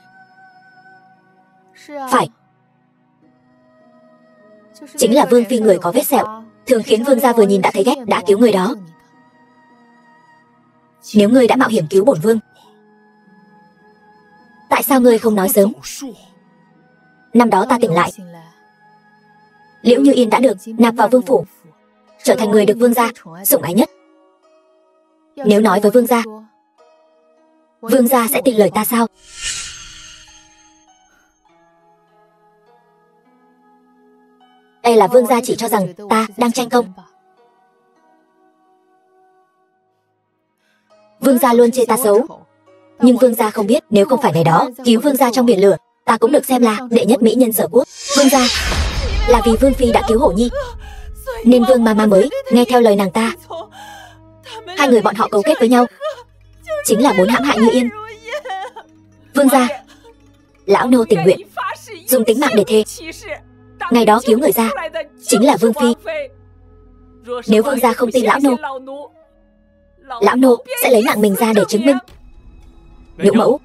Phải, chính là vương phi, người có vết sẹo, thường khiến vương gia vừa nhìn đã thấy ghét, đã cứu người đó. Nếu ngươi đã mạo hiểm cứu bổn vương, tại sao ngươi không nói sớm? Năm đó ta tỉnh lại, Liễu Như Yên đã được nạp vào vương phủ, trở thành người được vương gia sủng ái nhất. Nếu nói với vương gia sẽ tin lời ta sao? E là vương gia chỉ cho rằng ta đang tranh công. Vương gia luôn chê ta xấu. Nhưng vương gia không biết, nếu không phải ngày đó cứu vương gia trong biển lửa, ta cũng được xem là đệ nhất mỹ nhân sở quốc. Vương gia là vì vương phi đã cứu Hổ Nhi, nên vương mama mới nghe theo lời nàng ta. Hai người bọn họ cấu kết với nhau, chính là muốn hãm hại Như Yên. Vương gia, lão nô tình nguyện dùng tính mạng để thề, ngày đó cứu người ra chính là vương phi. Nếu vương gia không tin lão nô sẽ lấy mạng mình ra để chứng minh. Nhũ mẫu,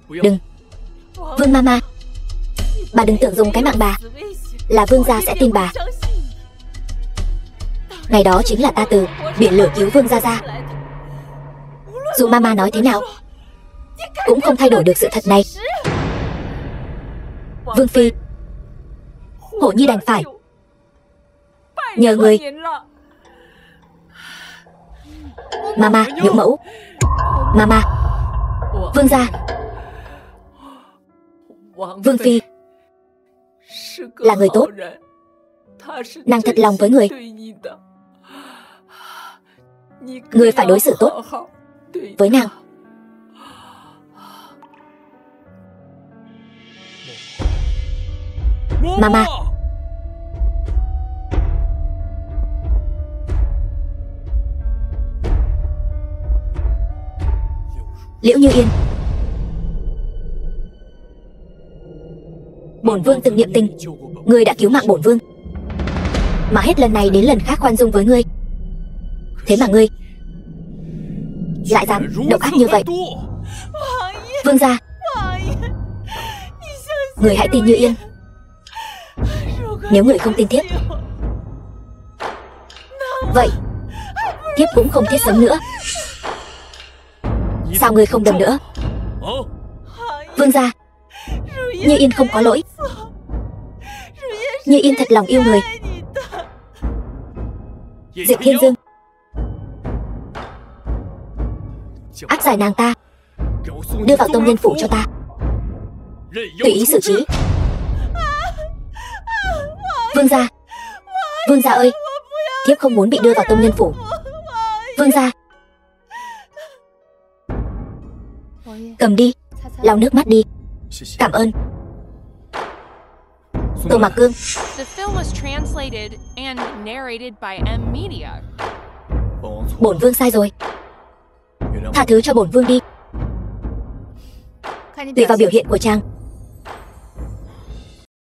đừng. Vương mama, bà đừng tưởng dùng cái mạng bà là vương gia sẽ tin bà. Ngày đó chính là ta từ biển lửa cứu vương gia ra. Dù mama nói thế nào cũng không thay đổi được sự thật này. Vương phi, Hổ Nhi đành phải nhờ người. Mama, nhũ mẫu. Mama, vương gia. Vương phi là người tốt, nàng thật lòng với người. Người phải đối xử tốt với nàng. Mama, Liễu Như Yên, bổn vương từng niệm tình, ngươi đã cứu mạng bổn vương, mà hết lần này đến lần khác khoan dung với ngươi. Thế mà ngươi lại dám độc ác như vậy. Vương gia, người hãy tin Như Yên. Nếu người không tin thiếp, vậy thiếp cũng không thiết sống nữa. Sao ngươi không đâm nữa? Vương gia, Như Yên không có lỗi. Như Yên thật lòng yêu người. Diệp Thiên Dương, áp giải nàng ta, đưa vào tông nhân phủ cho ta, tùy ý xử trí. Vương gia ơi, thiếp không muốn bị đưa vào tông nhân phủ. Vương gia, cầm đi, lau nước mắt đi. Cảm ơn. Tô Mạc Cương. The film was translated and narrated by M Media. Bổn vương sai rồi, tha thứ cho bổn vương đi. Tùy vào biểu hiện của chàng